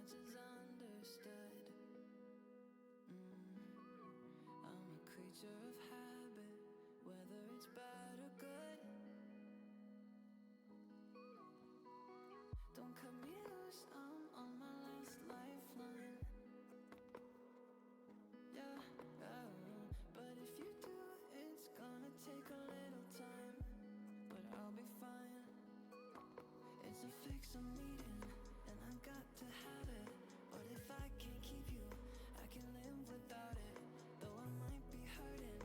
much is understood. I'm a creature of habit, whether it's bad or good. Don't cut me loose, I'm on my last lifeline. Yeah, but if you do, it's gonna take a little time. But I'll be fine. It's a fix I'm needing, and I got to have it. But if I can't keep you, I can live without it. Though I might be hurting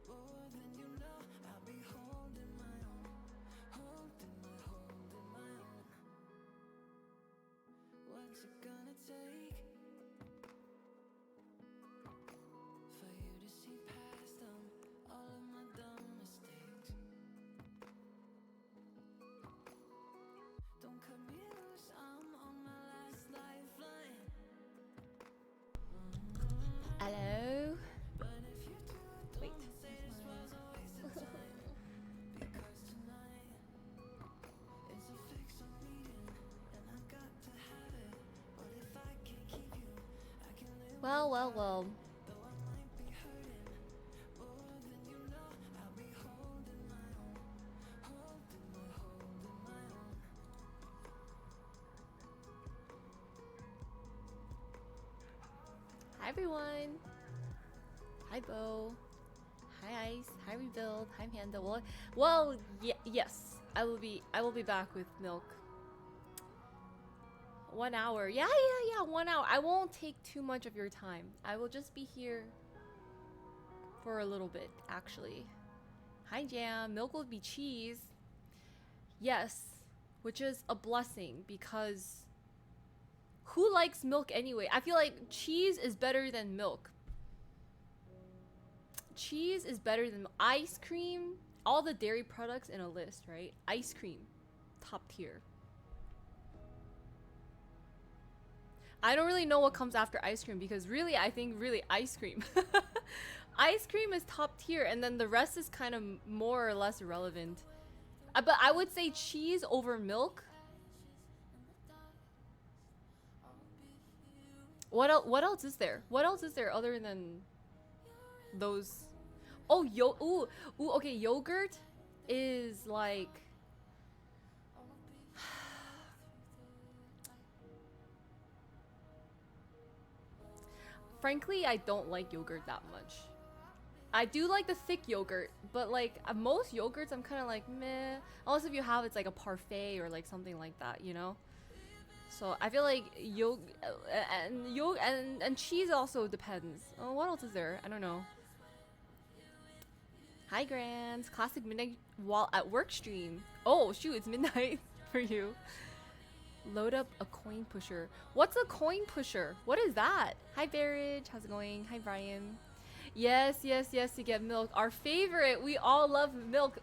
more than you know, I'll be holding my own, holding my own. What's it gonna take for you to see past them, all of my dumb mistakes? Don't cut me loose, I'm on my last lifeline. Hello. But if you do, Wait. don't say this was a waste of time. Because tonight, it's a fix I'm needing, and I got to have it. But if I can't keep you, I can live Well. though I might be hurting more than you know. I'll be holding my own, holding my own. Hi everyone. Hi Bo. Hi Ice. Hi Rebuild. Hi Panda. Well, yes. I will be back with milk. 1 hour. Yeah. 1 hour. I won't take too much of your time. I will just be here for a little bit, actually. Hi Jam. Milk will be cheese. Yes, which is a blessing because who likes milk anyway? I feel like cheese is better than milk. Cheese is better than ice cream. All the dairy products in a list, right? Ice cream, top tier. I don't really know what comes after ice cream because really, I think really ice cream. Ice cream is top tier, and then the rest is kind of more or less irrelevant. But I would say cheese over milk. What else is there? What else is there other than those? Oh, ooh, okay, yogurt is like frankly, I don't like yogurt that much. I do like the thick yogurt, but like most yogurts I'm kind of like meh, unless if you have it's like a parfait or like something like that, you know? So I feel like and cheese also depends. Oh, what else is there? I don't know. Hi, Grants. Classic midnight while at work stream. Oh, shoot, it's midnight for you. Load up a coin pusher. What's a coin pusher? What is that? Hi, Barrage. How's it going? Hi, Brian. Yes, you get milk. Our favorite. We all love milk.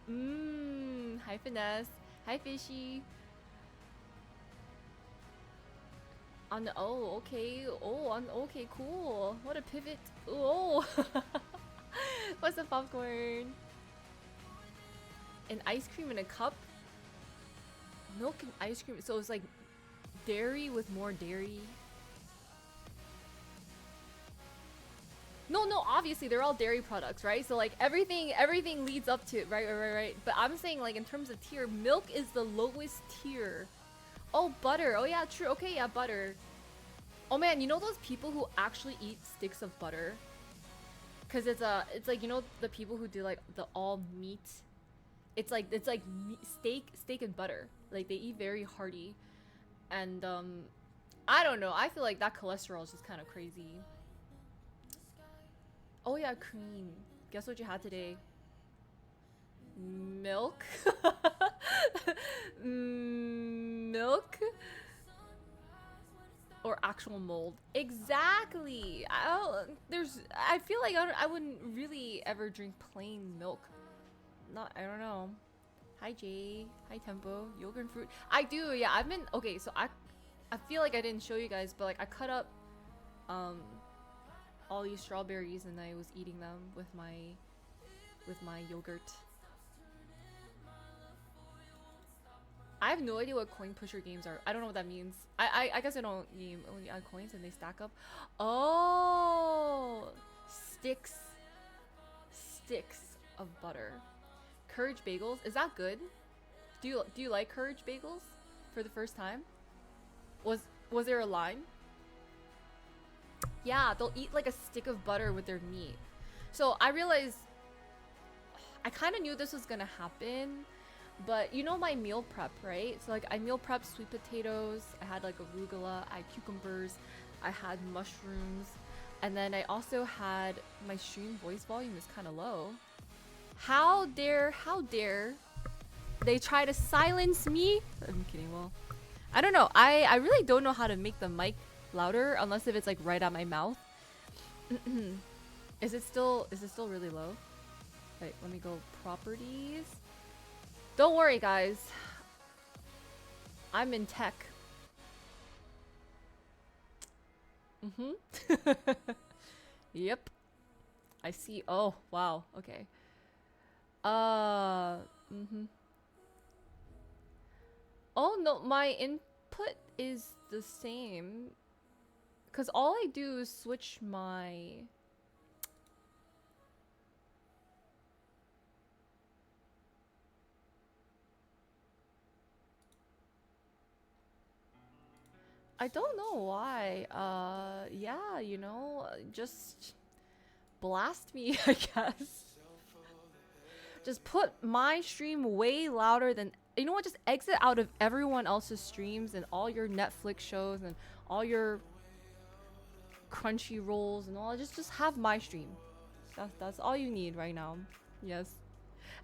Hi, Finesse. Hi, Fishy. Okay. Okay, cool. What a pivot. Oh. What's the popcorn? An ice cream in a cup? Milk and ice cream. So it's like dairy with more dairy. No, obviously they're all dairy products, right? So like everything leads up to it, right. But I'm saying like in terms of tier, milk is the lowest tier. Oh, butter. Oh yeah, true. Okay, yeah, butter. Oh man, you know those people who actually eat sticks of butter? Cause it's like, you know, the people who do like the all meat. It's like steak and butter. Like they eat very hearty, and I don't know. I feel like that cholesterol is just kind of crazy. Oh yeah, cream. Guess what you had today? Milk. Milk. Or actual mold. Exactly. I feel like I wouldn't really ever drink plain milk. I don't know. Hi Jay. Hi Tempo. Yogurt and fruit. I do, yeah. Okay, so I feel like I didn't show you guys, but like I cut up all these strawberries and I was eating them with my yogurt. I have no idea what coin pusher games are. I don't know what that means. I guess I don't game only add coins and they stack up. Oh, sticks of butter. Courage bagels. Is that good? Do you like courage bagels for the first time? Was there a line? Yeah, they'll eat like a stick of butter with their meat. So I realized I kind of knew this was gonna happen, but you know my meal prep, right? So like I meal prepped sweet potatoes, I had like arugula, I had cucumbers, I had mushrooms, and then I also had my stream voice volume is kind of low. How dare they try to silence me? I'm kidding. Well, I don't know. I really don't know how to make the mic louder unless if it's like right at my mouth. Is it still really low? Wait, let me go properties. Don't worry, guys. I'm in tech. Yep. I see. Oh, wow. Okay. Oh no, my input is the same. Cause all I do is switch my I don't know why. Yeah, you know, just blast me, I guess. Just put my stream way louder than, you know what, just exit out of everyone else's streams and all your Netflix shows and all your Crunchy rolls and all. Just have my stream. That's all you need right now. Yes.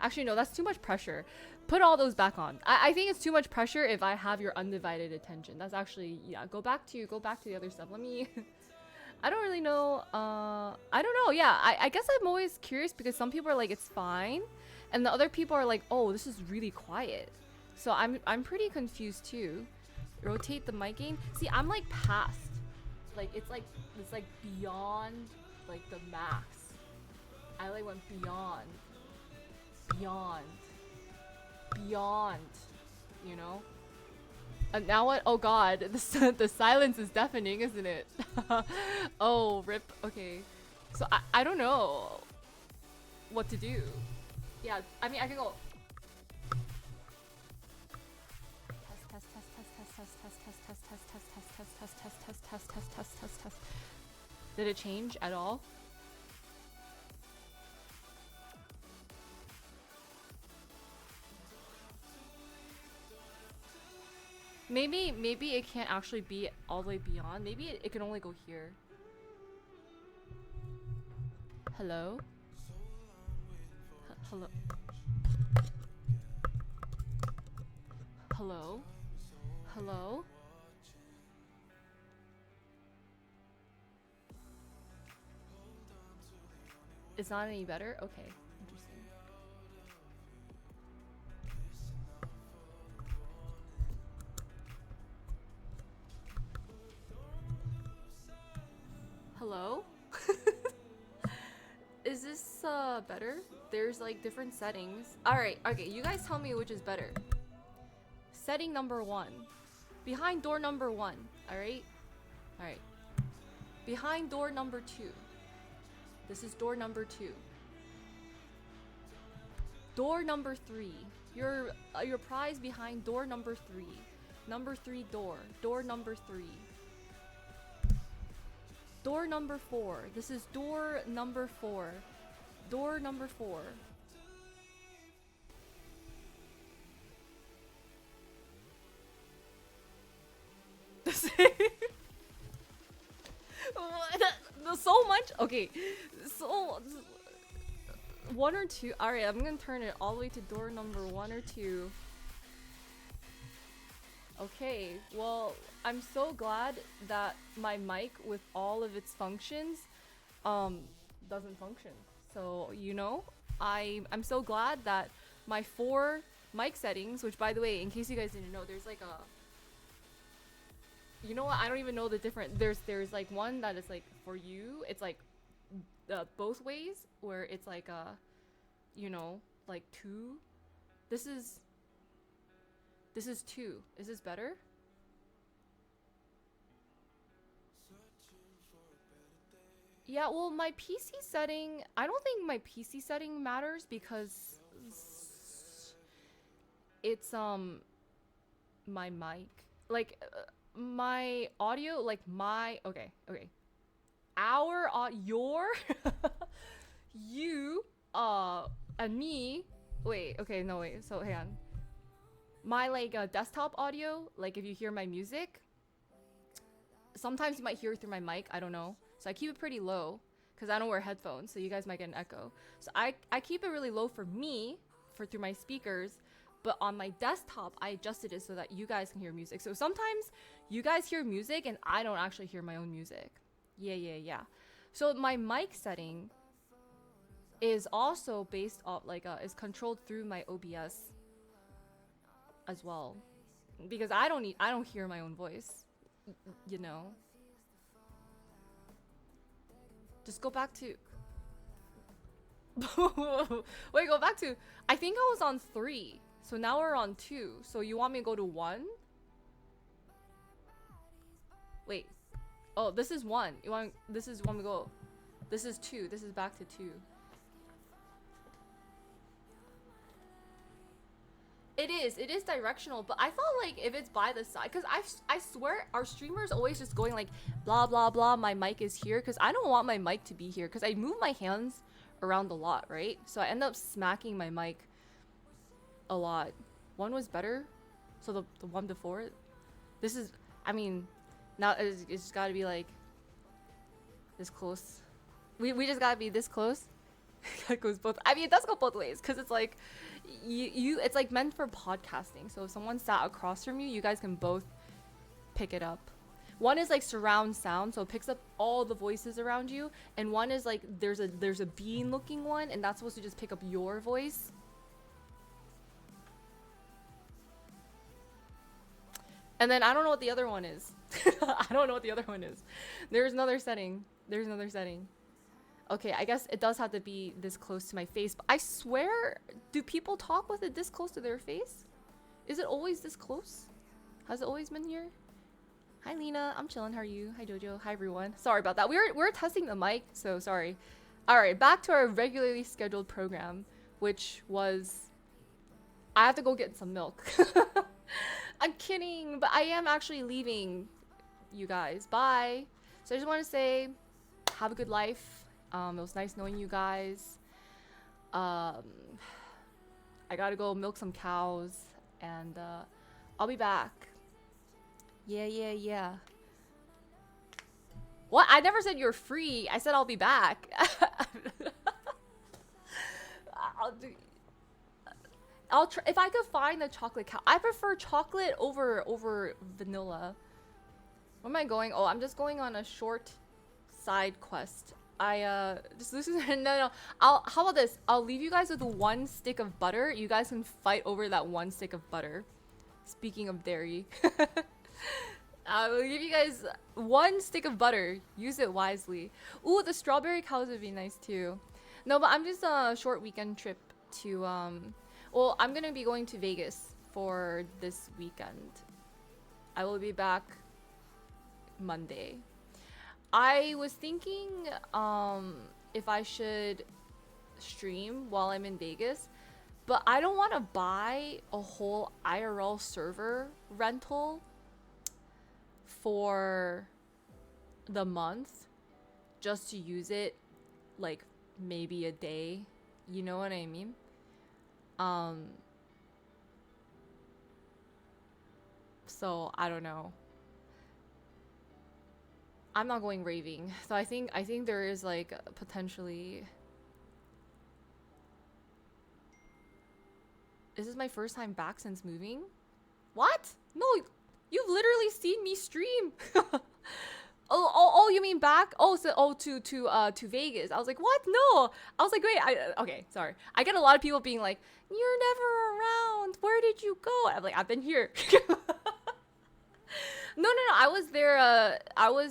Actually, no, that's too much pressure. Put all those back on. I think it's too much pressure if I have your undivided attention. That's actually, yeah, go back to the other stuff. Let me I don't really know. I don't know. Yeah, I guess I'm always curious because some people are like it's fine, and the other people are like, oh, this is really quiet. So I'm pretty confused too. Rotate the mic gain. See, I'm like past. Like it's like beyond like the max. I like went beyond, you know. And now what? Oh god, the silence is deafening, isn't it? Oh, rip. Okay, so I don't know what to do. Yeah, I mean I can go. Test. Did it change at all? Maybe it can't actually be all the way beyond. Maybe it can only go here. Hello? Hello? Hello? Hello? It's not any better? Okay. Interesting. Hello? Is this better? There's like different settings. Alright, okay, you guys tell me which is better. Setting number 1. Behind door number 1. Alright? Alright. Behind door number 2. This is door number 2. Door number 3. Your prize behind door number 3. Number 3 door. Door number 3. Door number 4. This is door number 4. Door number 4. So much? Okay. So 1 or 2. Alright, I'm gonna turn it all the way to door number 1 or 2. Okay, well, I'm so glad that my mic with all of its functions doesn't function. So, you know, I'm so glad that my 4 mic settings, which by the way, in case you guys didn't know, there's like a, you know what, I don't even know the different, there's like one that is like for you, it's like both ways, where it's like a, you know, like 2. This This is 2. Is this better? Yeah, well, my PC setting, I don't think my PC setting matters because it's my mic. Like my audio, like my okay. Our your you and me. Wait, okay, no wait. So hang on. My like desktop audio, like if you hear my music, sometimes you might hear it through my mic, I don't know. So I keep it pretty low because I don't wear headphones, so you guys might get an echo. So I keep it really low for me, for through my speakers, but on my desktop I adjusted it so that you guys can hear music. So sometimes you guys hear music and I don't actually hear my own music. Yeah. So my mic setting is also based off like is controlled through my OBS as well, because I don't hear my own voice, you know. Just go back to wait, go back to, I think I was on 3, so now we're on 2. So you want me to go to 1? Wait, oh, this is 1. This is 1 we go, this is 2, this is back to 2. It is directional, but I felt like if it's by the side, because I swear our streamers always just going like blah blah blah, my mic is here, because I don't want my mic to be here, because I move my hands around a lot, right? So I end up smacking my mic a lot. 1 was better, so the 1 before it, this is, I mean, now it's just gotta be like this close. We just gotta be this close. That goes both, I mean, it does go both ways, because it's like you it's like meant for podcasting, so if someone sat across from you, you guys can both pick it up. 1 is like surround sound, so it picks up all the voices around you, and 1 is like there's a bean looking one, and that's supposed to just pick up your voice. And then I don't know what the other one is. I don't know what the other one is. There's another setting. Okay, I guess it does have to be this close to my face, but I swear, do people talk with it this close to their face? Is it always this close? Has it always been here? Hi Lena, I'm chilling, how are you? Hi Jojo, hi everyone. Sorry about that, we're testing the mic, so sorry. Alright, back to our regularly scheduled program, which was, I have to go get some milk. I'm kidding, but I am actually leaving, you guys. Bye. So I just want to say, have a good life. It was nice knowing you guys. I gotta go milk some cows, and I'll be back. Yeah. What? I never said you're free. I said I'll be back. I'll try if I could find the chocolate cow. I prefer chocolate over vanilla. Where am I going? Oh, I'm just going on a short side quest. Just listen. No. How about this? I'll leave you guys with 1 stick of butter. You guys can fight over that 1 stick of butter. Speaking of dairy. I will give you guys 1 stick of butter. Use it wisely. Ooh, the strawberry cows would be nice too. No, but I'm just a short weekend trip to, well, I'm gonna be going to Vegas for this weekend. I will be back Monday. I was thinking if I should stream while I'm in Vegas, but I don't want to buy a whole IRL server rental for the month just to use it like maybe a day. You know what I mean? So I don't know. I'm not going raving, so I think there is like potentially. This is my first time back since moving. What? No, you've literally seen me stream. Oh, you mean back? Oh, so to Vegas. I was like, what? No. I was like, wait. Okay, sorry. I get a lot of people being like, you're never around. Where did you go? I'm like, I've been here. No. I was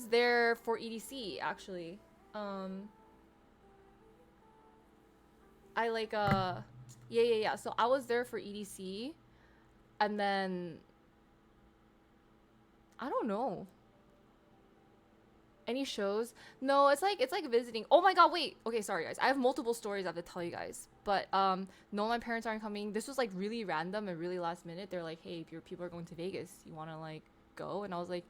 there for EDC actually. I like yeah. So I was there for EDC. And then I don't know. Any shows? No, it's like visiting. Oh my god, wait. Okay, sorry guys. I have multiple stories I have to tell you guys. But no, my parents aren't coming. This was like really random and really last minute. They're like, "Hey, if your people are going to Vegas, you want to like go?" And I was like,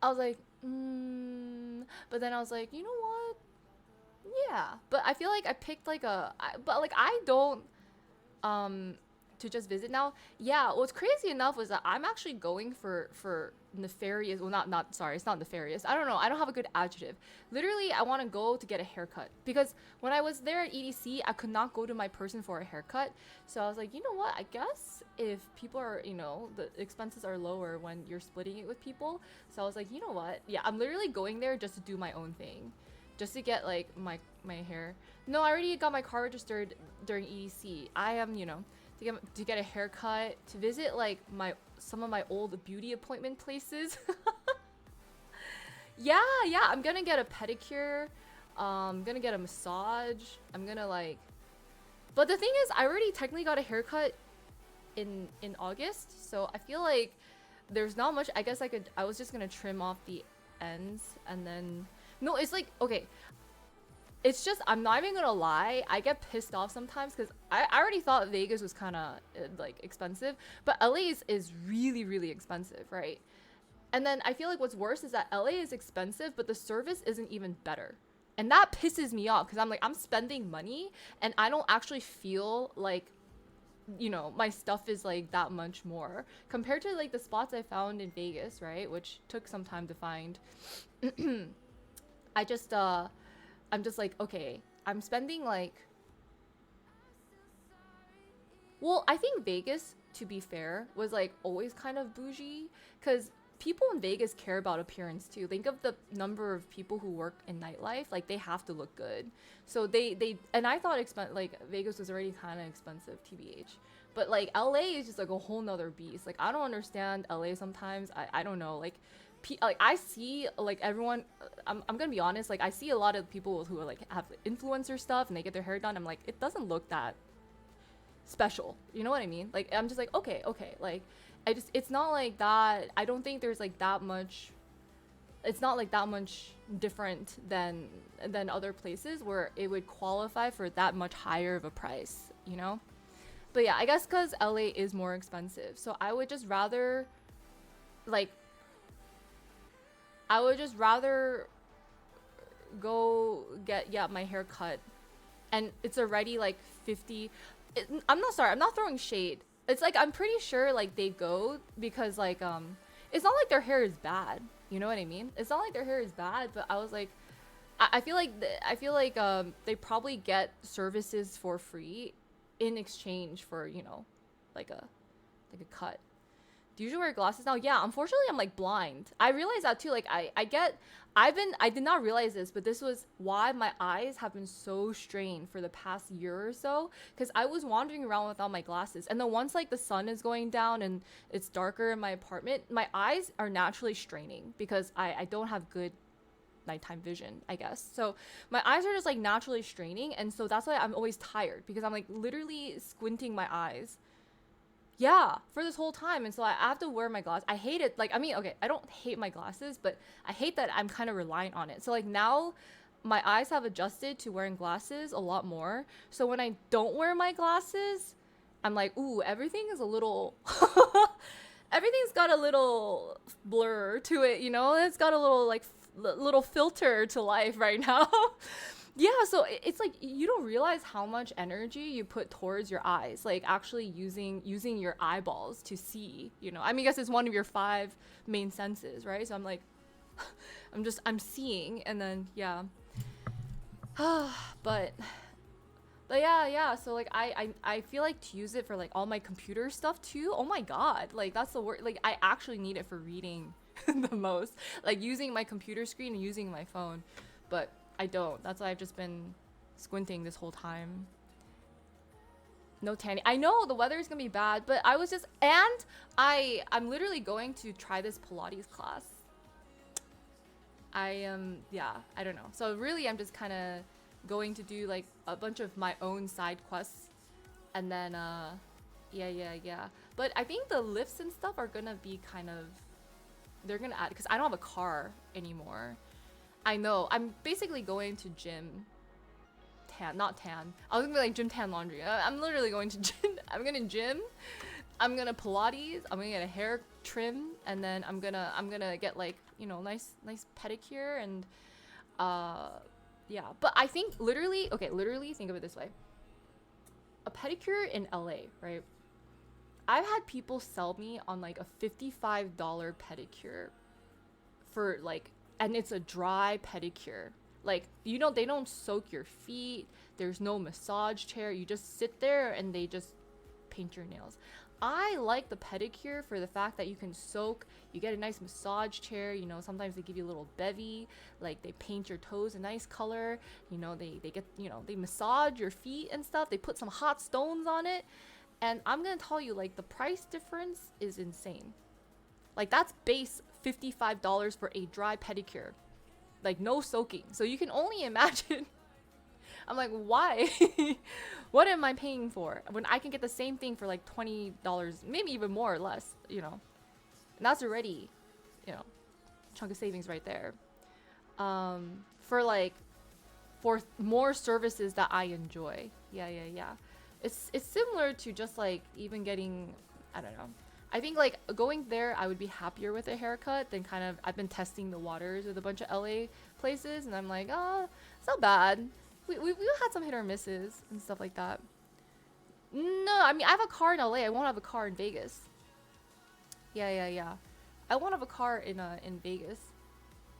I was like, but then I was like, you know what? Yeah. But I feel like I picked like but like I don't um to just visit now. Yeah, what's crazy enough was that I'm actually going for nefarious. Well, not sorry, it's not nefarious. I don't know. I don't have a good adjective. Literally, I want to go to get a haircut because when I was there at EDC, I could not go to my person for a haircut. So I was like, you know what? I guess if people are, the expenses are lower when you're splitting it with people. So I was like, you know what? Yeah, I'm literally going there just to do my own thing, just to get like my hair. No, I already got my car registered during EDC. I am, to get a haircut, to visit like some of my old beauty appointment places. Yeah, I'm gonna get a pedicure. I'm gonna get a massage. I'm gonna like, but the thing is, I already technically got a haircut in August, so I feel like there's not much. I guess I was just gonna trim off the ends and then. No, it's like, okay, it's just, I'm not even gonna lie, I get pissed off sometimes because I already thought Vegas was kind of like expensive, but LA is really, really expensive, right? And then I feel like what's worse is that LA is expensive, but the service isn't even better. And that pisses me off because I'm like, I'm spending money and I don't actually feel like, my stuff is like that much more compared to like the spots I found in Vegas, right? Which took some time to find. I'm just like, okay, I'm spending like, well, I think Vegas, to be fair, was like always kind of bougie because people in Vegas care about appearance too. Think of the number of people who work in nightlife, like they have to look good. So and I thought like Vegas was already kind of expensive, TBH. But like LA is just like a whole nother beast. Like I don't understand LA sometimes. I don't know. Like I see like everyone. I'm gonna be honest. Like I see a lot of people who are like have influencer stuff and they get their hair done. I'm like, it doesn't look that special. You know what I mean? Like I'm just like, okay. Like it's not like that. I don't think there's like that much. It's not like that much different than other places where it would qualify for that much higher of a price. But yeah, I guess because LA is more expensive, so I would just rather go get my hair cut, and it's already like 50. I'm not throwing shade. It's like I'm pretty sure like they go because like it's not like their hair is bad, you know what I mean? It's not like their hair is bad, but I was like, I feel like they probably get services for free in exchange for like a cut. Do you usually wear glasses now? Yeah, unfortunately I'm like blind. I realized that too. Like I did not realize this, but this was why my eyes have been so strained for the past year or so, because I was wandering around without my glasses, and then once like the sun is going down and it's darker in my apartment, my eyes are naturally straining because I don't have good nighttime vision, I guess. So my eyes are just like naturally straining, and so that's why I'm always tired, because I'm like literally squinting my eyes. Yeah, for this whole time. And so I have to wear my glasses. I hate it. Like, I mean, okay, I don't hate my glasses, but I hate that I'm kind of reliant on it. So like now my eyes have adjusted to wearing glasses a lot more. So when I don't wear my glasses, I'm like, ooh, everything is a little everything's got a little blur to it, It's got a little like little filter to life right now. Yeah, so it's like you don't realize how much energy you put towards your eyes, like actually using your eyeballs to see, I mean, I guess it's one of your 5 main senses, right? So I'm like I'm seeing, and then yeah. but yeah, so like I feel like to use it for like all my computer stuff too. Oh my god, like that's the word. Like I actually need it for reading the most, like using my computer screen and using my phone, but I don't. That's why I've just been squinting this whole time. No tanning. I know the weather is gonna be bad, but I was just, and I'm literally going to try this Pilates class. Yeah, I don't know. So really I'm just kind of going to do like a bunch of my own side quests And then yeah. But I think the lifts and stuff are gonna be kind of, they're gonna add, because I don't have a car anymore. I know. I'm basically going to gym tan, not tan. I was gonna be like gym tan laundry. I'm literally going to gym. I'm gonna gym. I'm gonna Pilates. I'm gonna get a hair trim, and then I'm gonna get like, you know, nice pedicure and yeah. But I think literally think of it this way. A pedicure in LA, right? I've had people sell me on like a $55 pedicure for like, and it's a dry pedicure. Like, you know, they don't soak your feet. There's no massage chair. You just sit there and they just paint your nails. I like the pedicure for the fact that you can soak, you get a nice massage chair, you know, sometimes they give you a little bevy, like they paint your toes a nice color, you know, they get, you know, they massage your feet and stuff, they put some hot stones on it. And I'm gonna tell you, like, the price difference is insane. Like, that's base $55 for a dry pedicure. Like, no soaking. So you can only imagine. I'm like, why? What am I paying for when I can get the same thing for like $20, maybe even more or less, you know? And that's already, you know, chunk of savings right there. For more services that I enjoy. Yeah. It's similar to just like even getting, I don't know. I think like going there, I would be happier with a haircut than kind of, I've been testing the waters with a bunch of LA places and I'm like, oh, it's not bad. We had some hit or misses and stuff like that. No, I mean, I have a car in LA. I won't have a car in Vegas. Yeah. I won't have a car in Vegas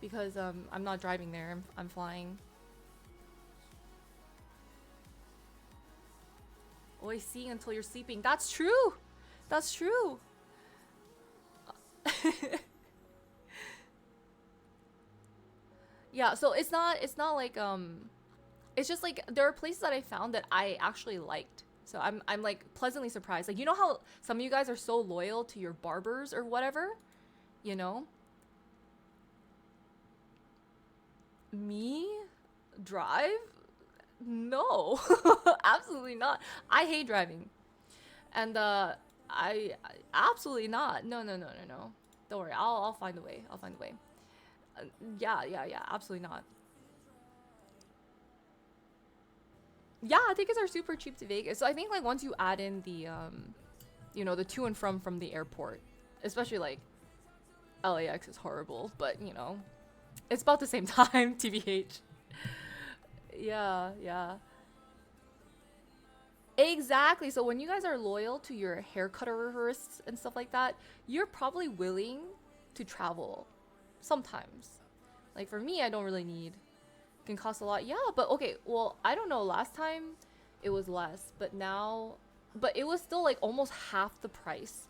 because I'm not driving there. I'm flying. Always seeing until you're sleeping. That's true. That's true. Yeah, so it's not like it's just like there are places that I found that I actually liked. So I'm like pleasantly surprised. Like, you know how some of you guys are so loyal to your barbers or whatever, you know? Me drive? No. Absolutely not. I hate driving. And I absolutely not. No. Don't worry. I'll find a way. Yeah. Absolutely not. Yeah, tickets are super cheap to Vegas. So I think like once you add in the you know, the to and from the airport, especially like LAX is horrible, but you know, it's about the same time, TBH. Yeah. Exactly. So when you guys are loyal to your haircutters and stuff like that, you're probably willing to travel sometimes. Like for me, I don't really need. It can cost a lot. Yeah, but okay. Well, I don't know. Last time it was less, but now, but it was still like almost half the price.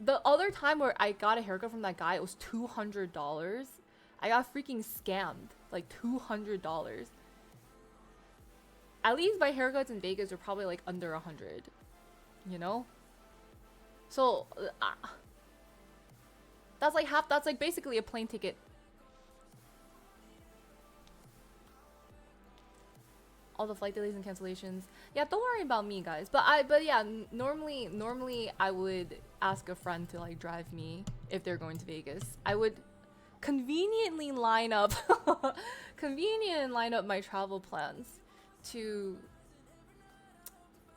The other time where I got a haircut from that guy, it was $200. I got freaking scammed. Like $200. At least my haircuts in Vegas are probably like under 100, you know? So that's like half, that's like basically a plane ticket. All the flight delays and cancellations. Yeah, don't worry about me, guys. But yeah, normally I would ask a friend to like drive me if they're going to Vegas. I would conveniently line up my travel plans to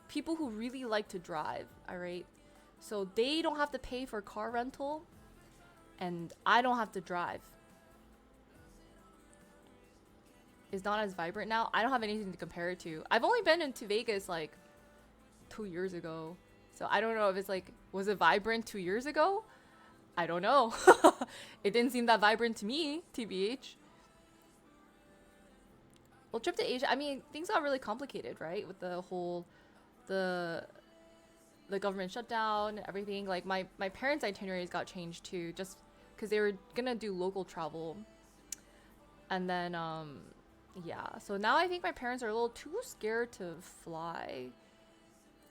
people who really like to drive, all right? So they don't have to pay for car rental and I don't have to drive. It's not as vibrant now. I don't have anything to compare it to. I've only been into Vegas like 2 years ago. So I don't know if it's like, was it vibrant 2 years ago? I don't know. It didn't seem that vibrant to me, TBH. Well, trip to Asia, I mean, things got really complicated, right? With the whole, the government shutdown, everything. Like my parents' itineraries got changed too, just because they were gonna do local travel. And then, yeah. So now I think my parents are a little too scared to fly,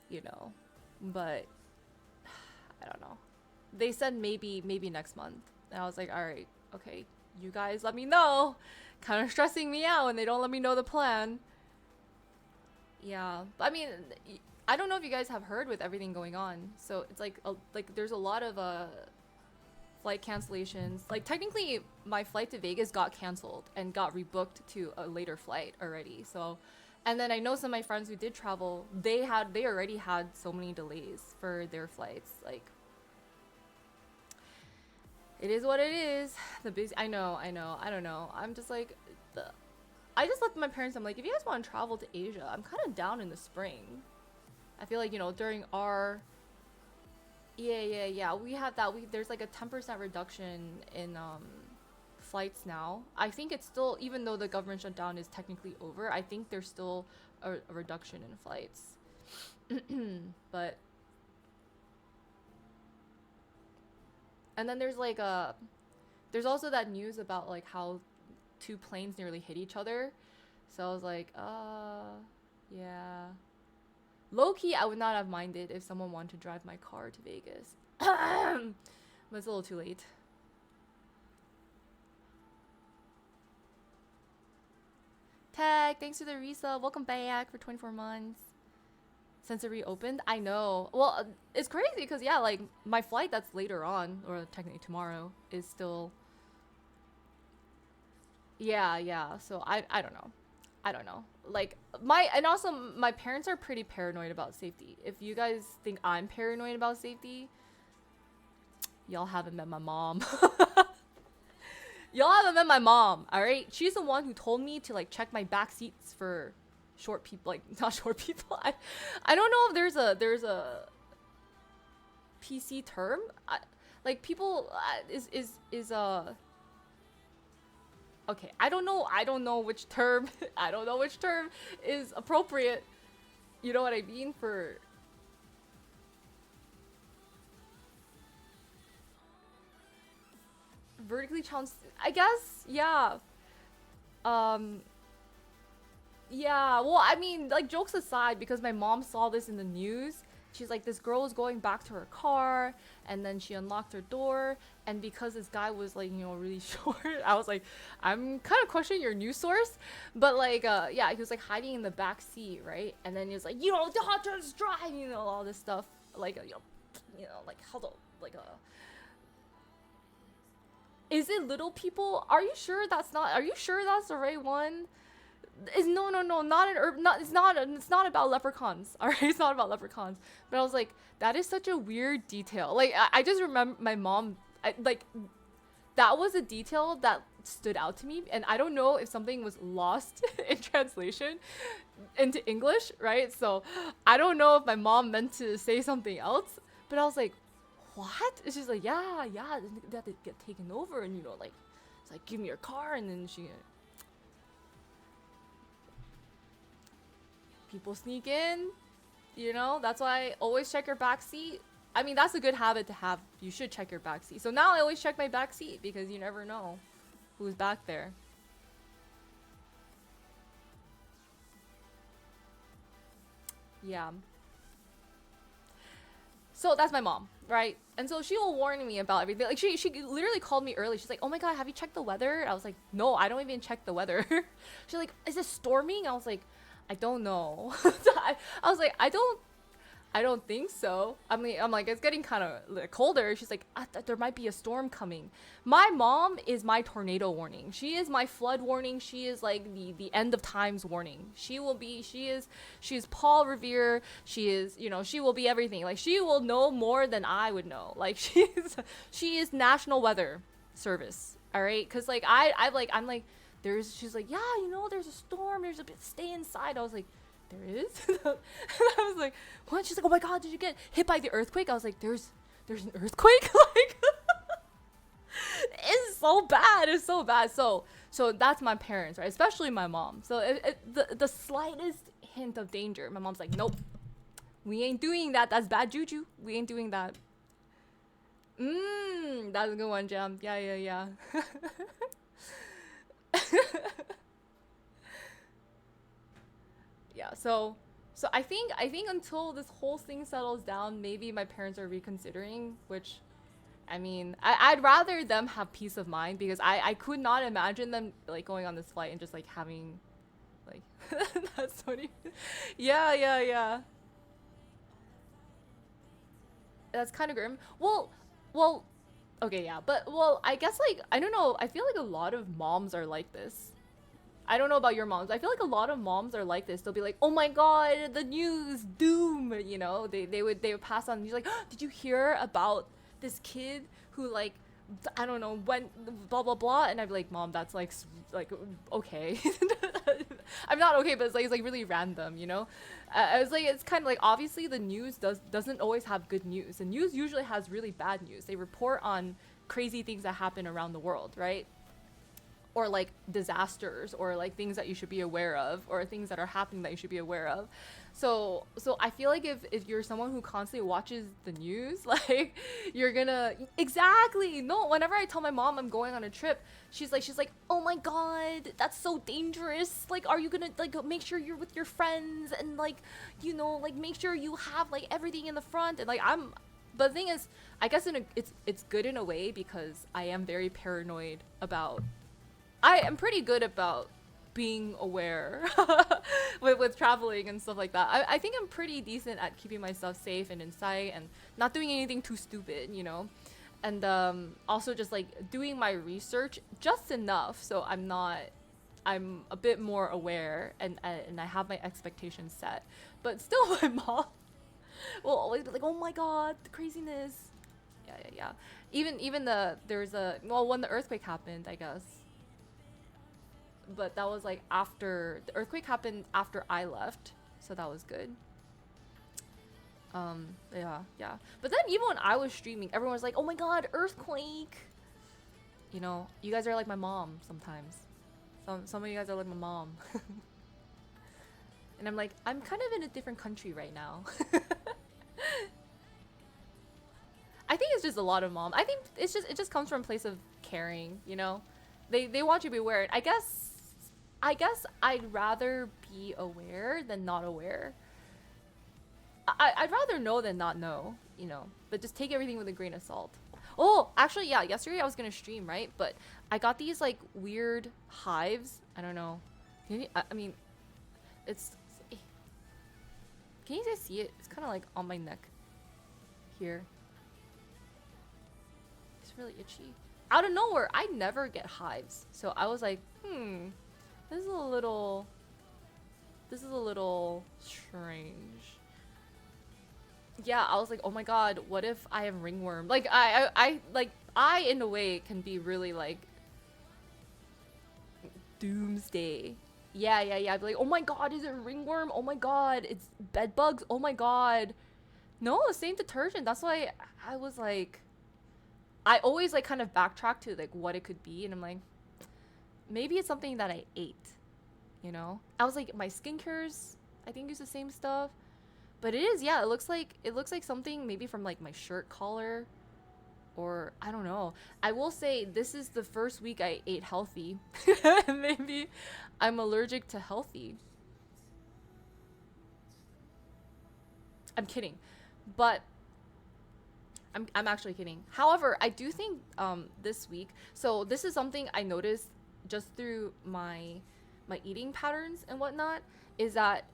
you know. But I don't know. They said maybe next month. And I was like, all right, okay, you guys let me know. Kind of stressing me out when they don't let me know the plan. Yeah, but I mean, I don't know if you guys have heard with everything going on. So it's like there's a lot of flight cancellations. Like technically, my flight to Vegas got canceled and got rebooked to a later flight already. So, and then I know some of my friends who did travel. They already had so many delays for their flights. Like it is what it is. The busy. I know. I know. I don't know. I'm just like the. I just let my parents. I'm like, if you guys want to travel to Asia, I'm kind of down in the spring. I feel like during our yeah. We have that. There's like a 10% reduction in flights now. I think it's still, even though the government shutdown is technically over, I think there's still a reduction in flights. But and then there's also that news about like how two planes nearly hit each other. So I was like, yeah. Low key, I would not have minded if someone wanted to drive my car to Vegas. But it's a little too late. Tag, thanks for the resub. Welcome back for 24 months. Since it reopened, I know. Well, it's crazy because yeah, like my flight that's later on, or technically tomorrow, is still. Yeah. So I don't know. I don't know. Like and also my parents are pretty paranoid about safety. If you guys think I'm paranoid about safety, y'all haven't met my mom. Y'all haven't met my mom, all right? She's the one who told me to like check my back seats for short people, like not short people. I don't know if there's a PC term. Like people is okay, I don't know which term I don't know which term is appropriate. You know what I mean? For vertically challenged, I guess. Yeah. Um yeah, well, I mean, like jokes aside, because my mom saw this in the news. She's like, this girl was going back to her car, and then she unlocked her door, and because this guy was like, really short, I was like, I'm kind of questioning your news source, but like, yeah, he was like hiding in the back seat, right? And then he was like, the hot just drive, all this stuff, like, like hold up, like is it little people? Are you sure that's not? Are you sure that's the right one? Is no, not an urban. Not it's not about leprechauns. All right, it's not about leprechauns. But I was like, that is such a weird detail. Like I just remember my mom. Like that was a detail that stood out to me, and I don't know if something was lost in translation into English, right? So I don't know if my mom meant to say something else, but I was like, what? And she's like, yeah, they have to get taken over, and like, it's like, give me your car, and then people sneak in, that's why I always check your back seat. I mean, that's a good habit to have. You should check your back seat. So now I always check my back seat because you never know who's back there. Yeah. So that's my mom, right? And so she will warn me about everything. Like she literally called me early. She's like, "Oh my god, have you checked the weather?" I was like, "No, I don't even check the weather." She's like, "Is it storming?" I was like, "I don't know." I was like, I don't think so. I mean, I'm like, it's getting kind of colder. She's like, there might be a storm coming. My mom is my tornado warning. She is my flood warning. She is like the end of times warning. She's Paul Revere. She is, she will be everything. Like she will know more than I would know. Like she is National Weather Service. All right, because like I'm like, she's like, yeah, there's a storm. There's a bit. Stay inside. I was like, there is? And I was like, what? She's like, oh my god, did you get hit by the earthquake? I was like, there's an earthquake? Like, it's so bad. It's so bad. So that's my parents, right? Especially my mom. So the slightest hint of danger, my mom's like, nope, we ain't doing that. That's bad juju. We ain't doing that. That's a good one, Jam. Yeah. Yeah, so I think until this whole thing settles down, maybe my parents are reconsidering, which I mean, I'd rather them have peace of mind because I could not imagine them like going on this flight and just like having Like, that's funny. Yeah, yeah, yeah. That's kind of grim. Well, okay, yeah, but well, I guess like I don't know. I feel like a lot of moms are like this. I don't know about your moms. I feel like a lot of moms are like this. They'll be like, "Oh my god, the news, doom!" You know, they would pass on. He's like, oh, "Did you hear about this kid who like, I don't know, went blah blah blah?" And I'd be like, "Mom, that's like okay." I'm not okay, but it's like really random, you know. I was like, it's kind of like obviously the news doesn't always have good news. The news usually has really bad news. They report on crazy things that happen around the world, right? Or like disasters or like things that you should be aware of or things that are happening that you should be aware of. So I feel like if you're someone who constantly watches the news, like you're gonna exactly no, whenever I tell my mom I'm going on a trip, she's like, "Oh my god, that's so dangerous. Like are you gonna like make sure you're with your friends and like, you know, like make sure you have like everything in the front." And like I'm but the thing is, I guess it's good in a way because I am very paranoid about I am pretty good about being aware with traveling and stuff like that. I think I'm pretty decent at keeping myself safe and in sight and not doing anything too stupid, you know? And also just like doing my research just enough so I'm a bit more aware and I have my expectations set. But still my mom will always be like, "Oh my god, the craziness." Yeah, yeah, yeah. Even there's a well when the earthquake happened, I guess, but that was like after the earthquake happened after I left, so that was good. Yeah, yeah. But then even when I was streaming, everyone was like, "Oh my god, earthquake!" You know, you guys are like my mom sometimes. Some of you guys are like my mom, and I'm like, I'm kind of in a different country right now. I think it's just a lot of mom. I think it just comes from a place of caring, you know. They want you to be aware. I guess I'd rather be aware than not aware. I'd rather know than not know, you know. But just take everything with a grain of salt. Oh, actually, yeah. Yesterday I was gonna stream, right? But I got these like weird hives. I don't know. I mean, it's. Can you guys see it? It's kind of like on my neck. Here. It's really itchy. Out of nowhere, I never get hives. So I was like, this is a little strange. Yeah, I was like, oh my god, what if I have ringworm? Like I in a way can be really like doomsday. Yeah, yeah, yeah. I'd be like, oh my god, is it ringworm? Oh my god, it's bed bugs. Oh my god. No, same detergent. That's why I was like, I always like kind of backtrack to like what it could be, and I'm like, maybe it's something that I ate. You know, I was like, my skincare's I think use the same stuff, but it is, yeah. It looks like something maybe from like my shirt collar, or I don't know. I will say this is the first week I ate healthy. Maybe I'm allergic to healthy. I'm kidding, but I'm actually kidding. However, I do think this week. So this is something I noticed just through my eating patterns and whatnot, is that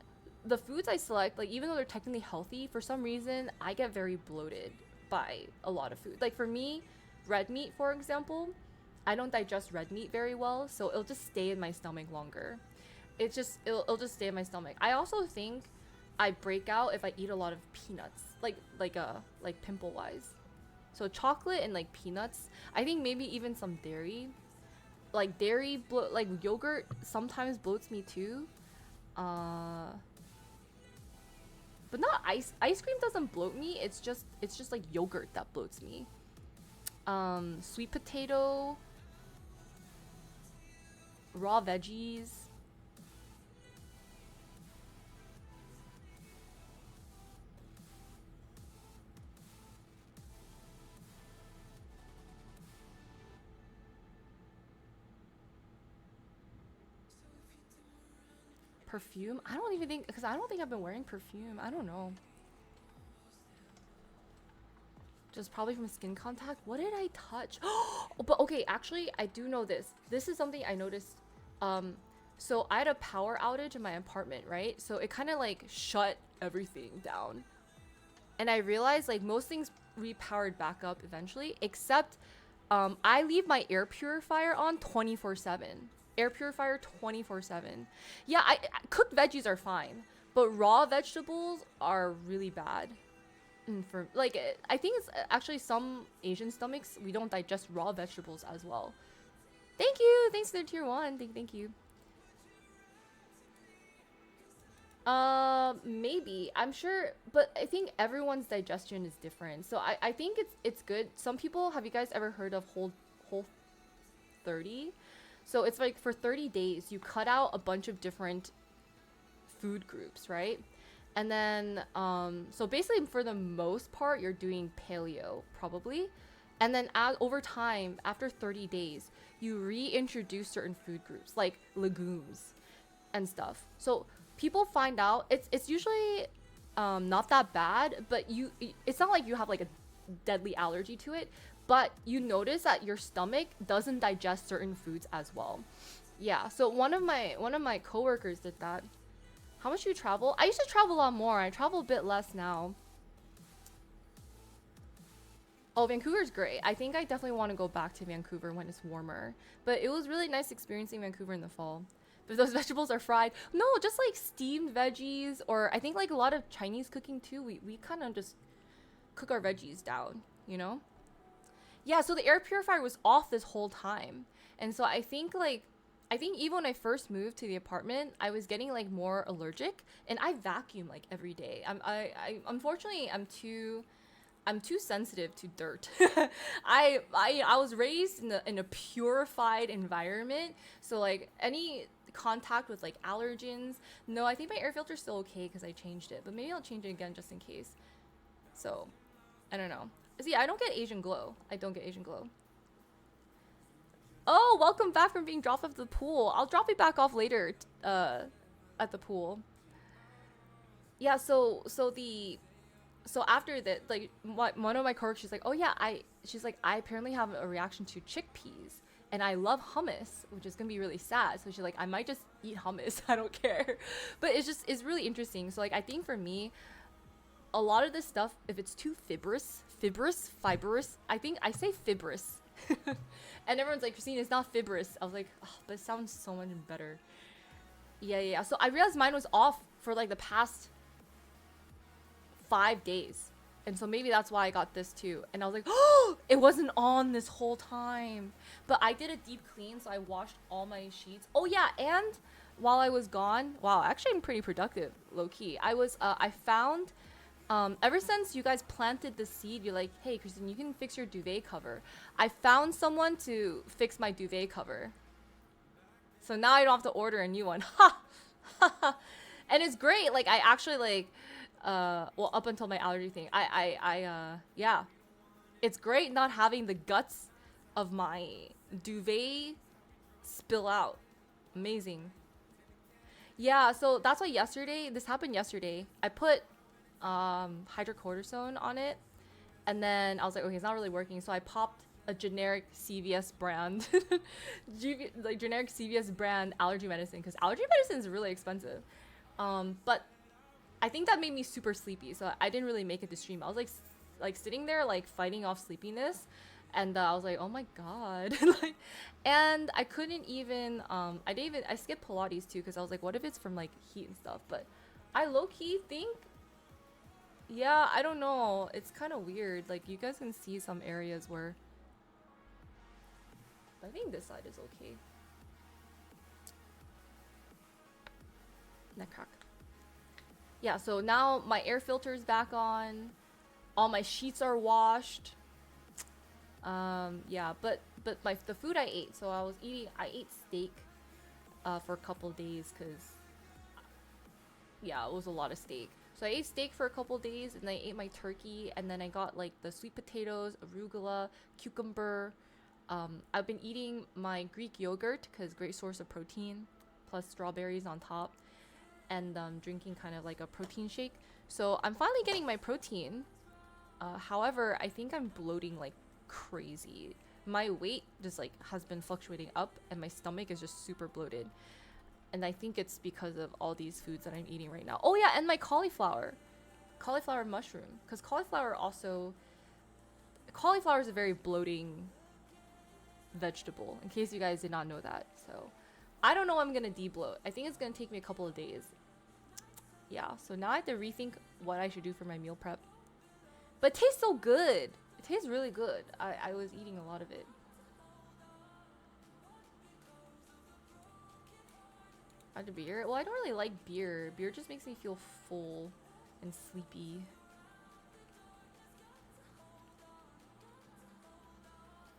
the foods I select, like even though they're technically healthy, for some reason I get very bloated by a lot of food. Like for me, red meat, for example, I don't digest red meat very well, so it'll just stay in my stomach longer. It'll just stay in my stomach. I also think I break out if I eat a lot of peanuts, like pimple wise. So chocolate and like peanuts. I think maybe even some dairy, like like yogurt sometimes bloats me too. But not ice cream doesn't bloat me. It's just like yogurt that bloats me. Sweet potato, raw veggies. Perfume? I don't even think, because I don't think I've been wearing perfume. I don't know. Just probably from skin contact. What did I touch? Oh, but okay, actually, I do know this. This is something I noticed. So I had a power outage in my apartment, right? So it kind of like shut everything down. And I realized like most things repowered back up eventually, except I leave my air purifier on 24/7. Air purifier 24/7. Yeah, cooked veggies are fine, but raw vegetables are really bad. For like, I think it's actually some Asian stomachs we don't digest raw vegetables as well. Thank you. Thanks for the tier 1. Thank you. Maybe. I'm sure, but I think everyone's digestion is different. So I think it's good. Some people, have you guys ever heard of whole 30? So it's like for 30 days you cut out a bunch of different food groups, right? And then so basically for the most part you're doing paleo probably. And then over time, after 30 days, you reintroduce certain food groups like legumes and stuff. So people find out it's usually not that bad, but it's not like you have like a deadly allergy to it, but you notice that your stomach doesn't digest certain foods as well. Yeah, so one of my coworkers did that. How much do you travel? I used to travel a lot more. I travel a bit less now. Oh, Vancouver's great. I think I definitely want to go back to Vancouver when it's warmer. But it was really nice experiencing Vancouver in the fall. But those vegetables are fried. No, just like steamed veggies, or I think like a lot of Chinese cooking too. We kind of just cook our veggies down, you know? Yeah, so the air purifier was off this whole time. And so I think even when I first moved to the apartment, I was getting like more allergic, and I vacuum like every day. I unfortunately I'm too sensitive to dirt. I was raised in a purified environment, so like any contact with like allergens. No, I think my air filter's still okay because I changed it, but maybe I'll change it again just in case. So, I don't know. See, I don't get Asian glow. I don't get Asian glow. Oh, welcome back from being dropped off the pool. I'll drop you back off later, at the pool. Yeah. So after that, like one of my coworkers, she's like, oh yeah, she's like, I apparently have a reaction to chickpeas, and I love hummus, which is gonna be really sad. So she's like, I might just eat hummus. I don't care, but it's really interesting. So like, I think for me, a lot of this stuff, if it's too fibrous, I think I say fibrous, and everyone's like, Christine, it's not fibrous. I was like, oh, but it sounds so much better. Yeah. So I realized mine was off for like the past 5 days. And so maybe that's why I got this too. And I was like, oh, it wasn't on this whole time. But I did a deep clean, so I washed all my sheets. Oh yeah, and while I was gone, wow, actually I'm pretty productive, low key. I found, ever since you guys planted the seed, you're like, hey, Kristen, you can fix your duvet cover. I found someone to fix my duvet cover. So now I don't have to order a new one. Ha! And it's great. Like, I actually like, well, up until my allergy thing, yeah, it's great not having the guts of my duvet spill out. Amazing. Yeah, so that's why this happened yesterday. I put hydrocortisone on it, and then I was like, okay, it's not really working. So I popped a generic CVS brand, like generic CVS brand allergy medicine, because allergy medicine is really expensive. But I think that made me super sleepy, so I didn't really make it to stream. I was like sitting there like fighting off sleepiness, and I was like, oh my god, like, and I couldn't even I skipped Pilates too because I was like, what if it's from like heat and stuff? But I low key think, yeah, I don't know, it's kind of weird. Like you guys can see some areas where I think this side is okay. Neck crack. Yeah, so now my air filter is back on. All my sheets are washed. Yeah, but the food I ate. So I ate steak for a couple days because yeah, it was a lot of steak. So I ate steak for a couple days, and I ate my turkey, and then I got like the sweet potatoes, arugula, cucumber. I've been eating my Greek yogurt because great source of protein, plus strawberries on top, and drinking kind of like a protein shake. So I'm finally getting my protein. However, I think I'm bloating like crazy. My weight just like has been fluctuating up, and my stomach is just super bloated. And I think it's because of all these foods that I'm eating right now. Oh yeah, and my cauliflower mushroom, because cauliflower is a very bloating vegetable, in case you guys did not know that. So I don't know when I'm gonna debloat. I think it's gonna take me a couple of days. Yeah, so now I have to rethink what I should do for my meal prep. But it tastes so good. It tastes really good. I was eating a lot of it. After beer? Well, I don't really like beer. Beer just makes me feel full and sleepy.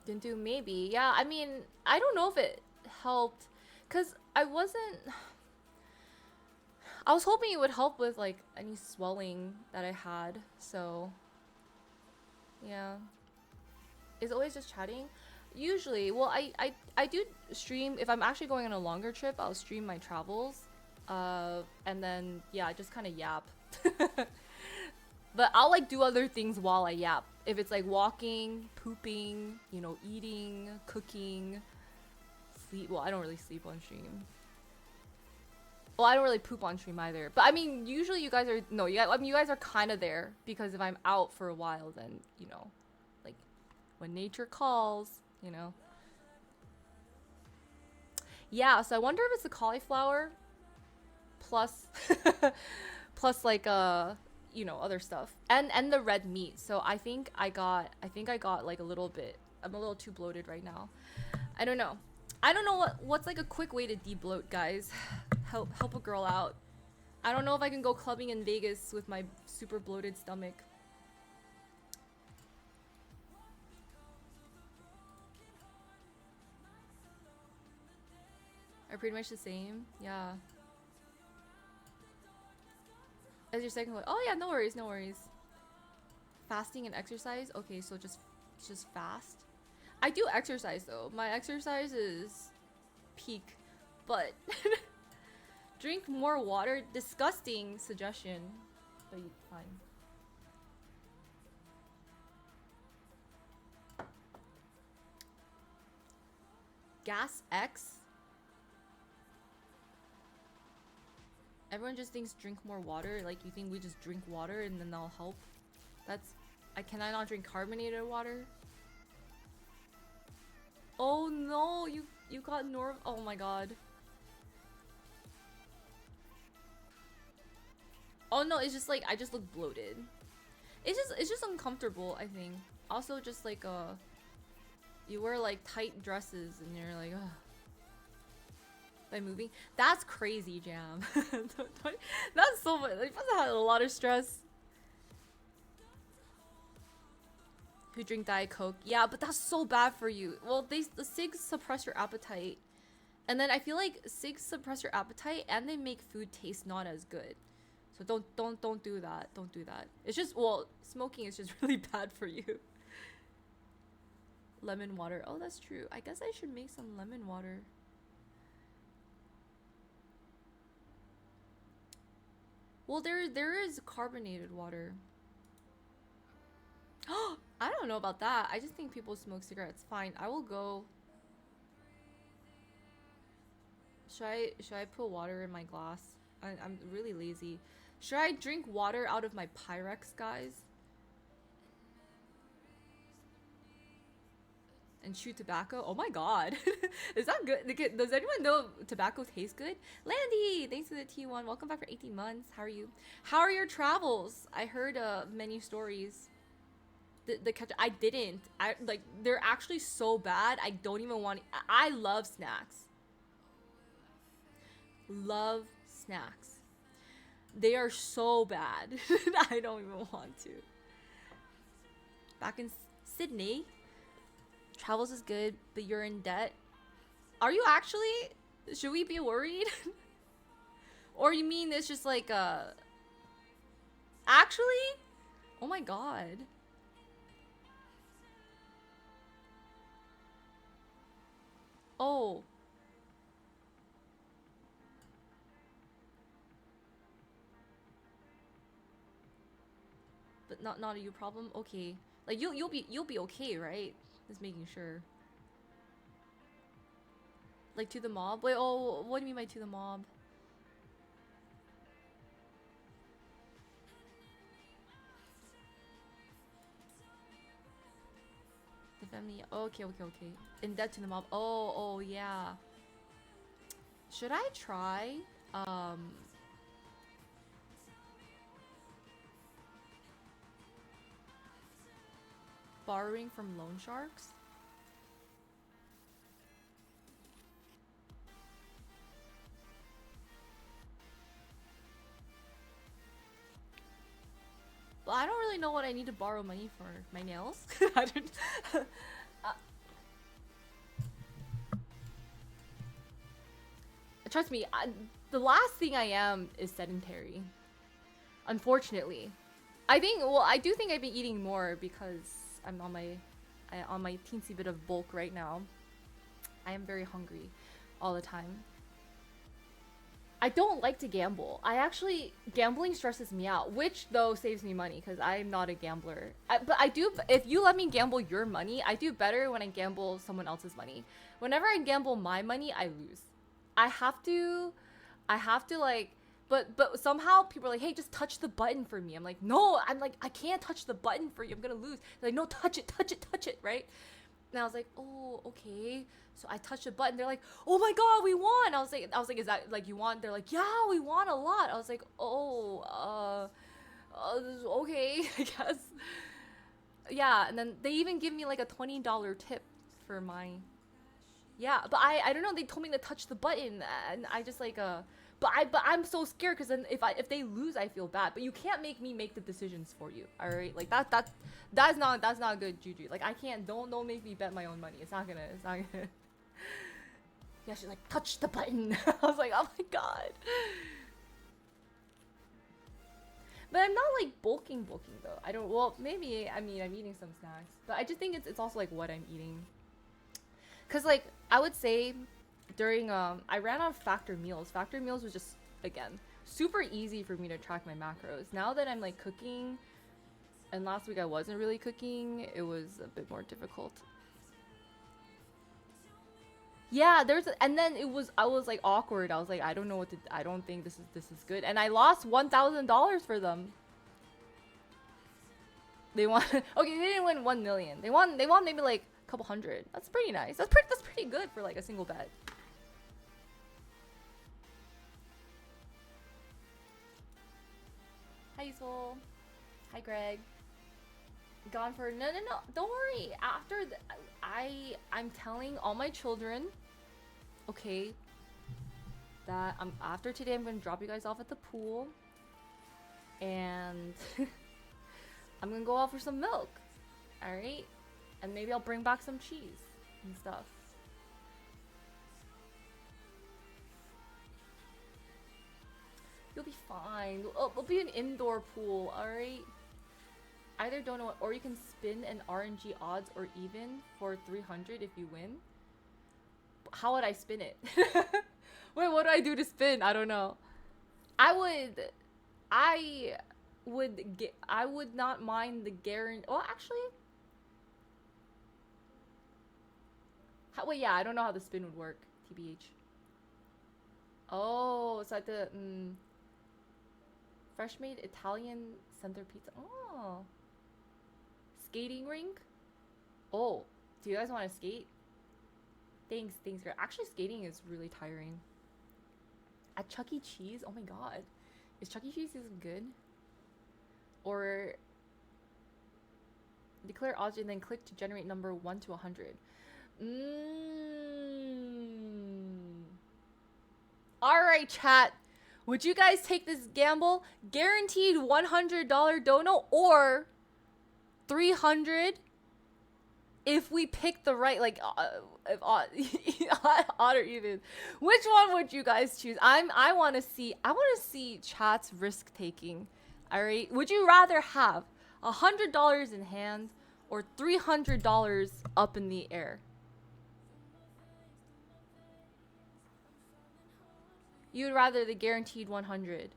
Didn't do maybe. Yeah, I mean, I don't know if it helped. Because I was hoping it would help with like any swelling that I had. So, yeah. Is it always just chatting? Usually. Well, I do stream. If I'm actually going on a longer trip, I'll stream my travels. And then, yeah, just kind of yap. But I'll like do other things while I yap. If it's like walking, pooping, you know, eating, cooking, sleep. Well, I don't really sleep on stream. Well, I don't really poop on stream either. But I mean, usually you guys are you guys are kind of there, because if I'm out for a while, then, you know, like when nature calls, you know. Yeah, so I wonder if it's the cauliflower plus plus like you know, other stuff, and the red meat. So I think I got like a little bit. I'm a little too bloated right now. I don't know what's like a quick way to debloat, guys. Help a girl out. I don't know if I can go clubbing in Vegas with my super bloated stomach. Are pretty much the same. Yeah. As your second one. Oh yeah, no worries, no worries. Fasting and exercise? Okay, so just fast. I do exercise though. My exercise is peak, but drink more water. Disgusting suggestion, but fine. Gas X? Everyone just thinks drink more water. Like, you think we just drink water and then that'll help? Can I not drink carbonated water? Oh no, you got oh my god. Oh no, it's just like I just look bloated. It's just uncomfortable, I think. Also just like you wear like tight dresses and you're like, ugh. By moving? That's crazy, Jam. That's so much. You must have had a lot of stress. Who drink Diet Coke? Yeah, but that's so bad for you. Well, the cigs suppress your appetite. And then I feel like cigs suppress your appetite and they make food taste not as good. So don't do that. Don't do that. It's just, well, smoking is just really bad for you. Lemon water. Oh, that's true. I guess I should make some lemon water. Well, there is carbonated water. I don't know about that. I just think people smoke cigarettes. Fine, I will go. Should I put water in my glass? I'm really lazy. Should I drink water out of my Pyrex, guys? And chew tobacco? Oh my god. Is that good? Does anyone know tobacco tastes good? Landy, thanks for the T1. Welcome back for 18 months. How are you? How are your travels? I heard many stories. The catch, I didn't. Like, they're actually so bad. I don't even want. I love snacks. Love snacks. They are so bad. I don't even want to. Back in Sydney, travels is good, but you're in debt. Are you actually? Should we be worried? Or you mean it's just like actually? Oh my god. Oh. But not a you problem? Okay. Like you'll be okay, right? Just making sure. Like to the mob? Wait, oh, what do you mean by to the mob? The family. Oh, okay, okay, okay. In debt to the mob. Oh, oh, yeah. Should I try? Borrowing from loan sharks? Well, I don't really know what I need to borrow money for. My nails? I don't. Trust me, the last thing I am is sedentary. Unfortunately. I think, well, I do think I've been eating more because I'm on my teensy bit of bulk right now. I am very hungry all the time. I don't like to gamble. Gambling stresses me out, which though saves me money because I'm not a gambler. But I do, if you let me gamble your money, I do better when I gamble someone else's money. Whenever I gamble my money, I lose. I have to like, but somehow people are like, hey, just touch the button for me. I'm like, no, I can't touch the button for you. I'm gonna lose. They're like, no, touch it, right? And I was like, oh, okay. So I touched the button. They're like, oh my god, we won. I was like, is that like you won? They're like, yeah, we won a lot. I was like, oh, okay, I guess. Yeah, and then they even give me like a $20 tip for my. Yeah, but I don't know. They told me to touch the button, and I just like But I'm so scared because then if they lose, I feel bad. But you can't make me make the decisions for you. All right, like that's not good juju. Like I can't. Don't make me bet my own money. It's not gonna. Yeah, she's like, touch the button. I was like, oh my god. But I'm not like bulking though. I don't. Well, maybe. I mean, I'm eating some snacks, but I just think it's also like what I'm eating. Cause like I would say during I ran out of factor meals. Factor meals was just again super easy for me to track my macros. Now that I'm like cooking, and last week I wasn't really cooking, it was a bit more difficult. Yeah, and then I was like awkward. I was like, I don't know what to. I don't think this is good, and I lost $1,000 for them. They won. Okay, they didn't win 1 million. They won maybe like a couple hundred. That's pretty nice. That's pretty good for like a single bet. Hi Soul. Hi Greg. Gone for no. Don't worry. After I'm telling all my children, okay, that after today I'm gonna drop you guys off at the pool, and I'm gonna go out for some milk. All right, and maybe I'll bring back some cheese and stuff. You'll be fine. It'll be an indoor pool. All right. Either don't know, or you can spin an RNG odds or even for 300 if you win. How would I spin it? Wait, what do I do to spin? I don't know. I would not mind the guarantee. Well, actually, wait, yeah, I don't know how the spin would work. TBH. Oh, so I have to fresh made Italian center pizza. Oh. Skating rink? Oh, do you guys want to skate? Thanks, girl. Actually, skating is really tiring. At Chuck E. Cheese? Oh my god. Is Chuck E. Cheese even good? Or declare odds and then click to generate number 1 to 100. Alright, chat. Would you guys take this gamble? Guaranteed $100 dono or 300 if we pick the right, like if odd or even. Which one would you guys choose? I want to see chat's risk taking. All right, would you rather have $100 in hand or $300 up in the air? You'd rather the guaranteed 100.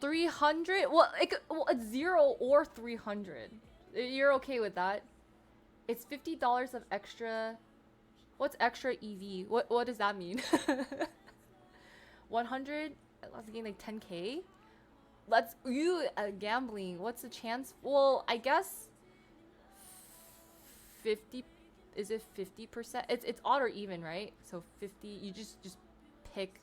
300? Well, well, it's 0 or 300. You're okay with that? It's $50 of extra. What's extra EV? What does that mean? 100? Let's gain like 10k. Let's gambling. What's the chance? Well, I guess 50. Is it 50%? It's odd or even, right? So 50. You just pick.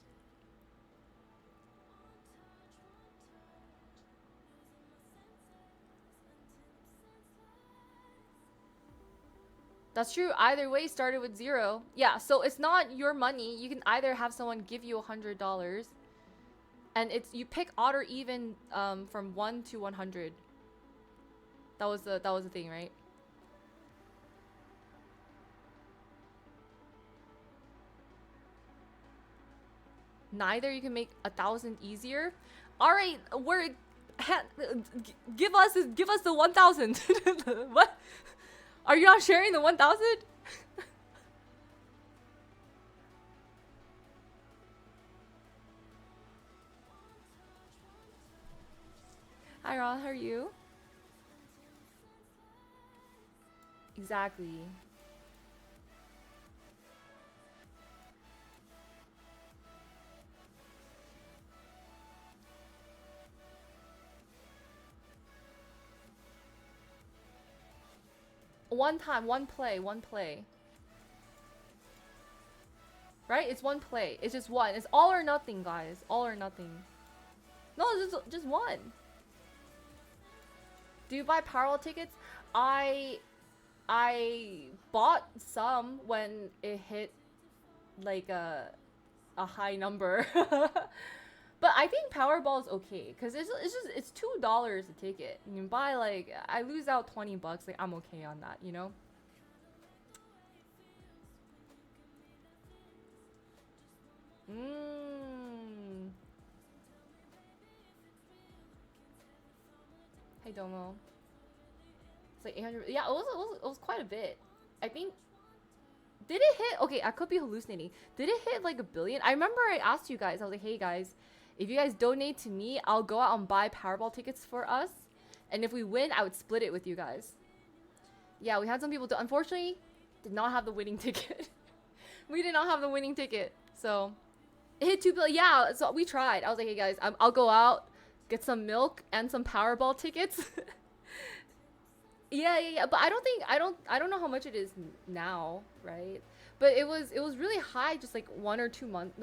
That's true. Either way, started with 0. Yeah, so it's not your money. You can either have someone give you $100, and it's you pick odd or even from 1 to 100. That was the thing, right? Neither. You can make 1,000 easier. All right, give us the 1,000. What? Are you not sharing the 1,000? Hi Ron, how are you? Exactly. One time, one play. Right? It's one play. It's just one. It's all or nothing, guys. All or nothing. No, it's just one. Do you buy Powerball tickets? I bought some when it hit like a high number. But I think Powerball is okay because it's $2 a ticket. You can buy like I lose out $20. Like I'm okay on that, you know. Hey Domo. It's like 800. Yeah, it was quite a bit. I think. Did it hit? Okay, I could be hallucinating. Did it hit like 1 billion? I remember I asked you guys. I was like, hey guys, if you guys donate to me, I'll go out and buy Powerball tickets for us. And if we win, I would split it with you guys. Yeah, we had some people unfortunately did not have the winning ticket. We did not have the winning ticket. So it hit 2 billion. Yeah, so we tried. I was like, hey guys, I'll go out, get some milk and some Powerball tickets. Yeah. But I don't know how much it is now, right? But it was really high, just like 1 or 2 months,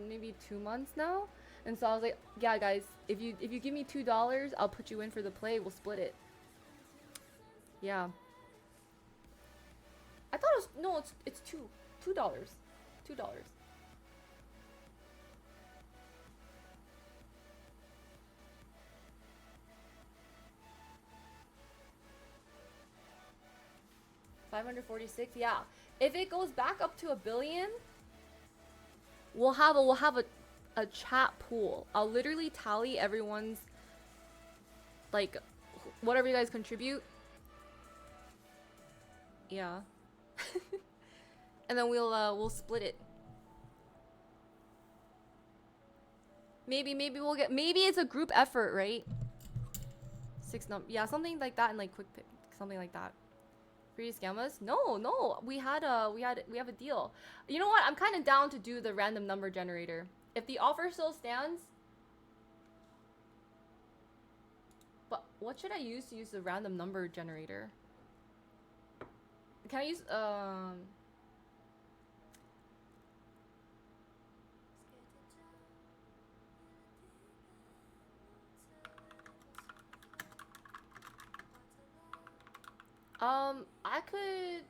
maybe 2 months now. And so I was like, yeah, guys, if you give me $2, I'll put you in for the play. We'll split it. Yeah. I thought it was no, it's $2. $2. $546. Yeah. If it goes back up to 1 billion, we'll have a chat pool. I'll literally tally everyone's like whatever you guys contribute. Yeah. And then we'll split it. Maybe we'll get, maybe it's a group effort, right? Yeah, something like that, and like quick pick, something like that. Free to scam us? No, we have a deal. You know what? I'm kind of down to do the random number generator. If the offer still stands. But what should I use to use the random number generator? Can I use I could.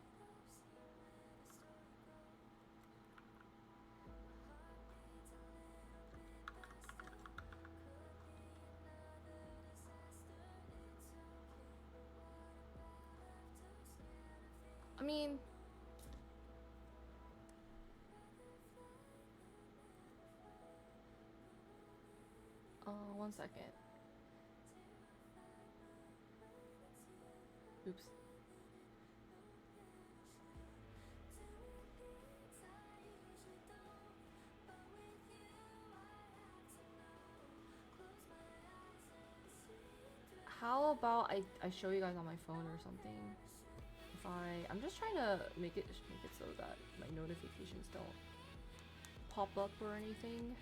I mean, one second. Oops. How about I show you guys on my phone or something? If I'm just trying to make it so that my notifications don't pop up or anything.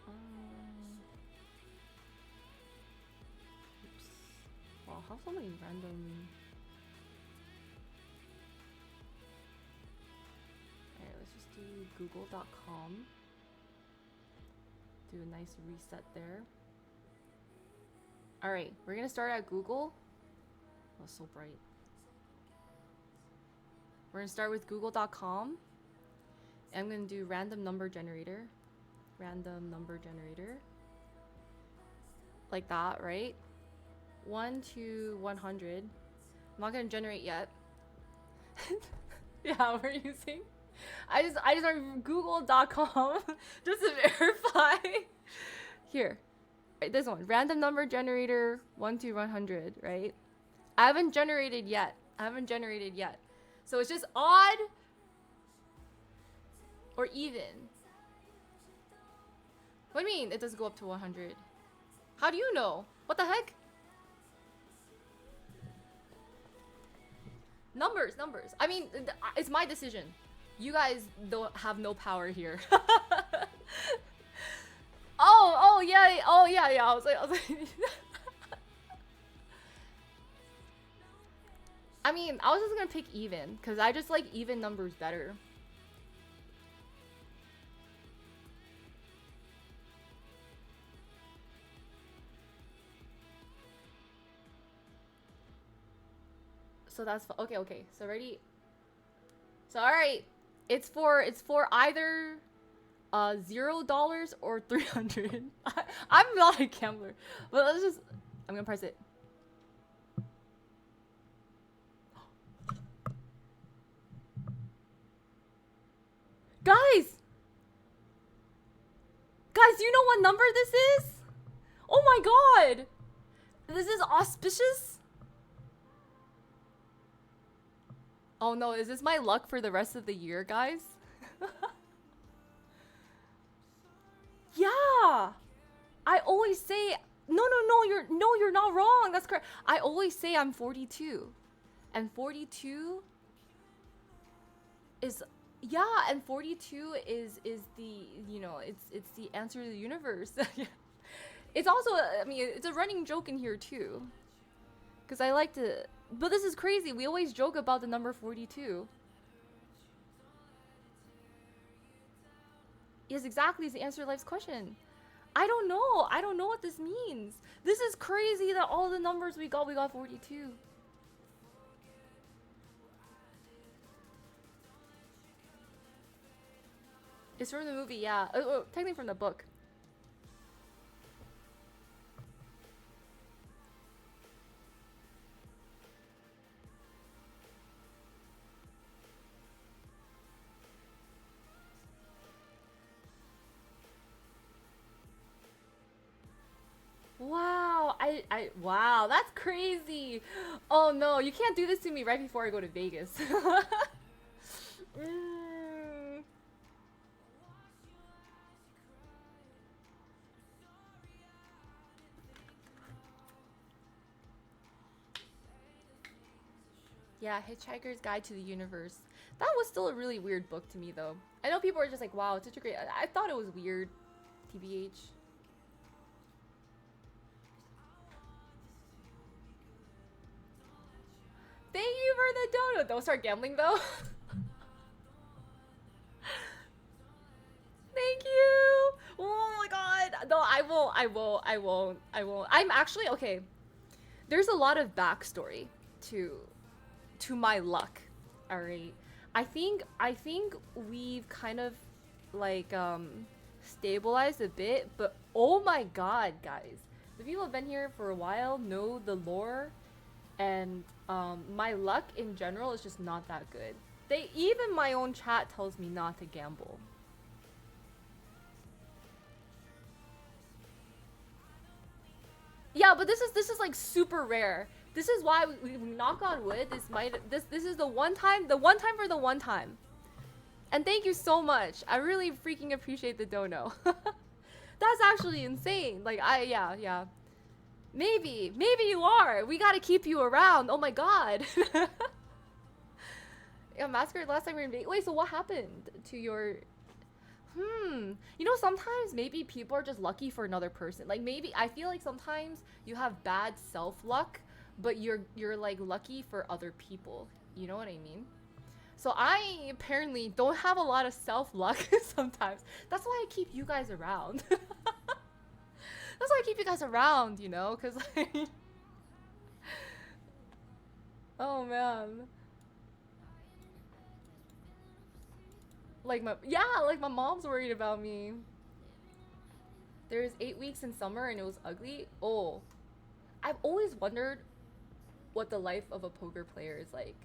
Oops. Wow, how so many random. Alright, let's just do google.com. Do a nice reset there. Alright, we're gonna start at Google. Oh, so bright. We're gonna start with google.com. I'm gonna do random number generator. Random number generator. Like that, right? 1 to 100. I'm not gonna generate yet. Yeah, we're using. I just went google.com just to verify. Here. Right, this one. Random number generator 1 to 100, right? I haven't generated yet. So it's just odd or even. What do you mean it doesn't go up to 100? How do you know? What the heck? Numbers. I mean, it's my decision. You guys don't have no power here. Oh yeah. I was like I mean, I was just gonna pick even because I just like even numbers better. So that's okay. So ready. So all right, it's for either $0 or 300. I'm not a gambler, but let's just. I'm gonna press it. Guys, do you know what number this is? Oh my god, this is auspicious. Oh no, is this my luck for the rest of the year, guys? Yeah, I always say no. You're not wrong. That's correct. I always say I'm 42, and 42 is and 42 is the it's the answer to the universe. It's also I mean it's a running joke in here too, because I like to. But this is crazy. We always joke about the number 42. Yes, exactly. It's the answer to life's question. I don't know. I don't know what this means. This is crazy that all the numbers we got 42. It's from the movie, yeah. Technically from the book. Wow, wow, that's crazy. Oh no, you can't do this to me right before I go to Vegas. Yeah, Hitchhiker's Guide to the Universe. That was still a really weird book to me though. I know people are just like, wow, it's such a great. I thought it was weird, TBH. Thank you for the donut. Don't start gambling though. Thank you. Oh my god. No, I won't. I'm actually okay. There's a lot of backstory to my luck. All right. I think we've kind of like stabilized a bit, but oh my god, guys. The people who have been here for a while know the lore, and my luck in general is just not that good. Even my own chat tells me not to gamble. Yeah, but this is like super rare. This is why we knock on wood. This is the one time for the one time. And thank you so much. I really freaking appreciate the dono. That's actually insane. Like, yeah. Maybe you are. We gotta keep you around. Oh my god. Yeah, Masquerade last time we were in Vegas. Wait, so what happened to your... You know, sometimes maybe people are just lucky for another person. Like, maybe, I feel like sometimes you have bad self-luck, but you're like lucky for other people. You know what I mean? So I apparently don't have a lot of self-luck sometimes. That's why I keep you guys around. That's why I keep you guys around, you know? Because like... Oh, man. Like like my mom's worried about me. There's 8 weeks in summer and it was ugly. Oh, I've always wondered what the life of a poker player is like.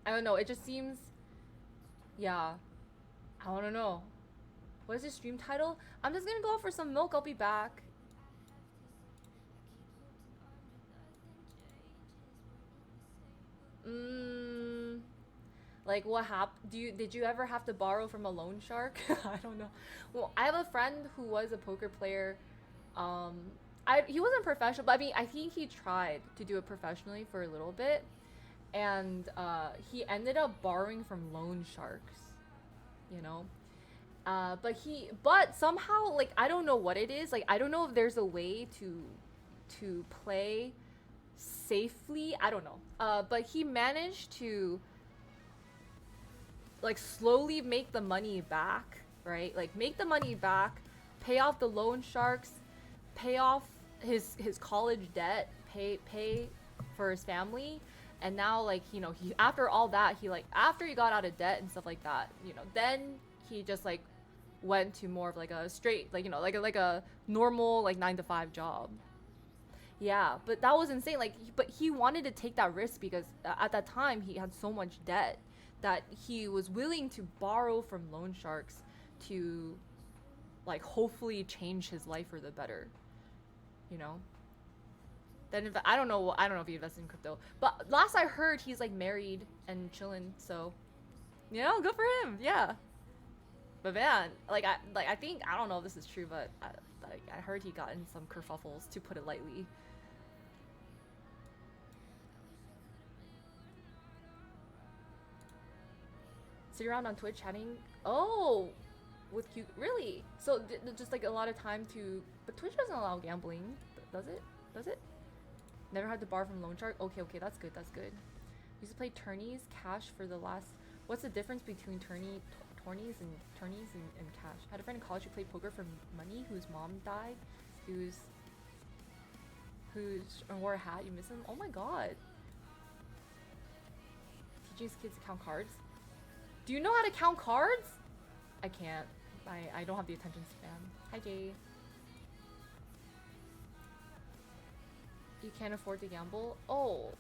I don't know. It just seems, yeah. I want to know. What is this stream title? I'm just gonna go out for some milk. I'll be back. Like what happened? Did you ever have to borrow from a loan shark? I don't know. Well, I have a friend who was a poker player. He wasn't professional, but I mean, I think he tried to do it professionally for a little bit, and he ended up borrowing from loan sharks. You know, but somehow, like, I don't know what it is. Like, I don't know if there's a way to play safely. I don't know. But he managed to like slowly make the money back, right? Like make the money back, pay off the loan sharks, pay off his college debt, pay for his family, and now like, you know, he after all that, he like after he got out of debt and stuff like that, you know, then he just like went to more of like a straight, like, you know, like a normal like 9-to-5 job. Yeah, but that was insane. Like, but he wanted to take that risk because at that time he had so much debt that he was willing to borrow from loan sharks to like hopefully change his life for the better, you know. Then I don't know if he invested in crypto, but last I heard he's like married and chilling, so you know, good for him. Yeah, but man, like I think, I don't know if this is true, but I heard he got in some kerfuffles, to put it lightly. Sit around on Twitch chatting. Oh, with cute. Really? So just like a lot of time to. But Twitch doesn't allow gambling, does it? Does it? Never had to borrow from loan shark. Okay, that's good. That's good. Used to play tourneys, cash for the last. What's the difference between tourneys and cash? Had a friend in college who played poker for money, whose mom died, who's wore a hat. You miss him? Oh my god. Teaching his kids to count cards. Do you know how to count cards? I can't. I don't have the attention span. Hi, Jay. You can't afford to gamble? Oh.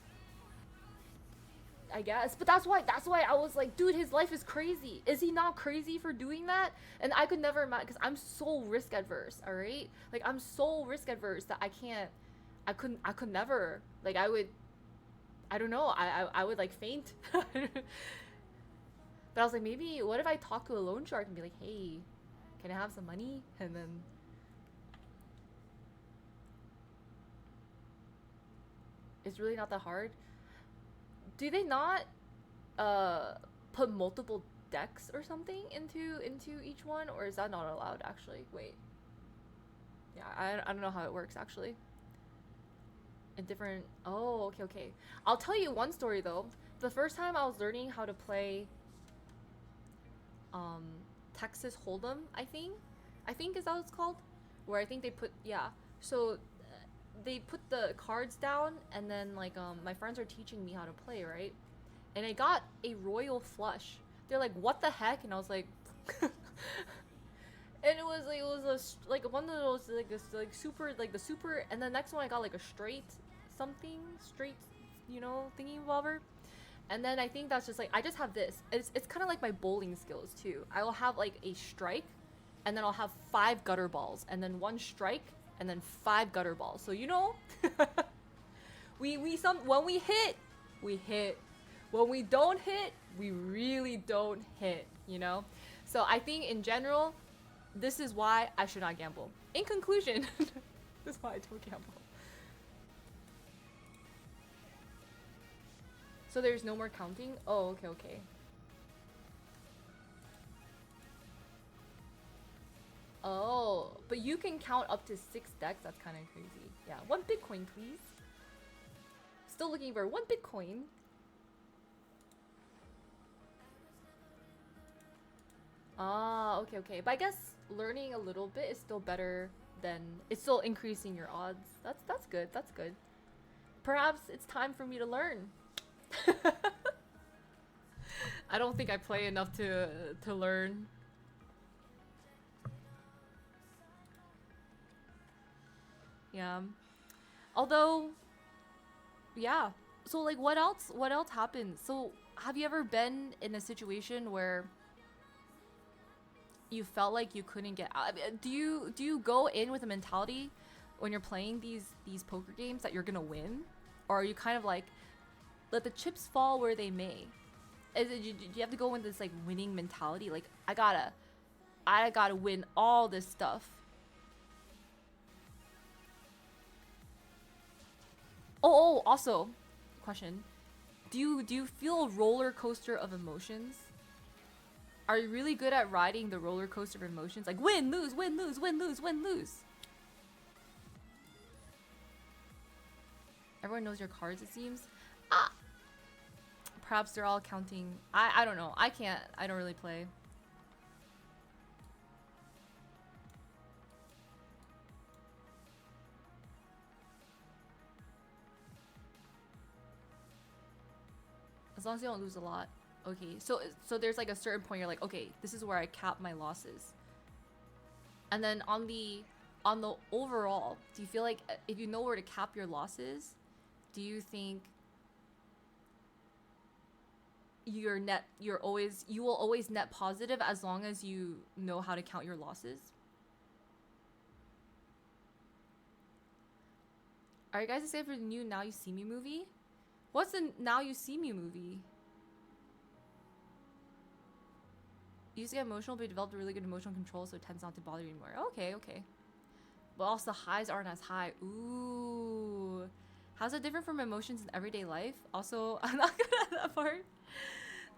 I guess. But that's why I was like, dude, his life is crazy. Is he not crazy for doing that? And I could never imagine, because I'm so risk adverse, alright? Like, I'm so risk adverse that I could never. Like, I don't know. I would like faint. But I was like, maybe, what if I talk to a loan shark and be like, hey, can I have some money? And then... It's really not that hard. Do they not put multiple decks or something into each one? Or is that not allowed, actually? Wait. Yeah, I don't know how it works, actually. In different... Oh, okay. I'll tell you one story, though. The first time I was learning how to play... Texas Hold'em, I think is that what it's called, where I think they put, yeah, so they put the cards down, and then like my friends are teaching me how to play, right? And I got a royal flush. They're like, what the heck? And I was like and it was like one of those like super, like the super, and the next one I got like a straight, you know, thingy bobber. And then I think that's just like, I just have this. It's kind of like my bowling skills too. I will have like a strike, and then I'll have 5 gutter balls, and then 1 strike, and then 5 gutter balls. So you know, when we hit, we hit. When we don't hit, we really don't hit. You know. So I think in general, this is why I should not gamble. In conclusion, this is why I don't gamble. So there's no more counting? Oh, okay, okay. Oh, but you can count up to 6 decks. That's kind of crazy. Yeah, 1 Bitcoin, please. Still looking for 1 Bitcoin. Ah, okay, okay. But I guess learning a little bit is still better than it's still increasing your odds. That's good. That's good. Perhaps it's time for me to learn. I don't think I play enough to learn. Yeah. Although, yeah. So like, what else? What else happened? So, have you ever been in a situation where you felt like you couldn't get out? I mean, do you go in with a mentality when you're playing these poker games that you're gonna win, or are you kind of like let the chips fall where they may? Do you have to go with this like winning mentality? Like I gotta win all this stuff. Oh, also, question: do you feel a roller coaster of emotions? Are you really good at riding the roller coaster of emotions? Like win, lose, win, lose, win, lose, win, lose. Everyone knows your cards, it seems. Ah, perhaps they're all counting. I don't know. I can't. I don't really play. As long as you don't lose a lot. Okay, so there's like a certain point you're like, okay, this is where I cap my losses. And then on the overall, do you feel like if you know where to cap your losses, do you think you will always net positive as long as you know how to count your losses? Are you guys excited for the new Now You See Me movie? What's the Now You See Me movie? You used to get emotional, but you developed a really good emotional control, so it tends not to bother you anymore. Okay, okay. But also the highs aren't as high. Ooh. How's that different from emotions in everyday life? Also, I'm not good at that part.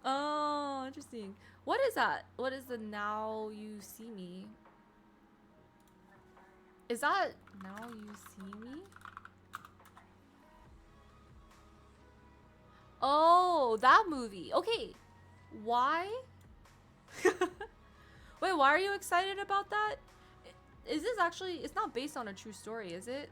Oh, interesting. What is that? What is the Now You See Me? Is that Now You See Me? Oh, that movie. Okay. Why? Wait, why are you excited about that? Is this actually... It's not based on a true story, is it?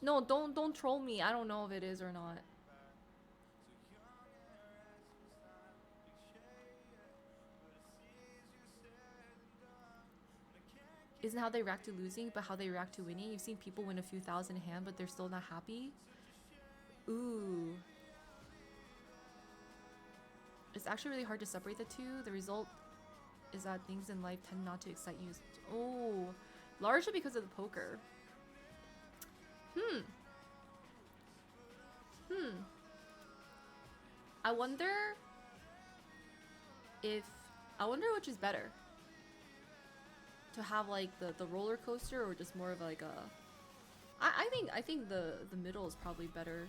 No, don't troll me. I don't know if it is or not. Isn't how they react to losing, but how they react to winning. You've seen people win a few thousand in hand, but they're still not happy. Ooh. It's actually really hard to separate the two. The result is that things in life tend not to excite you. Oh, largely because of the poker. I wonder if... I wonder which is better. To have like the roller coaster or just more of like a... I think the middle is probably better.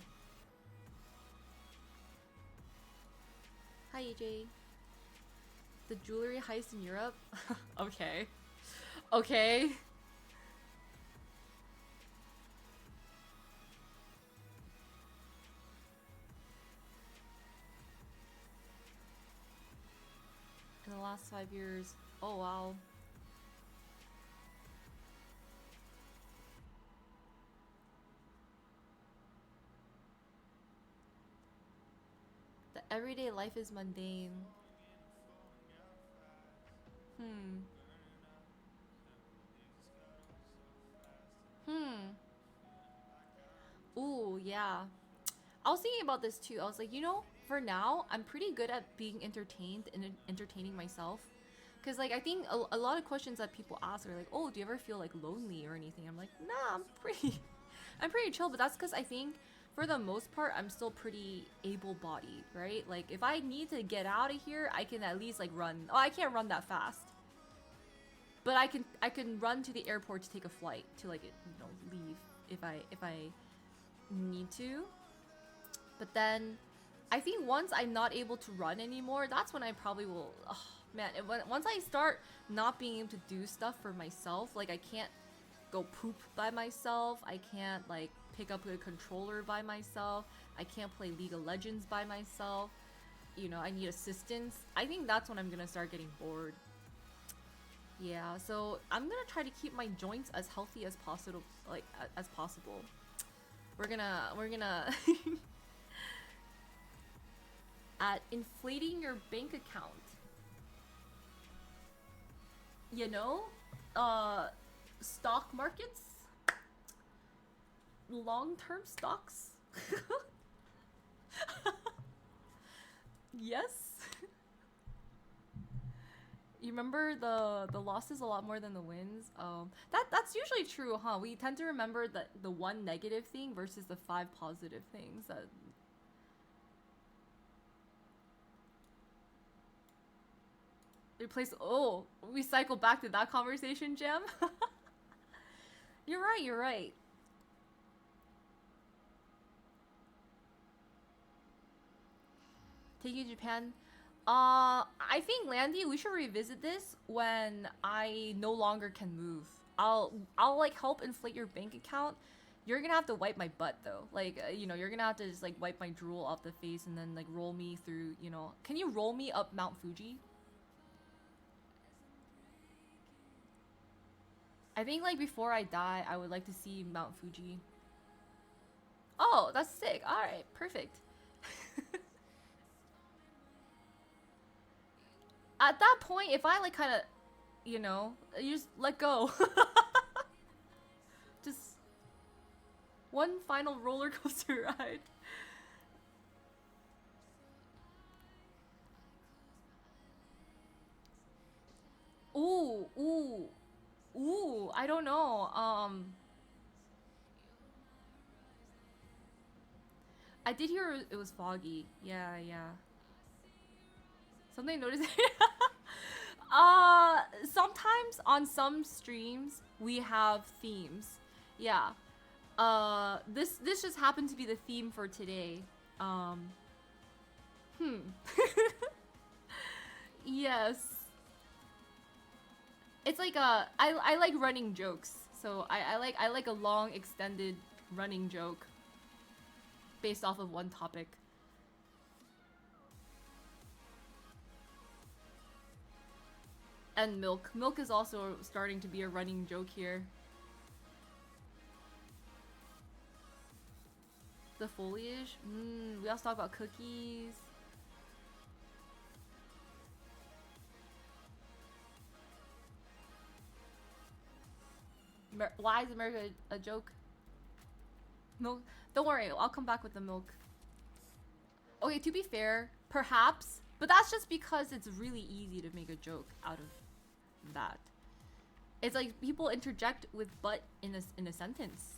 Hi AJ. The jewelry heist in Europe? Okay. Okay. In the last 5 years. Oh wow. The everyday life is mundane. Ooh, yeah. I was thinking about this too. I was like, you know, for now, I'm pretty good at being entertained and entertaining myself. Cause like I think a lot of questions that people ask are like, oh, do you ever feel like lonely or anything? I'm like, nah, I'm pretty, I'm pretty chill. But that's because I think for the most part I'm still pretty able-bodied, right? Like if I need to get out of here, I can at least like run. Oh, I can't run that fast, but I can run to the airport to take a flight to like leave if I need to. But then I think once I'm not able to run anymore, that's when I probably will. Oh, man, once I start not being able to do stuff for myself, like I can't go poop by myself, I can't like pick up a controller by myself, I can't play League of Legends by myself, I need assistance. I think that's when I'm gonna start getting bored. Yeah, so I'm gonna try to keep my joints as healthy as possible, like as possible. We're gonna at inflating your bank account. Stock markets, long-term stocks. Yes. You remember the losses a lot more than the wins. That's usually true, huh? We tend to remember the one negative thing versus the 5 positive things. That replace. Oh, we cycle back to that conversation, Gem. You're right. You're right. Taking Japan. I think Landy, we should revisit this when I no longer can move. I'll like help inflate your bank account. You're gonna have to wipe my butt though. Like, you're gonna have to just like wipe my drool off the face and then like roll me through. Can you roll me up Mount Fuji? I think like before I die, I would like to see Mount Fuji. Oh, that's sick. All right, perfect. At that point, if I like kind of, you just let go. Just one final roller coaster ride. Ooh, ooh, ooh. I don't know. I did hear it was foggy. Yeah, yeah. Something noticed. Sometimes on some streams we have themes. Yeah. This just happened to be the theme for today. Um. Hmm. Yes. It's like I like running jokes. So I like a long extended running joke based off of one topic. And milk. Milk is also starting to be a running joke here. The foliage. We also talk about cookies. Why is America a joke? Milk. Don't worry, I'll come back with the milk. Okay, to be fair, perhaps, but that's just because it's really easy to make a joke out of that. It's like people interject with "but" in a sentence,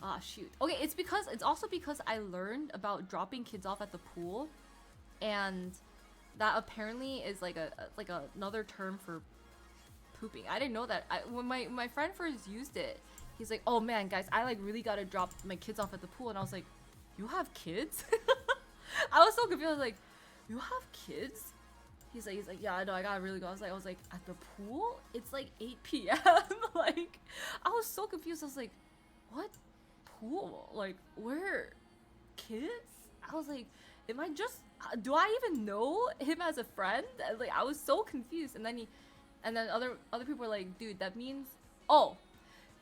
Ah, shoot. Okay, it's also because I learned about dropping kids off at the pool, and that apparently is like another term for pooping. I didn't know that. When my friend first used it, he's like, "Oh man, guys, I like really gotta drop my kids off at the pool," and I was like, "You have kids?" I was so confused. I was like, "You have kids?" He's like, "Yeah, I know, I gotta really go." I was like, "At the pool? It's like 8 p.m." Like, I was so confused. I was like, "What pool? Like, where? Kids?" I was like, "Am I just? Do I even know him as a friend?" Like, I was so confused. And then other people were like, "Dude, that means, oh,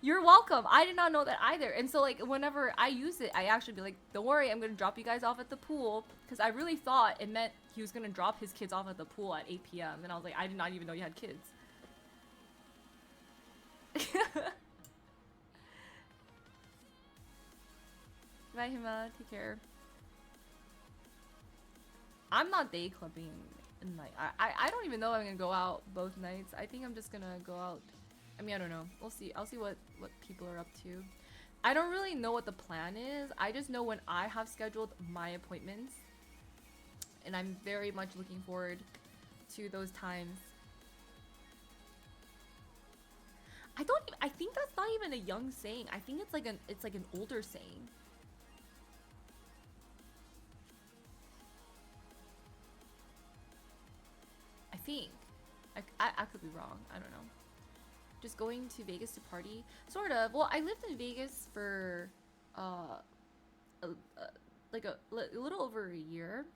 you're welcome. I did not know that either." And so like whenever I use it, I actually be like, "Don't worry, I'm gonna drop you guys off at the pool," because I really thought it meant he was gonna drop his kids off at the pool at 8 p.m. And I was like, I did not even know you had kids. Bye, Hima. Take care. I'm not day clubbing and like I don't even know if I'm gonna go out both nights. I think I'm just gonna go out. I mean, I don't know. We'll see. I'll see what people are up to. I don't really know what the plan is. I just know when I have scheduled my appointments, and I'm very much looking forward to those times. I think that's not even a young saying. I think it's like an older saying. I think. I could be wrong. I don't know. Just going to Vegas to party, sort of. Well, I lived in Vegas for a, like a little over a year,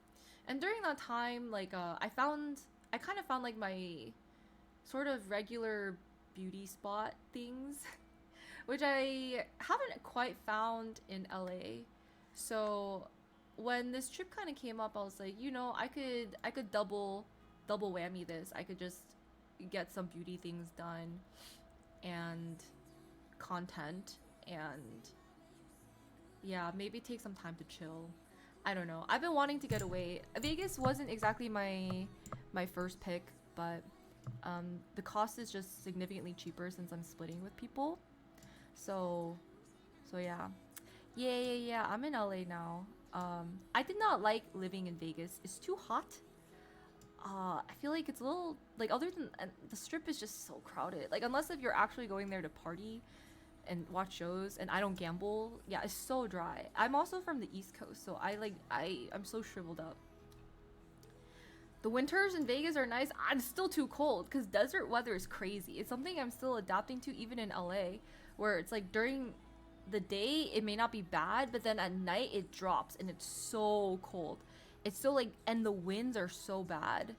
and during that time, like I kind of found like my sort of regular beauty spot things, which I haven't quite found in LA. So when this trip kind of came up, I was like, you know, I could double whammy this. I could just get some beauty things done and content, and yeah, maybe take some time to chill. I don't know. I've been wanting to get away. Vegas wasn't exactly my first pick, but the cost is just significantly cheaper since I'm splitting with people. So yeah. Yeah. I'm in LA now. I did not like living in Vegas. It's too hot. I feel like it's a little like, other than the strip is just so crowded. Like, unless if you're actually going there to party and watch shows, and I don't gamble, yeah, it's so dry. I'm also from the East Coast, so I'm so shriveled up. The winters in Vegas are nice. I'm still too cold because desert weather is crazy. It's something I'm still adapting to even in LA, where it's like during the day it may not be bad, but then at night it drops and it's so cold. It's still like, and the winds are so bad.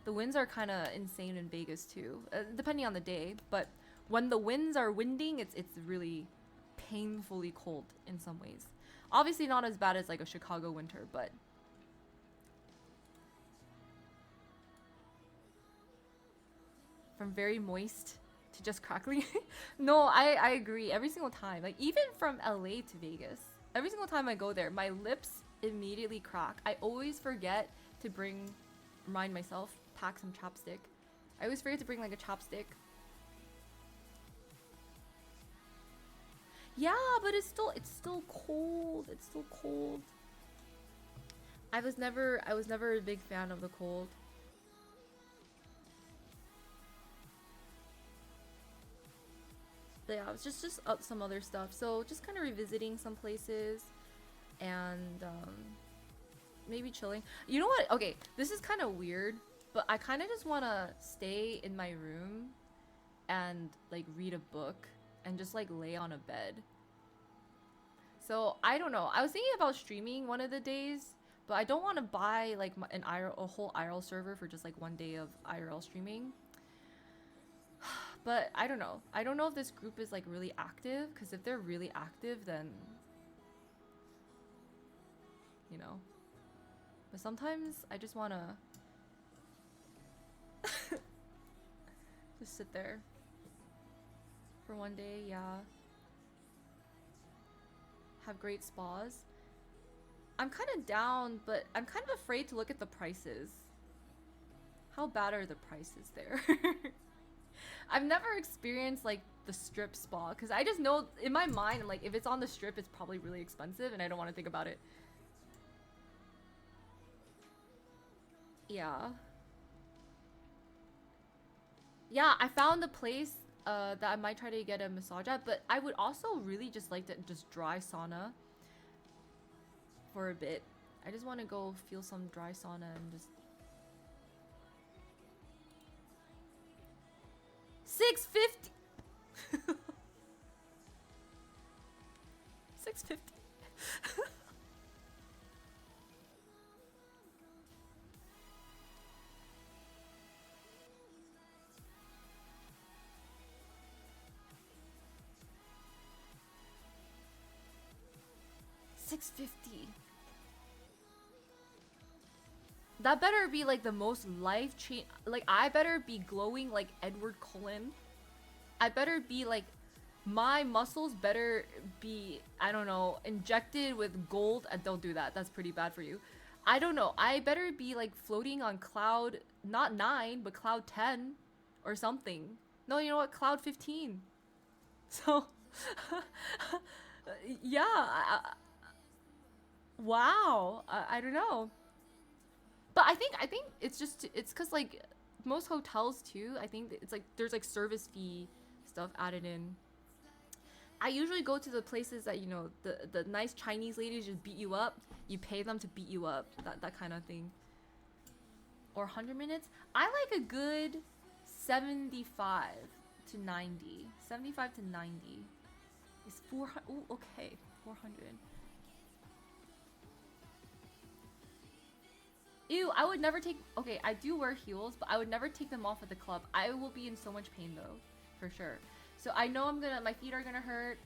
The winds are kind of insane in Vegas too, depending on the day. But when the winds are winding, it's really painfully cold in some ways. Obviously not as bad as like a Chicago winter, but from very moist to just crackling. No, I agree. Every single time, like even from LA to Vegas, every single time I go there, my lips immediately crack. I always forget to remind myself, pack some chapstick. I always forget to bring like a chapstick. Yeah, but it's still cold. It's still cold. I was never a big fan of the cold. But yeah, it's just some other stuff. So just kind of revisiting some places, and maybe chilling. You know what? Okay, this is kind of weird, but I kind of just want to stay in my room and like read a book and just like lay on a bed. So I don't know. I was thinking about streaming one of the days, but I don't want to buy like a whole IRL server for just like one day of IRL streaming. But I don't know. I don't know if this group is like really active, because if they're really active, then you know. But sometimes I just want to just sit there for one day, yeah. Have great spas. I'm kind of down, but I'm kind of afraid to look at the prices. How bad are the prices there? I've never experienced like the strip spa, because I just know in my mind, like, if it's on the strip, it's probably really expensive and I don't want to think about it. Yeah. Yeah, I found a place that I might try to get a massage at, but I would also really just like to just dry sauna for a bit. I just want to go feel some dry sauna and just 650. 650. $650. That better be like the most life change. Like, I better be glowing like Edward Cullen. I better be like, my muscles better be, I don't know, injected with gold. Don't do that. That's pretty bad for you. I don't know. I better be like floating on cloud, not 9, but cloud 10 or something. No, you know what? Cloud 15. So, yeah. Wow. I don't know. But I think it's just it's cuz like most hotels too, I think it's like there's like service fee stuff added in. I usually go to the places that, you know, the nice Chinese ladies just beat you up. You pay them to beat you up. That kind of thing. Or 100 minutes. I like a good 75 to 90. 75 to 90. Is 400. Ooh, okay. 400. Ew, I would never take. Okay, I do wear heels, but I would never take them off at the club. I will be in so much pain though, for sure. So I know my feet are gonna hurt.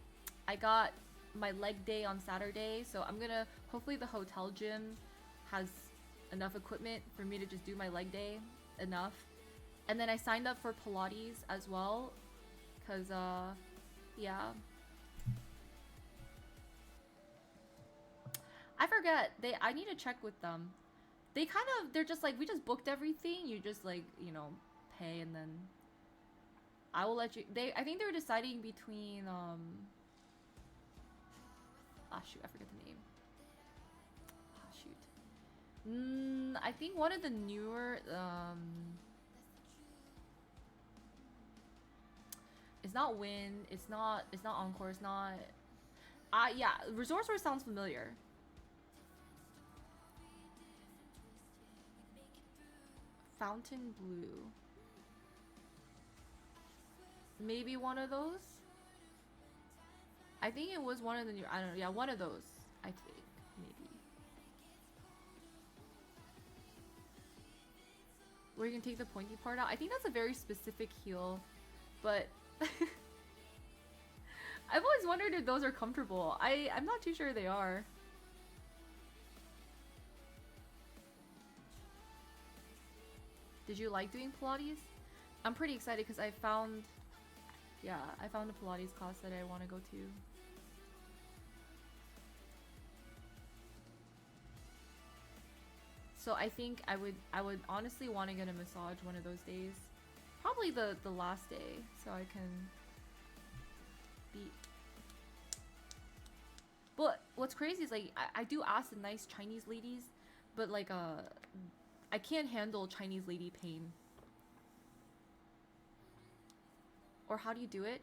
I got my leg day on Saturday, so I'm gonna, hopefully the hotel gym has enough equipment for me to just do my leg day enough. And then I signed up for Pilates as well, cause yeah. I forget, I need to check with them. They're just like, we just booked everything, you just like, you know, pay and then I will let you. I think they were deciding between shoot, I forget the name. Shoot. I think one of the newer it's not Win, it's not Encore, it's not yeah, Resort sounds familiar. Fountain Blue. Maybe one of those? I think it was one of the new, I don't know, yeah, one of those, I think, maybe. Where you can take the pointy part out. I think that's a very specific heel, but I've always wondered if those are comfortable. I'm not too sure they are. Did you like doing Pilates? I'm pretty excited because I found a Pilates class that I want to go to. So I think I would honestly want to get a massage one of those days. Probably the last day, so I can be. But what's crazy is like I do ask the nice Chinese ladies, but like I can't handle Chinese lady pain. Or how do you do it?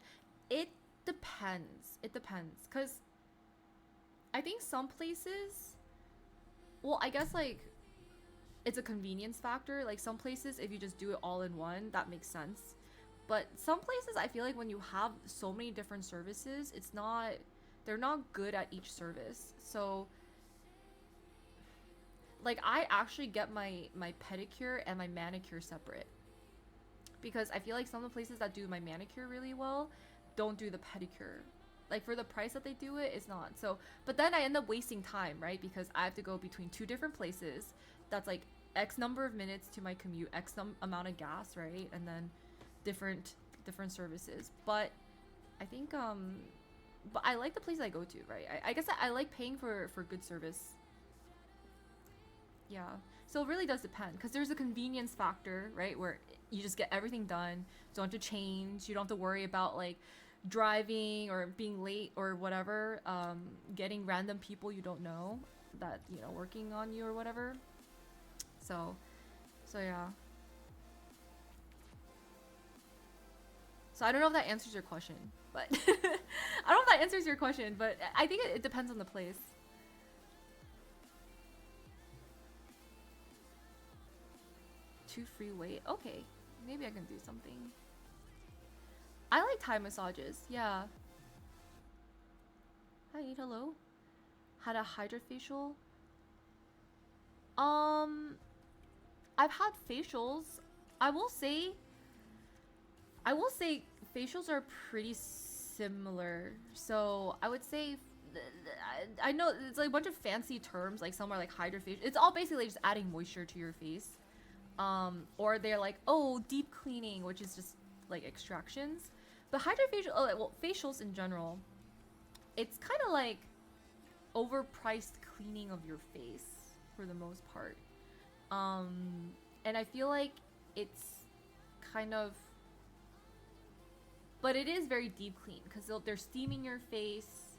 It depends. It depends. Because I think some places, well, I guess like it's a convenience factor. Like some places, if you just do it all in one, that makes sense. But some places, I feel like when you have so many different services, they're not good at each service. So like I actually get my pedicure and my manicure separate. Because I feel like some of the places that do my manicure really well don't do the pedicure. Like for the price that they do it, it's not. So, but then I end up wasting time, right? Because I have to go between 2 different places. That's like X number of minutes to my commute, X amount of gas, right? And then different services. But I think but I like the place I go to, right? I guess I like paying for good service. Yeah. So it really does depend, because there's a convenience factor, right? Where you just get everything done. You don't have to change. You don't have to worry about like driving or being late or whatever. Getting random people you don't know that, you know, working on you or whatever. So yeah. So I don't know if that answers your question, but I don't know if that answers your question, but I think it depends on the place. Too free weight. Okay, maybe I can do something. I like Thai massages. Yeah. Hi, hello. Had a hydrofacial. I've had facials. I will say facials are pretty similar. So I would say, I know it's like a bunch of fancy terms. Like some are like hydrofacial. It's all basically just adding moisture to your face. Or they're like, oh, deep cleaning, which is just like extractions. But hydrofacial, well, facials in general, it's kind of like overpriced cleaning of your face. for the most part. And I feel like it's kind of, but it is very deep clean because they're steaming your face,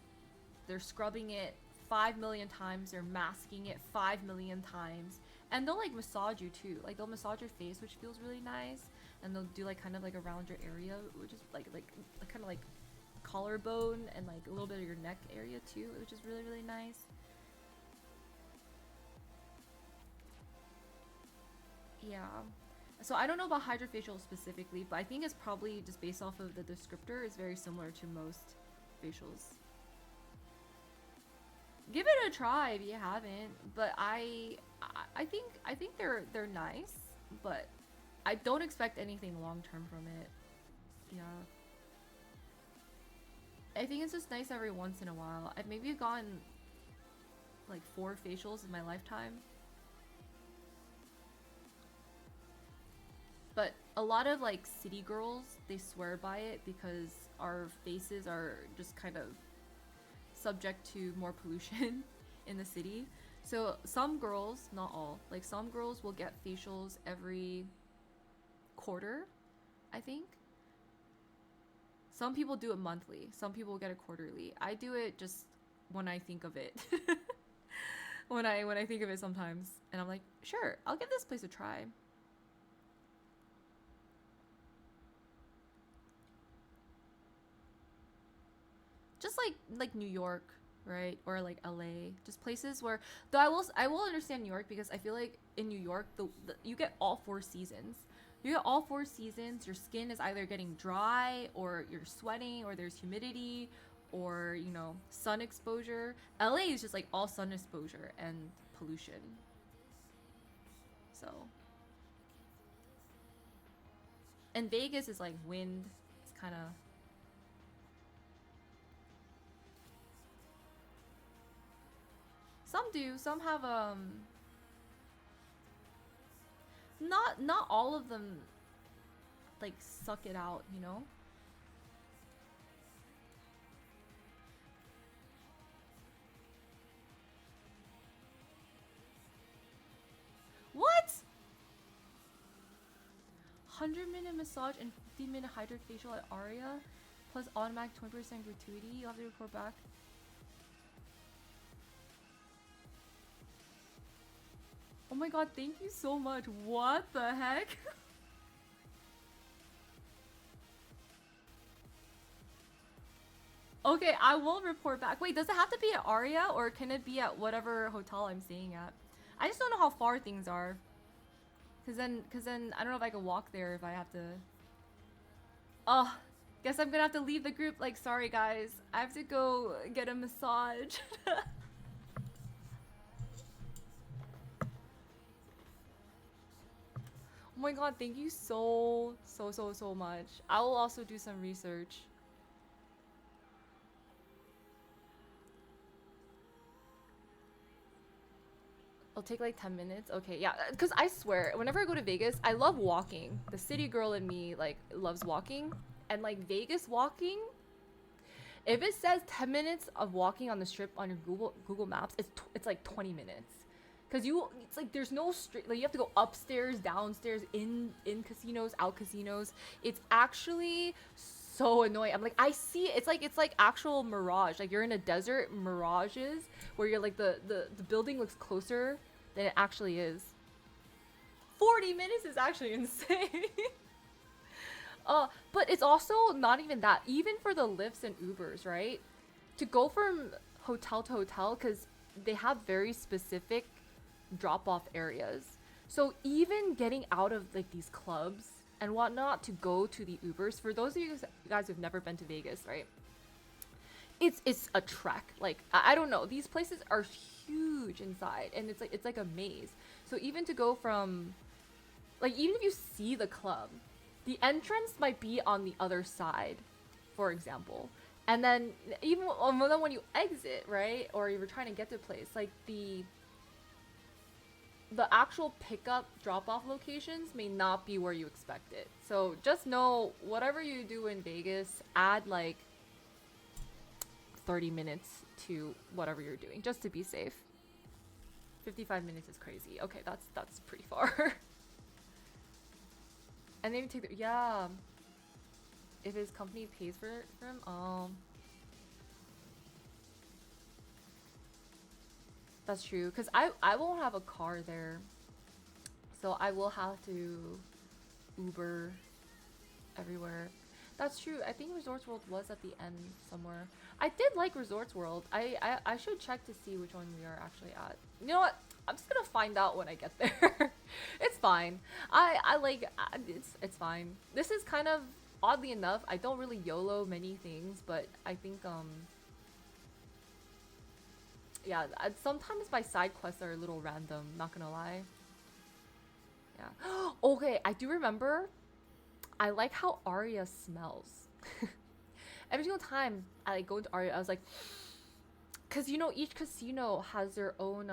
they're scrubbing it 5 million times, they're masking it 5 million times, and they'll like massage you too. Like they'll massage your face, which feels really nice, and they'll do like kind of like around your area, which is like kind of like collarbone and like a little bit of your neck area too, which is really, really nice. Yeah. So I don't know about hydrofacial specifically, but I think it's probably just based off of the descriptor is very similar to most facials. Give it a try if you haven't, but I think they're nice, but I don't expect anything long term from it. Yeah. I think it's just nice every once in a while. I've maybe gotten like 4 facials in my lifetime. But a lot of like city girls, they swear by it because our faces are just kind of subject to more pollution in the city. So some girls, not all, like some girls will get facials every quarter, I think. Some people do it monthly. Some people get it quarterly. I do it just when I think of it. when I think of it sometimes, and I'm like, sure, I'll give this place a try. Just like New York, right? Or like LA, just places where, though I will understand New York because I feel like in New York the you get all 4 seasons. You get all 4 seasons. Your skin is either getting dry or you're sweating or there's humidity or, you know, sun exposure. LA is just like all sun exposure and pollution. So, and Vegas is like wind. It's kind of, some do. Some have not all of them like suck it out, you know? What? 100-minute massage and 50-minute hydrofacial at Aria plus automatic 20% gratuity. You'll have to report back. Oh my god, thank you so much. What the heck? Okay, I will report back. Wait, does it have to be at Aria or can it be at whatever hotel I'm staying at? I just don't know how far things are. Cause then I don't know if I can walk there if I have to. Oh, guess I'm gonna have to leave the group. Like, sorry guys, I have to go get a massage. Oh my god, thank you so much. I will also do some research. It'll take like 10 minutes. Okay, yeah, because I swear, whenever I go to Vegas, I love walking. The city girl in me like loves walking, and like Vegas walking, if it says 10 minutes of walking on the strip on your Google Maps, it's like 20 minutes. Cause it's like there's no street. Like you have to go upstairs, downstairs, in casinos, out casinos. It's actually so annoying. I'm like, I see it. It's like actual mirage. Like you're in a desert mirages where you're like the building looks closer than it actually is. 40 minutes is actually insane. But it's also not even that. Even for the Lyfts and Ubers, right? To go from hotel to hotel, because they have very specific drop-off areas. So even getting out of like these clubs and whatnot to go to the Ubers, for those of you guys who've never been to Vegas, right? It's a trek. Like I don't know. These places are huge inside, and it's like a maze. So even to go from, like, even if you see the club, the entrance might be on the other side, for example. And then even when you exit, right, or you're trying to get to a place, like the actual pickup drop-off locations may not be where you expect it. So just know, whatever you do in Vegas, add like 30 minutes to whatever you're doing, just to be safe. 55 minutes is crazy. Okay, that's pretty far. And then take the, yeah. If his company pays for him, that's true. Cause I won't have a car there, so I will have to Uber everywhere. That's true. I think Resorts World was at the end somewhere. I did like Resorts World. I should check to see which one we are actually at. You know what? I'm just gonna find out when I get there. It's fine. I like it's fine. This is kind of oddly enough. I don't really YOLO many things, but I think yeah. Sometimes my side quests are a little random. Not gonna lie. Yeah. Okay, I do remember. I like how Aria smells. Every single time I like go into Aria, I was like, cause you know each casino has their own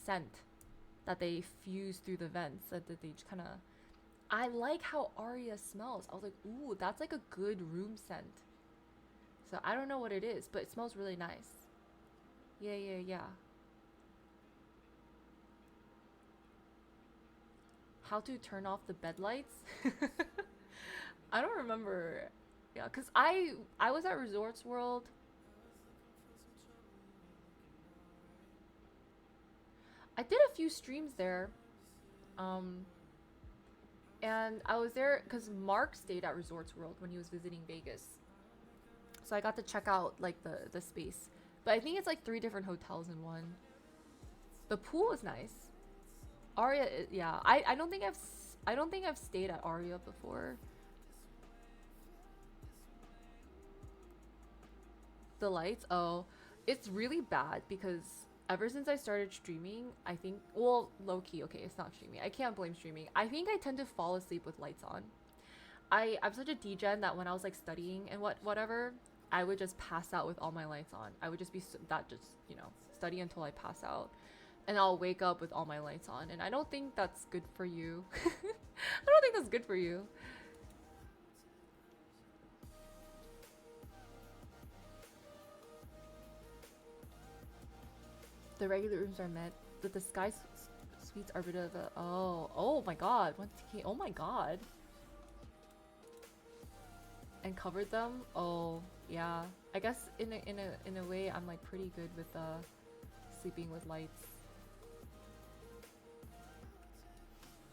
scent that they fuse through the vents that they just kind of. I like how Aria smells. I was like, ooh, that's like a good room scent. So I don't know what it is, but it smells really nice. Yeah. How to turn off the bed lights? I don't remember. Yeah, cause I was at Resorts World. I did a few streams there. And I was there because Mark stayed at Resorts World when he was visiting Vegas. So I got to check out like the space. But I think it's like 3 different hotels in one. The pool was nice. Aria, yeah. I don't think I've stayed at Aria before. The lights, oh, it's really bad because ever since I started streaming, I think, well, low-key, okay, it's not streaming. I can't blame streaming. I think I tend to fall asleep with lights on. I'm such a degen that when I was like studying and whatever, I would just pass out with all my lights on. I would just be you know, study until I pass out. And I'll wake up with all my lights on. And I don't think that's good for you. I don't think that's good for you. The regular rooms are met, but the sky suites are a bit of a oh my god, 1K, oh my god. And covered them. Oh yeah, I guess in a way I'm like pretty good with sleeping with lights.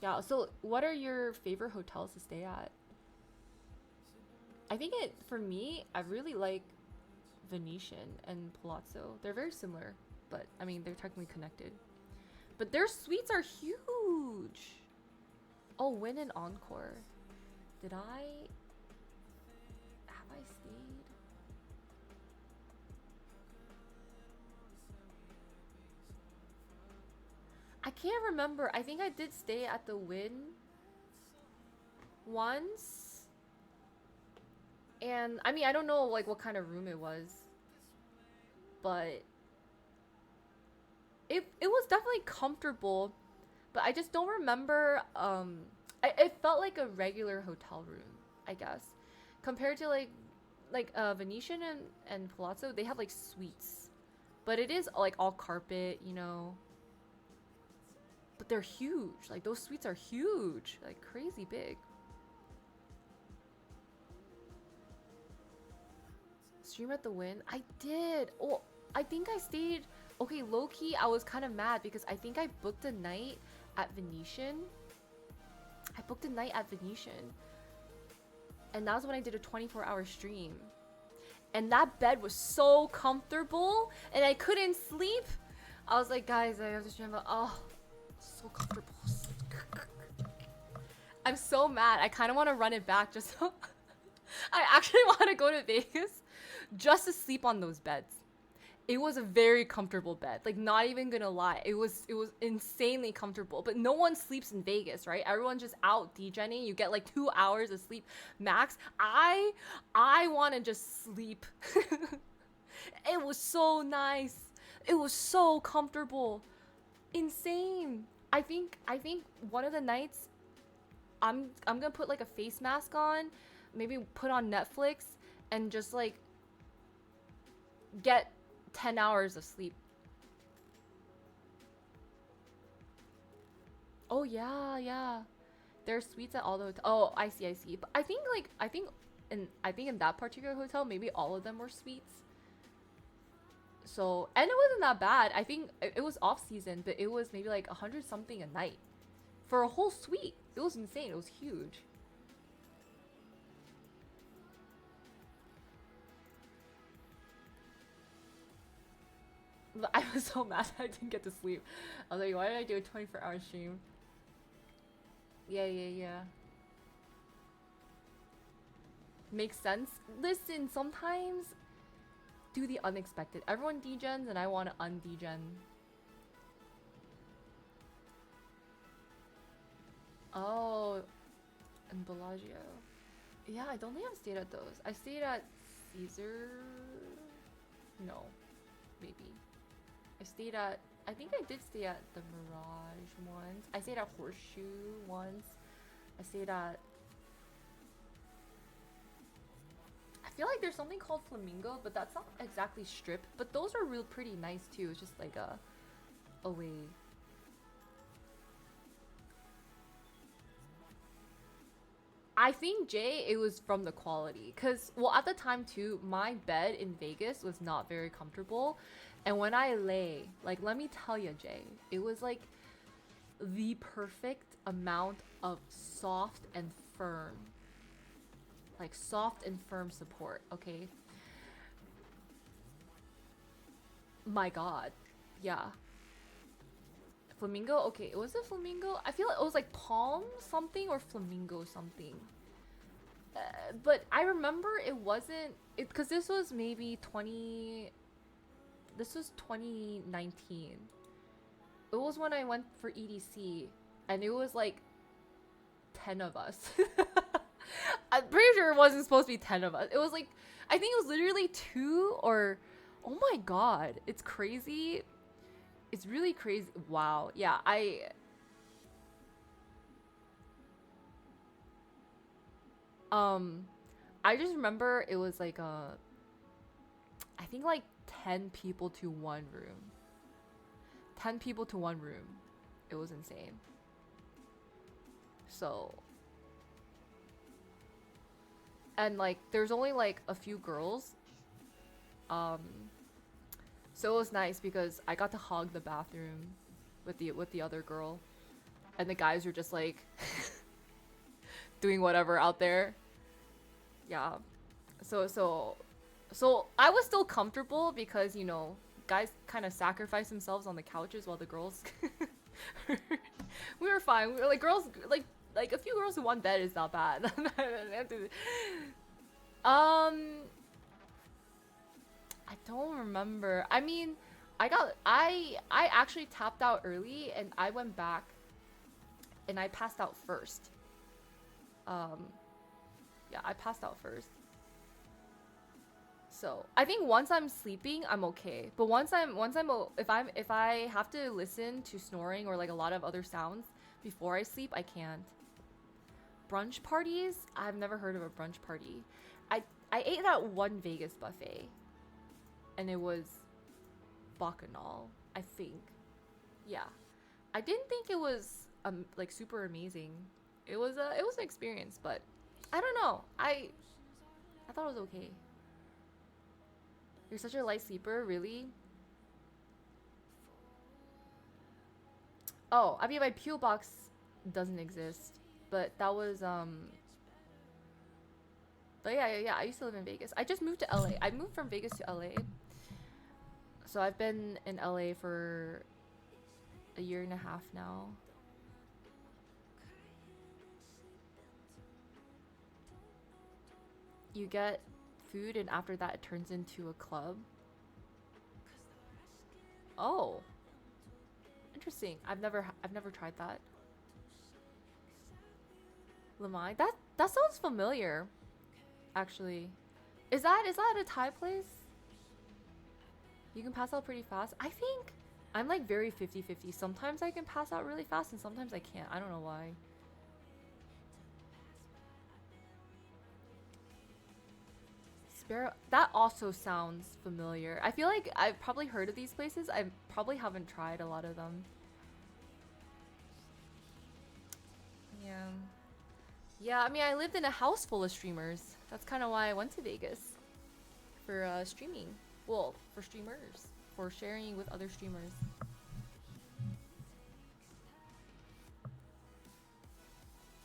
Yeah. So what are your favorite hotels to stay at? I think for me, I really like Venetian and Palazzo. They're very similar. But I mean, they're technically connected. But their suites are huge. Oh, Win and Encore. Have I stayed? I can't remember. I think I did stay at the Win once. And I mean, I don't know like what kind of room it was. But it was definitely comfortable, but I just don't remember. It felt like a regular hotel room, I guess, compared to like Venetian and Palazzo. They have like suites, but it is like all carpet, you know. But they're huge. Like those suites are huge, like crazy big. Stream at the Win. I did. Oh, I think I stayed. Okay, low-key, I was kind of mad because I think I booked a night at Venetian. And that was when I did a 24-hour stream. And that bed was so comfortable and I couldn't sleep. I was like, guys, I have to stream, but oh, so comfortable. I'm so mad. I kind of want to run it back just so I actually want to go to Vegas just to sleep on those beds. It was a very comfortable bed. Like, not even gonna lie. It was insanely comfortable. But no one sleeps in Vegas, right? Everyone's just out degenning. You get like 2 hours of sleep max. I want to just sleep. It was so nice. It was so comfortable. Insane. I think one of the nights I'm gonna put like a face mask on, maybe put on Netflix and just like get 10 hours of sleep. Oh yeah, yeah. There's suites at all the hotels. Oh, I see, I see. But I think in that particular hotel, maybe all of them were suites. So, and it wasn't that bad. I think it was off season, but it was maybe like 100 something a night for a whole suite. It was insane. It was huge. I was so mad I didn't get to sleep. I was like, why did I do a 24-hour stream? Yeah, yeah, yeah. Makes sense. Listen, sometimes do the unexpected. Everyone degens and I want to undegen. Oh, and Bellagio. Yeah, I don't think I've stayed at those. I stayed at Caesar. No, maybe. I think I did stay at the Mirage once. I stayed at Horseshoe once. I stayed at... I feel like there's something called Flamingo, but that's not exactly strip. But those are real pretty nice too. It's just like a way. I think Jay, it was from the quality. Cause well at the time too, my bed in Vegas was not very comfortable. And when I lay, like let me tell you, Jay, it was like the perfect amount of soft and firm. Like soft and firm support, okay? My god. Yeah. Flamingo? Okay, was it Flamingo? I feel like it was like Palm something or Flamingo something. But I remember it wasn't... Because this was maybe 20... This was 2019. It was when I went for EDC. And it was like 10 of us. I'm pretty sure it wasn't supposed to be 10 of us. It was like... I think it was literally 2 or... Oh my god. It's crazy. It's really crazy. Wow. Yeah, I just remember it was like I think like 10 people to one room. 10 people to one room. It was insane. So and like there's only like a few girls. So it was nice because I got to hog the bathroom with the other girl, and the guys were just like doing whatever out there. Yeah. So I was still comfortable because, you know, guys kind of sacrifice themselves on the couches while the girls we were fine. We were like girls like a few girls in one bed is not bad. I don't remember. I mean, I actually tapped out early and I went back and I passed out first. Yeah, I passed out first. So, I think once I'm sleeping, I'm okay. But if I have to listen to snoring or like a lot of other sounds before I sleep, I can't. Brunch parties? I've never heard of a brunch party. I ate at one Vegas buffet. And it was Bacchanal, I think. Yeah. I didn't think it was like super amazing. It was an experience, but I don't know. I thought it was okay. You're such a light sleeper, really? Oh, I mean my P.O. box doesn't exist, but that was but yeah, I used to live in Vegas. I just moved to LA. I moved from Vegas to LA. So I've been in LA for a year and a half now. You get food and after that it turns into a club. Oh. Interesting. I've never tried that. Lamai? That sounds familiar. Actually. Is that a Thai place? You can pass out pretty fast. I think I'm like very 50-50. Sometimes I can pass out really fast and sometimes I can't. I don't know why. Sparrow. That also sounds familiar. I feel like I've probably heard of these places. I probably haven't tried a lot of them. Yeah. Yeah, I mean, I lived in a house full of streamers. That's kind of why I went to Vegas for streaming. Well, for streamers, for sharing with other streamers.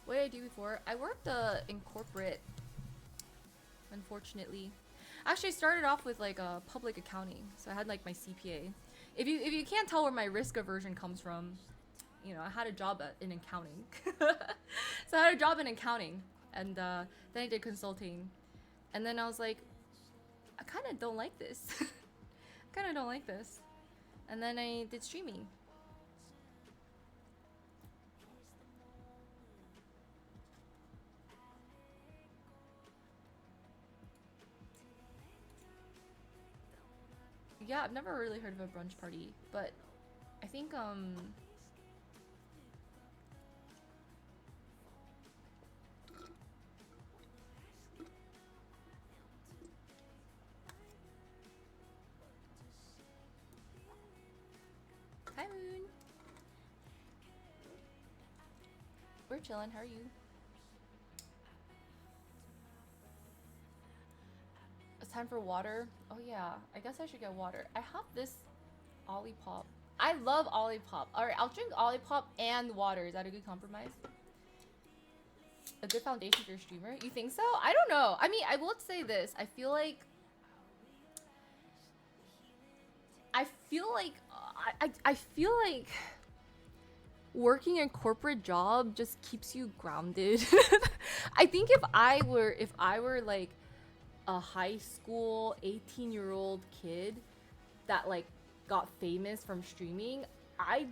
What did I do before? I worked in corporate, unfortunately. Actually, I started off with like public accounting, so I had like my CPA. If you can't tell where my risk aversion comes from, you know, I had a job in accounting. So I had a job in accounting, and then I did consulting, and then I was like, I kind of don't like this. Kind of don't like this, and then I did streaming. Yeah, I've never really heard of a brunch party, but I think hi Moon. We're chilling. How are you? It's time for water. Oh yeah, I guess I should get water. I have this Olipop. I love Olipop. Alright, I'll drink Olipop and water. Is that a good compromise? A good foundation for a streamer? You think so? I don't know. I mean, I will say this. I feel like working a corporate job just keeps you grounded. I think if I were like a high school 18-year-old kid that like got famous from streaming, I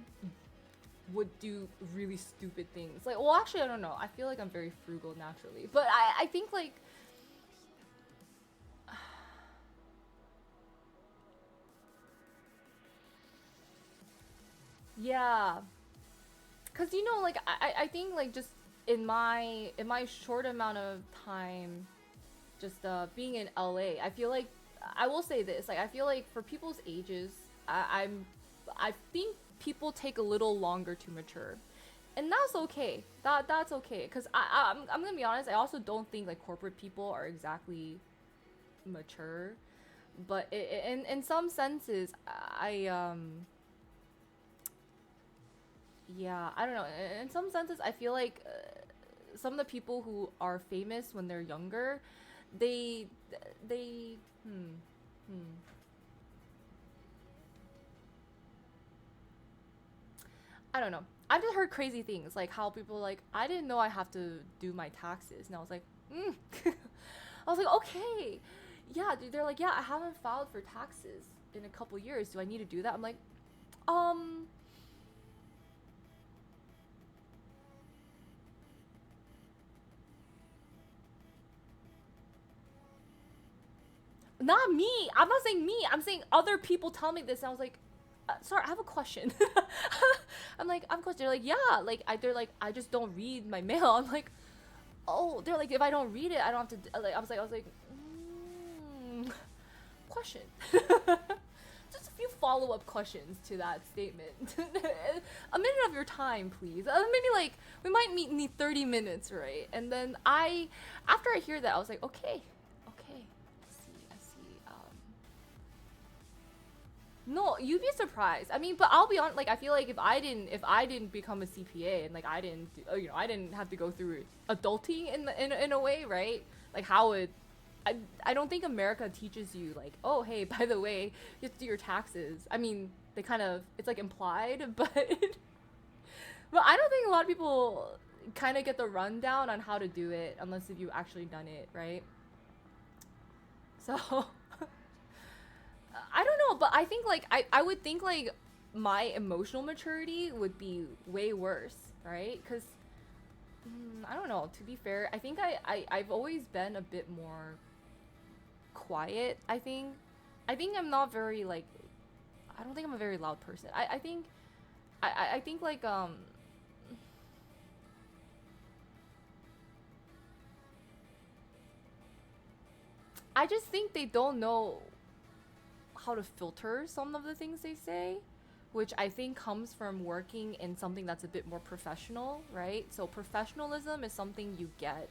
would do really stupid things. Like, well, actually, I don't know. I feel like I'm very frugal naturally, but I think like yeah, cause you know, like I think like just in my short amount of time, just being in LA, I feel like I will say this. Like, I feel like for people's ages, I think people take a little longer to mature, and that's okay. That's okay. Cause I'm gonna be honest. I also don't think like corporate people are exactly mature, but in some senses, yeah, I don't know. In some senses, I feel like some of the people who are famous when they're younger, they they hmm. I don't know. I've just heard crazy things like how people are like, I didn't know I have to do my taxes, and I was like, mm. I was like, okay, yeah. They're like, yeah, I haven't filed for taxes in a couple years. Do I need to do that? I'm like, um, not me. I'm not saying me. I'm saying other people tell me this, and I was like, sorry, I have a question. I'm like, I'm question. They're like, yeah, like they're like, I just don't read my mail. I'm like, oh, they're like, if I don't read it, I don't have to. Like, I was like, question. Just a few follow-up questions to that statement. A minute of your time, please. Maybe like we might need 30 minutes, right? And then after I hear that, I was like, okay, okay, I see. No, you'd be surprised. I mean, but I'll be honest. Like, I feel like if I didn't become a CPA and like I didn't, I didn't have to go through adulting in a way, right? Like, how would I don't think America teaches you like, oh hey, by the way, you have to do your taxes. I mean, they kind of it's like implied, but but I don't think a lot of people kind of get the rundown on how to do it unless if you actually done it, right? So I don't know, but I think like I would think like my emotional maturity would be way worse, right? Because I don't know. To be fair, I think I've always been a bit more quiet. I think I'm not very like I don't think I'm a very loud person. I think like I just think they don't know how to filter some of the things they say, which I think comes from working in something that's a bit more professional, right? So professionalism is something you get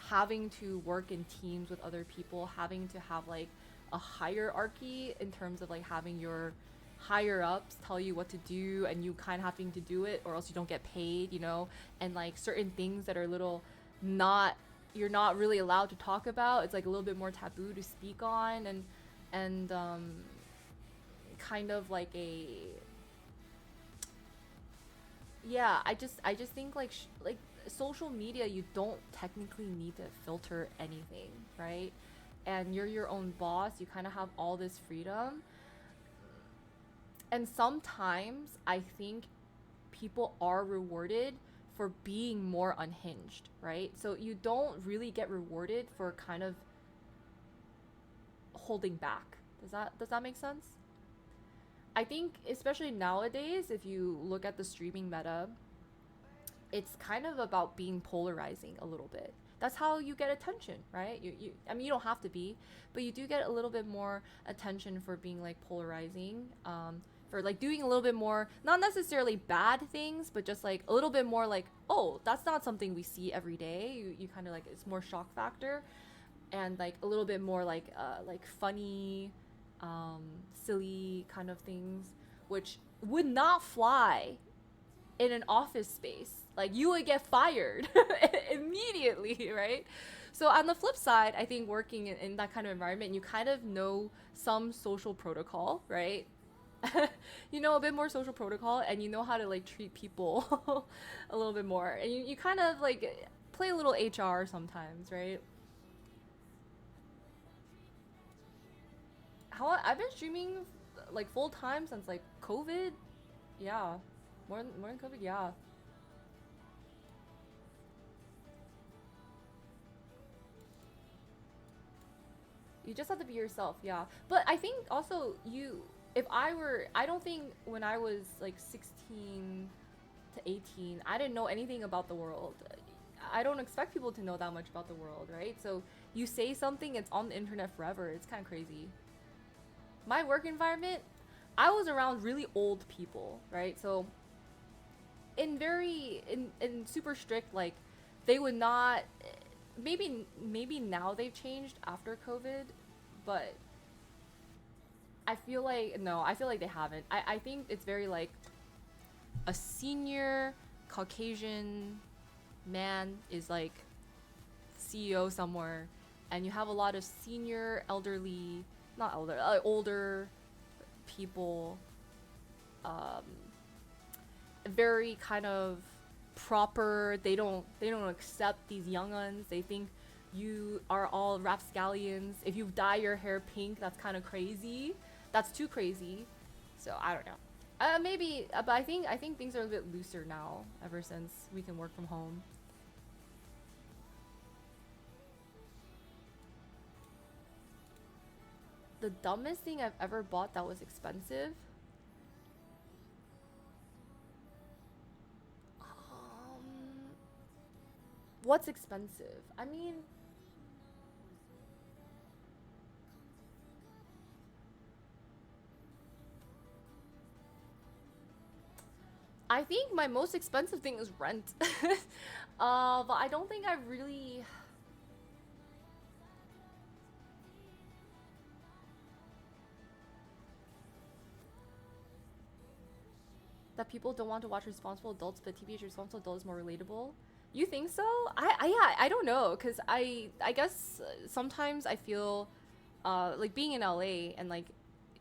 having to work in teams with other people, having to have like a hierarchy in terms of like having your higher ups tell you what to do and you kind of having to do it or else you don't get paid, you know, and like certain things that are little not you're not really allowed to talk about. It's like a little bit more taboo to speak on and kind of like a yeah, I just think like social media, you don't technically need to filter anything, right? And you're your own boss, you kind of have all this freedom. And sometimes I think people are rewarded for being more unhinged, right? So you don't really get rewarded for kind of holding back. Does that make sense? I think especially nowadays, if you look at the streaming meta, it's kind of about being polarizing a little bit. That's how you get attention, right? You I mean, you don't have to be, but you do get a little bit more attention for being like polarizing, for like doing a little bit more, not necessarily bad things, but just like a little bit more like, oh, that's not something we see every day. You kind of like, it's more shock factor, and like a little bit more like funny, um, silly kind of things, which would not fly in an office space. Like you would get fired immediately, right? So on the flip side, I think working in that kind of environment, you kind of know some social protocol, right? You know a bit more social protocol and you know how to like treat people a little bit more. And you kind of like play a little HR sometimes, right? I've been streaming like full time since like COVID. Yeah. More than COVID, yeah. You just have to be yourself, yeah. But I think also if I don't think when I was like 16 to 18, I didn't know anything about the world. I don't expect people to know that much about the world, right? So you say something, it's on the internet forever. It's kind of crazy. My work environment, I was around really old people, right? So in super strict, like they would not, maybe now they've changed after COVID, but I feel like no, I feel like they haven't. I think it's very like a senior Caucasian man is like CEO somewhere, and you have a lot of senior elderly, not elder, older people, um, very kind of proper. They don't accept these young ones. They think you are all rapscallions. If you dye your hair pink, that's kind of crazy. That's too crazy. So I don't know. Maybe, but I think things are a bit looser now ever since we can work from home. The dumbest thing I've ever bought that was expensive. Um, what's expensive? I mean, I think my most expensive thing is rent. But I don't think I really that people don't want to watch responsible adults, but TBH responsible adult is more relatable. You think so? Yeah, I don't know, cause I guess sometimes I feel like being in LA and like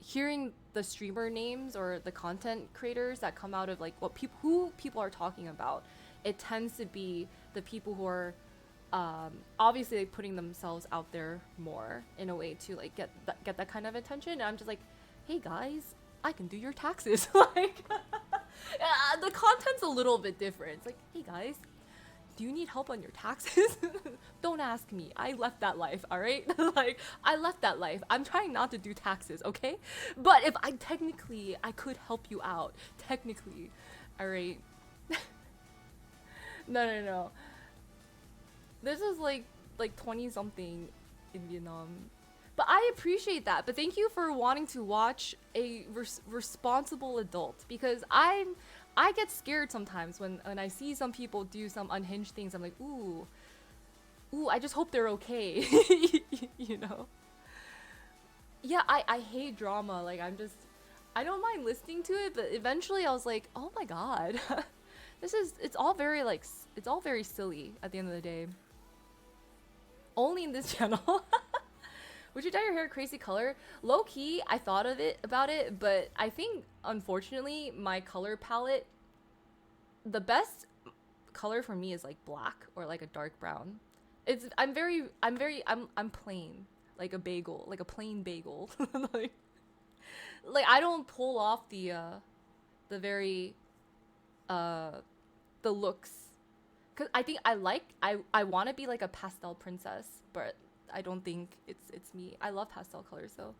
hearing the streamer names or the content creators that come out of like who people are talking about. It tends to be the people who are obviously like, putting themselves out there more in a way to like get that kind of attention. And I'm just like, hey guys, I can do your taxes. Like the content's a little bit different. It's like, hey guys, do you need help on your taxes? Don't ask me. I left that life, all right? Like, I left that life. I'm trying not to do taxes, okay? But if I could help you out. Technically, all right? No, no, no. This is like 20 something in Vietnam. But I appreciate that. But thank you for wanting to watch a responsible adult, because I get scared sometimes when I see some people do some unhinged things. I'm like, ooh, I just hope they're okay. You know? Yeah, I hate drama. Like, I don't mind listening to it, but eventually I was like, oh my god. It's all very like, it's all very silly at the end of the day. Only in this channel. Would you dye your hair a crazy color? Low key, I thought about it, but I think unfortunately my color palette, the best color for me is like black or like a dark brown. I'm plain, like a bagel, like a plain bagel. like, like I don't pull off the very the looks, cause I think I want to be like a pastel princess, but I don't think it's me. I love pastel colors though.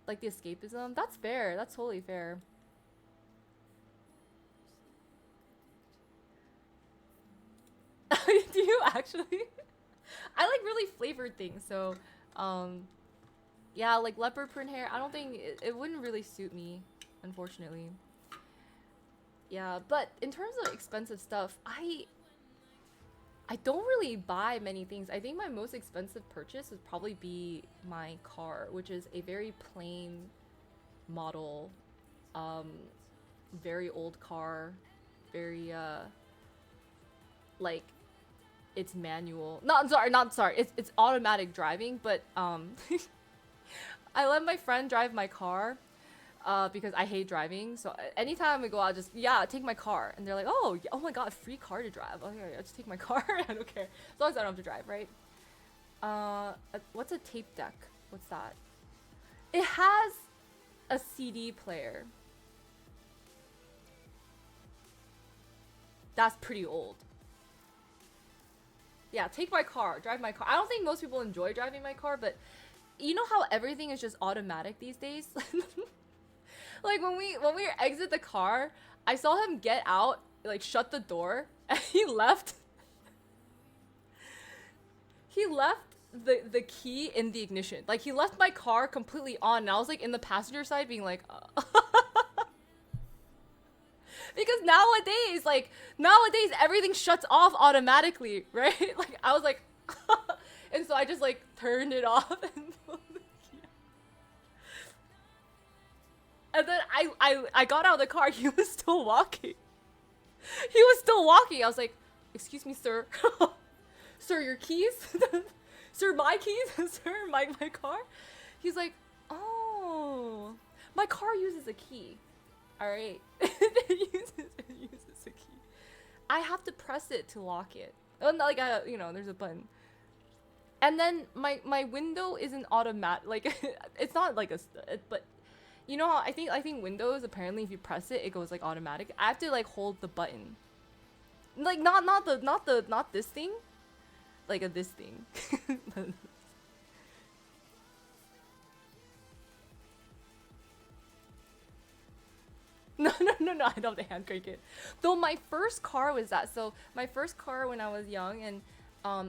Like the escapism, that's fair. That's totally fair. Do you actually? I like really flavored things, so um yeah, like leopard print hair, I don't think it wouldn't really suit me, unfortunately. Yeah, but in terms of expensive stuff, I don't really buy many things. I think my most expensive purchase would probably be my car, which is a very plain model, um, very old car, very like it's manual. Not sorry. It's automatic driving, but I let my friend drive my car because I hate driving. So anytime we go out, just take my car, and they're like, oh my god, free car to drive. Okay, I'll just take my car. I don't care as long as I don't have to drive, right? What's a tape deck? What's that? It has a CD player. That's pretty old. Yeah, take my car, drive my car. I don't think most people enjoy driving my car, but you know how everything is just automatic these days? Like when we exit the car, I saw him get out, like shut the door, and he left. He left the key in the ignition. Like he left my car completely on, and I was like in the passenger side being like because nowadays everything shuts off automatically, right? Like I was like and so I just like turned it off and and then I got out of the car. He was still walking. He was still walking. I was like, excuse me, sir. Sir, your keys? Sir, my keys? Sir, my car? He's like, oh, my car uses a key. All right. It uses a key. I have to press it to lock it. Oh, not like there's a button. And then my window isn't automatic. Like it's not like but you know how I think Windows, apparently if you press it, it goes like automatic. I have to like hold the button. Like not this thing. Like this thing. No, I don't have to hand crank it. Though my first car was that. So my first car when I was young, and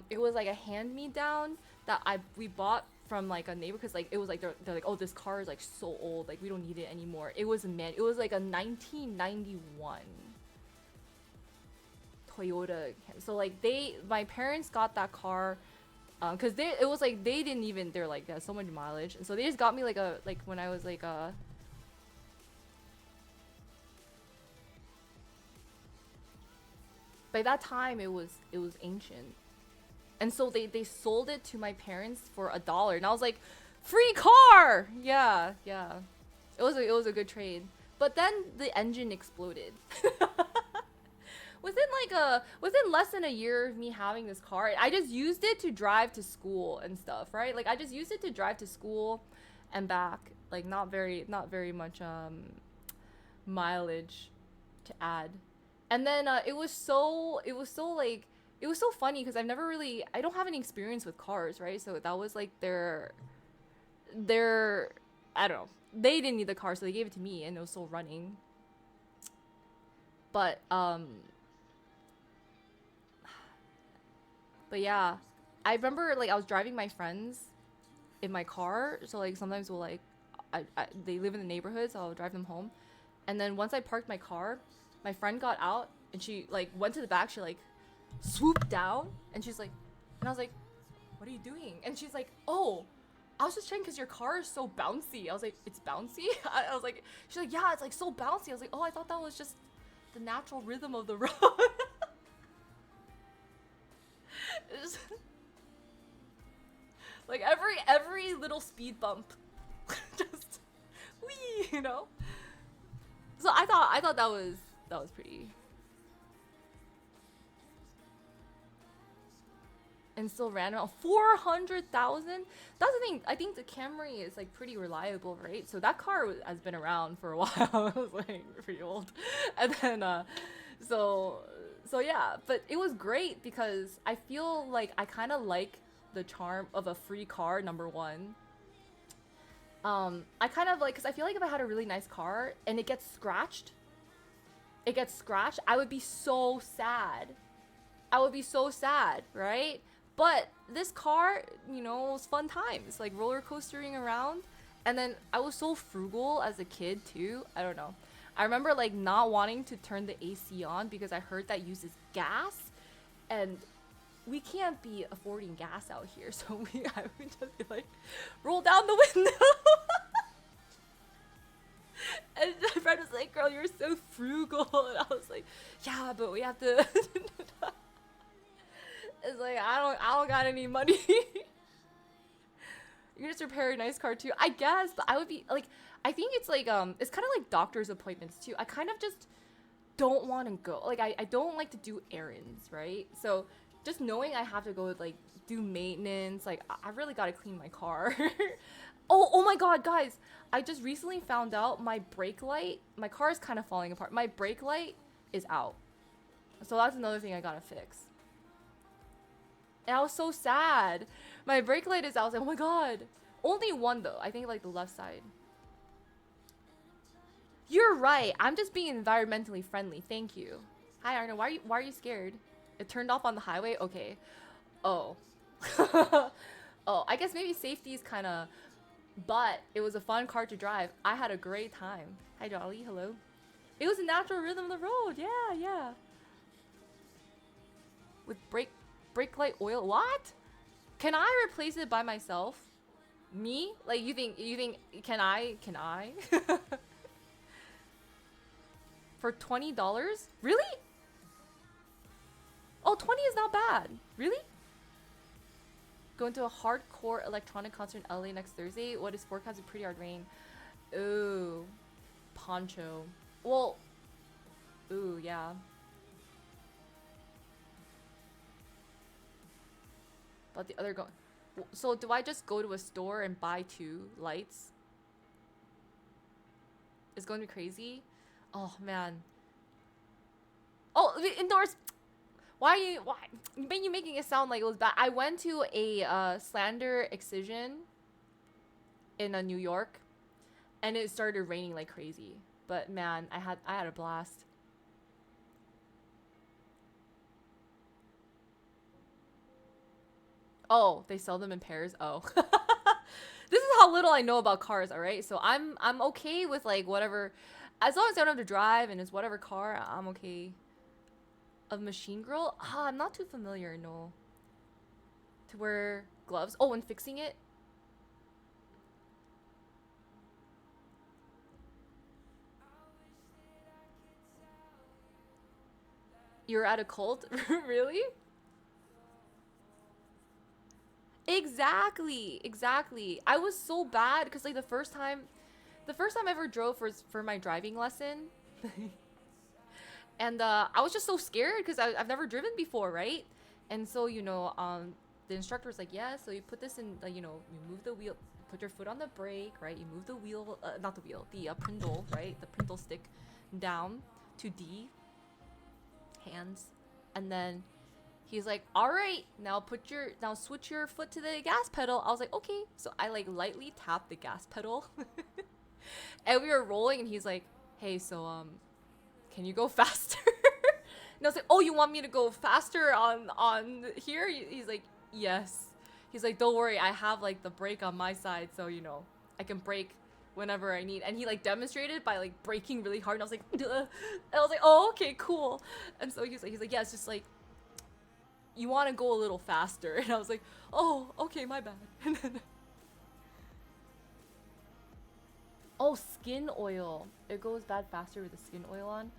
it was like a hand-me-down that we bought from like a neighbor, because like it was like they're like, oh, this car is like so old, like we don't need it anymore. It was like a 1991 Toyota. So like my parents got that car because they didn't even, they're like, there's so much mileage, and so they just got me like when I was like by that time it was ancient. And so they sold it to my parents for $1, and I was like, free car. Yeah. It was a good trade. But then the engine exploded. Within less than a year of me having this car, I just used it to drive to school and stuff, right? Like I just used it to drive to school and back. Like not very much mileage to add. And then it was so funny because I don't have any experience with cars, right? So that was like their I don't know. They didn't need the car, so they gave it to me, and it was still running. But yeah, I remember like I was driving my friends in my car. So like sometimes we'll like, they live in the neighborhood, so I'll drive them home. And then once I parked my car, my friend got out and she like went to the back. She like swooped down and she's like, and I was like, what are you doing? And she's like, oh, I was just checking because your car is so bouncy. I was like, it's bouncy? I was like, she's like, yeah, it's like so bouncy. I was like, oh, I thought that was just the natural rhythm of the road. It's just, like every little speed bump, just wee, you know. So I thought that was pretty. And still ran around 400,000. That's the thing. I think the Camry is like pretty reliable, right? So that car has been around for a while. It was like pretty old, and then so yeah. But it was great because I feel like I kind of like the charm of a free car. Number one, I kind of like, because I feel like if I had a really nice car and it gets scratched, I would be so sad. I would be so sad, right? But this car, you know, was fun times, like roller coastering around. And then I was so frugal as a kid too. I don't know. I remember like not wanting to turn the AC on because I heard that uses gas, and we can't be affording gas out here. So I would just be like, roll down the window. And my friend was like, girl, you're so frugal. And I was like, yeah, but we have to. It's like, I don't got any money. You can just repair a nice car too, I guess. But I would be like, I think it's like it's kind of like doctor's appointments too. I kind of just don't want to go. Like I don't like to do errands, right? So just knowing I have to go like do maintenance, like I really got to clean my car. Oh my god, guys, I just recently found out my brake light, my car is kind of falling apart. My brake light is out. So that's another thing I gotta fix. And I was so sad. My brake light is out. I was like, oh my god. Only one though. I think like the left side. You're right. I'm just being environmentally friendly. Thank you. Hi Arno. Why are you scared? It turned off on the highway? Okay. Oh. Oh, I guess maybe safety is kind of, but it was a fun car to drive. I had a great time. Hi Dolly. Hello. It was a natural rhythm of the road. Yeah. With brake light oil. What? Can I replace it by myself? Me? Like you think can I? For $20? Really? Oh, 20 is not bad. Really? Going to a hardcore electronic concert in LA next Thursday. What is forecasted? Pretty hard rain. Ooh. Poncho. Well. Ooh, yeah. But the other so do I just go to a store and buy 2 lights? It's going to be crazy. Oh man. Oh, indoors. Why you making it sound like it was bad? I went to a slander excision in New York, and it started raining like crazy. But man, I had a blast. Oh, they sell them in pairs. Oh. This is how little I know about cars, all right? So I'm okay with like whatever, as long as I don't have to drive and it's whatever car, I'm okay. Of Machine Girl? I'm not too familiar, no. To wear gloves. Oh, and fixing it? You're at a cult? Really? Exactly. I was so bad because like the first time I ever drove for my driving lesson. And I was just so scared because I've never driven before, right? And so, you know, the instructor was like, yeah, so you put this in, you know, you move the wheel, put your foot on the brake, right? You move the wheel, not the wheel, the prindle, right? The prindle stick down to D, hands. And then he's like, all right, now switch your foot to the gas pedal. I was like, okay. So I like lightly tapped the gas pedal and we were rolling and he's like, hey, so, can you go faster? And I was like, oh, you want me to go faster on here? He's like, yes. He's like, don't worry, I have like the brake on my side, so you know, I can brake whenever I need. And he like demonstrated by like braking really hard, and I was like, duh. And I was like, oh, okay, cool. And so he's like, yeah, it's just like, you want to go a little faster. And I was like, oh, okay, my bad. And then, oh, skin oil. It goes bad faster with the skin oil on.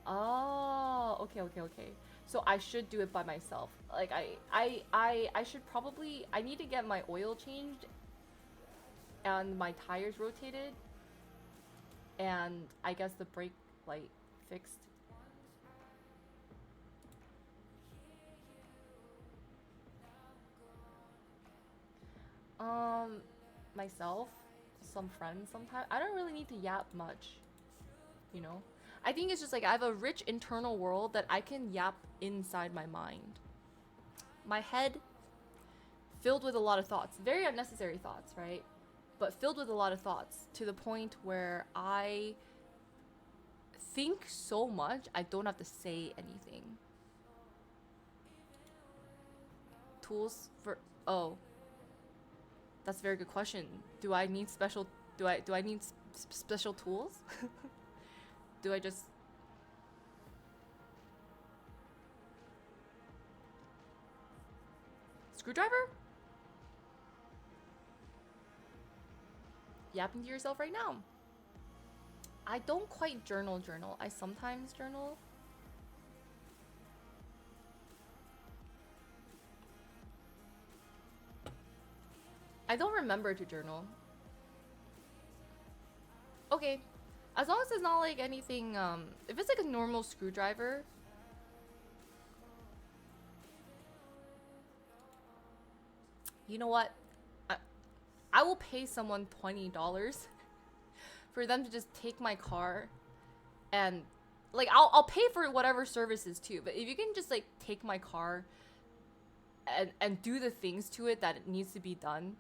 Oh, okay, okay, okay. So I should do it by myself. Like I should probably, I need to get my oil changed and my tires rotated, and I guess the brake light fixed. Myself, some friends sometimes. I don't really need to yap much, you know? I think it's just like I have a rich internal world that I can yap inside my mind. My head filled with a lot of thoughts, very unnecessary thoughts, right? But filled with a lot of thoughts to the point where I think so much I don't have to say anything. Tools for, oh, that's a very good question. Do I need special, do I need special tools? Do I just... Screwdriver? Yapping to yourself right now. I don't quite journal. I sometimes journal. I don't remember to journal. Okay. As long as it's not like anything, if it's like a normal screwdriver. You know what? I will pay someone $20 for them to just take my car and like I'll pay for whatever services too, but if you can just like take my car and do the things to it that it needs to be done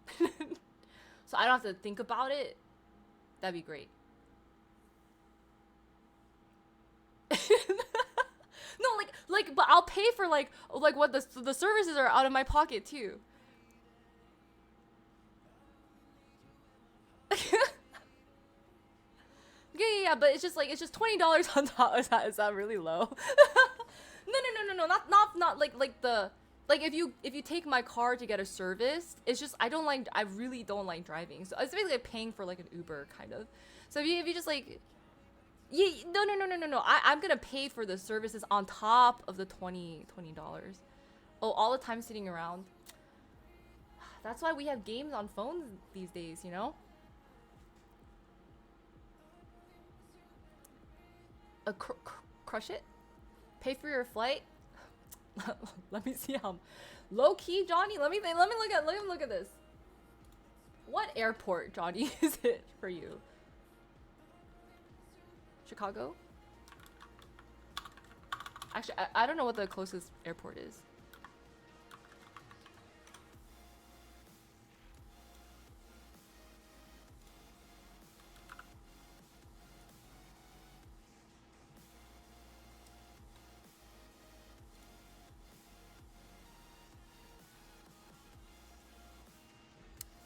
so I don't have to think about it, that'd be great. No, but I'll pay for like what the services are out of my pocket too. Yeah, but it's just $20 on top. Is that really low? No, not like the, like if you take my car to get a service, it's just I really don't like driving, so it's basically like paying for like an Uber kind of. So if you just like, yeah, no, I'm gonna pay for the services on top of the $20. Oh, all the time sitting around. That's why we have games on phones these days, you know. Crush it? Pay for your flight? Let me see how low key, Johnny. Let me look at this. What airport, Johnny, is it for you? Chicago? Actually, I don't know what the closest airport is.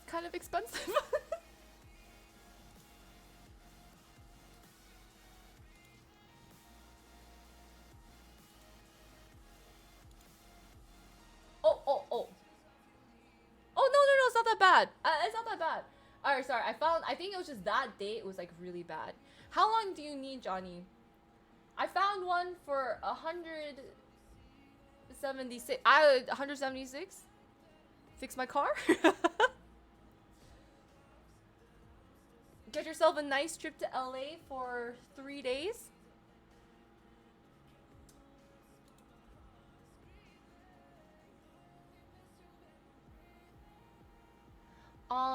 Kind of expensive. Oh. Oh, no, it's not that bad. It's not that bad. Alright, sorry. I think it was just that day it was like really bad. How long do you need, Johnny? I found one for 176. 176? Fix my car? Get yourself a nice trip to LA for 3 days.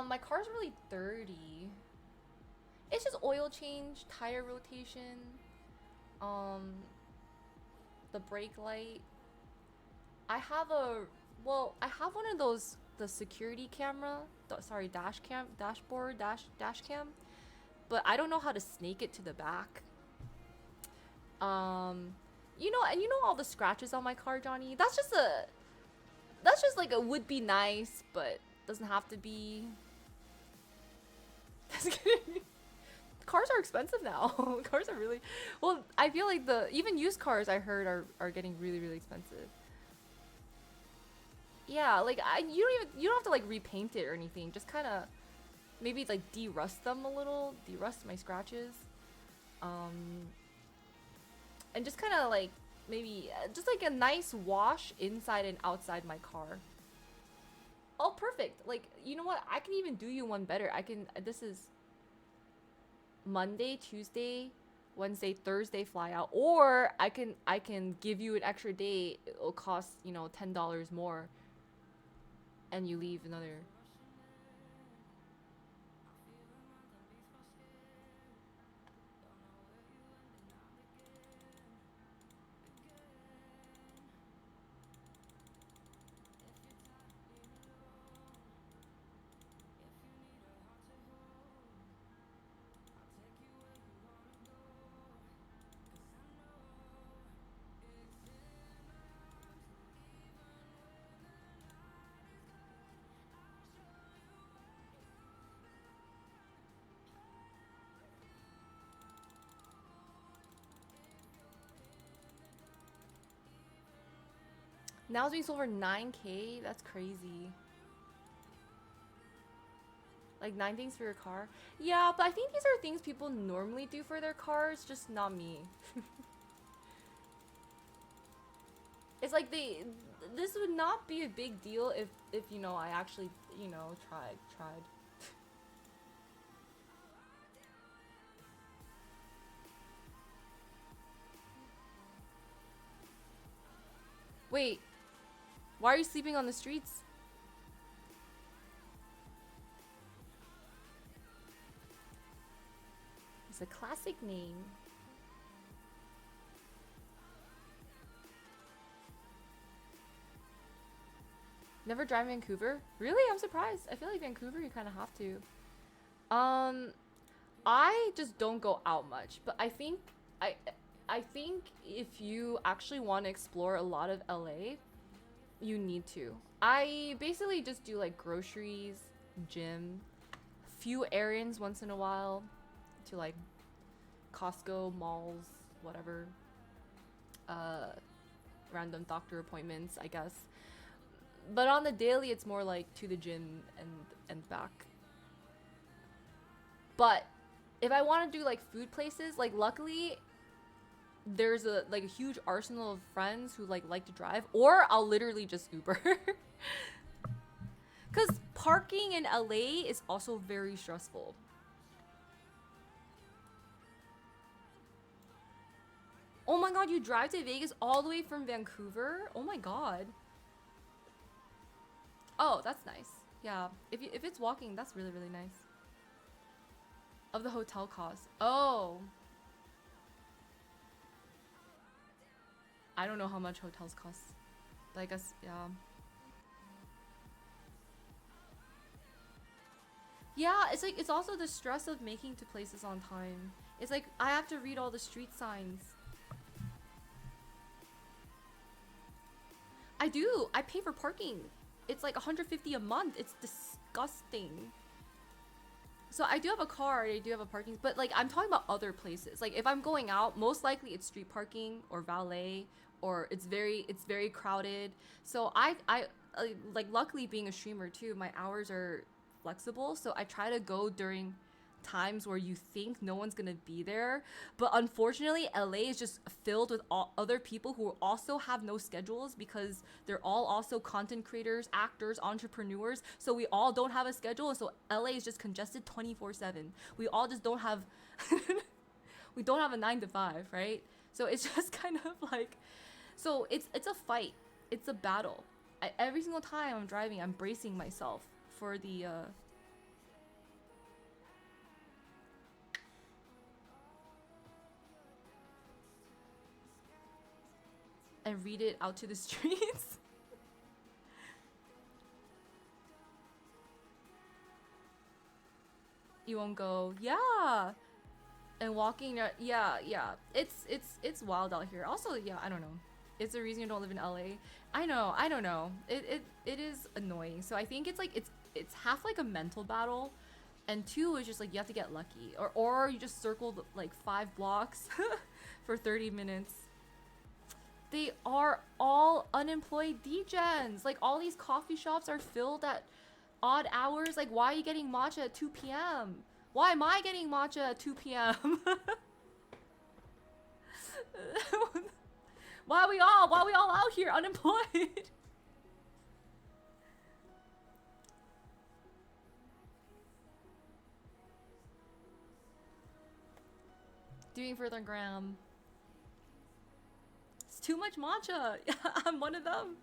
My car's really dirty. It's just oil change, tire rotation, the brake light. I have one of those, the security camera, dash cam, dash cam, but I don't know how to snake it to the back. You know all the scratches on my car, Johnny? That's just That's just like a would be nice, but doesn't have to be. Cars are expensive now. Cars are really well. I feel like the even used cars I heard are getting really really expensive. Yeah, like you don't have to like repaint it or anything. Just kind of maybe like de-rust them a little, de-rust my scratches, um, and just kind of like maybe just like a nice wash inside and outside my car. Oh, perfect. Like, you know what? I can even do you one better. I can. This is Monday, Tuesday, Wednesday, Thursday fly out, or I can give you an extra day. It'll cost $10 more, and you leave another. Now it's being sold for 9K. That's crazy. Like 9 things for your car. Yeah, but I think these are things people normally do for their cars, just not me. It's like this would not be a big deal if I actually tried. Wait, why are you sleeping on the streets? It's a classic name. Never drive Vancouver? Really? I'm surprised. I feel like Vancouver you kind of have to. Um, I just don't go out much, but I I think if you actually want to explore a lot of LA, you need to. I basically just do like groceries, gym, few errands once in a while to like Costco, malls, whatever. Uh, random doctor appointments, I guess. But on the daily, it's more like to the gym and back. But if I want to do like food places, like luckily there's a huge arsenal of friends who like to drive, or I'll literally just Uber. Cuz parking in LA is also very stressful. Oh my god, you drive to Vegas all the way from Vancouver? Oh my god. Oh, that's nice. Yeah, if it's walking, that's really really nice. Of the hotel cost. Oh, I don't know how much hotels cost. But I guess yeah. Yeah, it's like it's also the stress of making to places on time. It's like I have to read all the street signs. I do. I pay for parking. It's like 150 a month. It's disgusting. So I do have a car, I do have a parking, but like I'm talking about other places. Like if I'm going out, most likely it's street parking or valet, or it's very crowded. So I like luckily being a streamer too, my hours are flexible, so I try to go during times where you think no one's gonna be there. But unfortunately, LA is just filled with all other people who also have no schedules because they're all also content creators, actors, entrepreneurs. So we all don't have a schedule, and so LA is just congested 24/7. We all just don't have we don't have a 9 to 5, right? So it's just kind of like so it's a fight. It's a battle. Every single time I'm driving, I'm bracing myself for the and read it out to the streets. You won't go, yeah. And walking, yeah, yeah. It's wild out here. Also, yeah, I don't know. It's the reason you don't live in LA. I know, I don't know. It is annoying. So I think it's like it's half like a mental battle, and two is just like you have to get lucky, or you just circle like 5 blocks for 30 minutes. They are all unemployed degens. Like all these coffee shops are filled at odd hours. Like why are you getting matcha at 2 p.m.? Why am I getting matcha at 2 p.m.? Why are we all out here unemployed? Doing further gram. It's too much matcha. I'm one of them.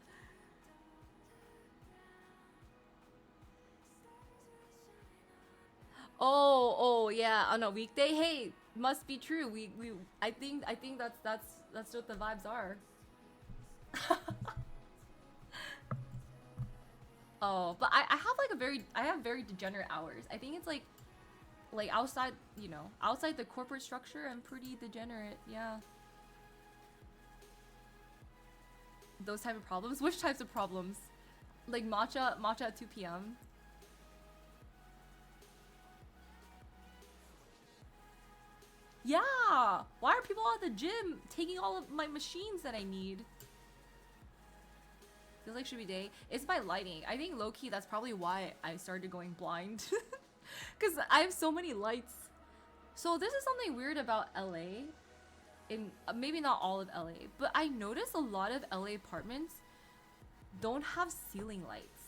Oh yeah, on a weekday. Hey, must be true. I think that's what the vibes are. Oh, but I have like I have very degenerate hours. I think it's like outside, you know, outside the corporate structure, I'm pretty degenerate. Yeah. Those type of problems. Which types of problems? Like matcha at 2 p.m. Yeah. Why are people at the gym taking all of my machines that I need? Feels like should be day. It's my lighting. I think low-key that's probably why I started going blind. Because I have so many lights. So this is something weird about LA. In maybe not all of LA, but I noticed a lot of LA apartments don't have ceiling lights.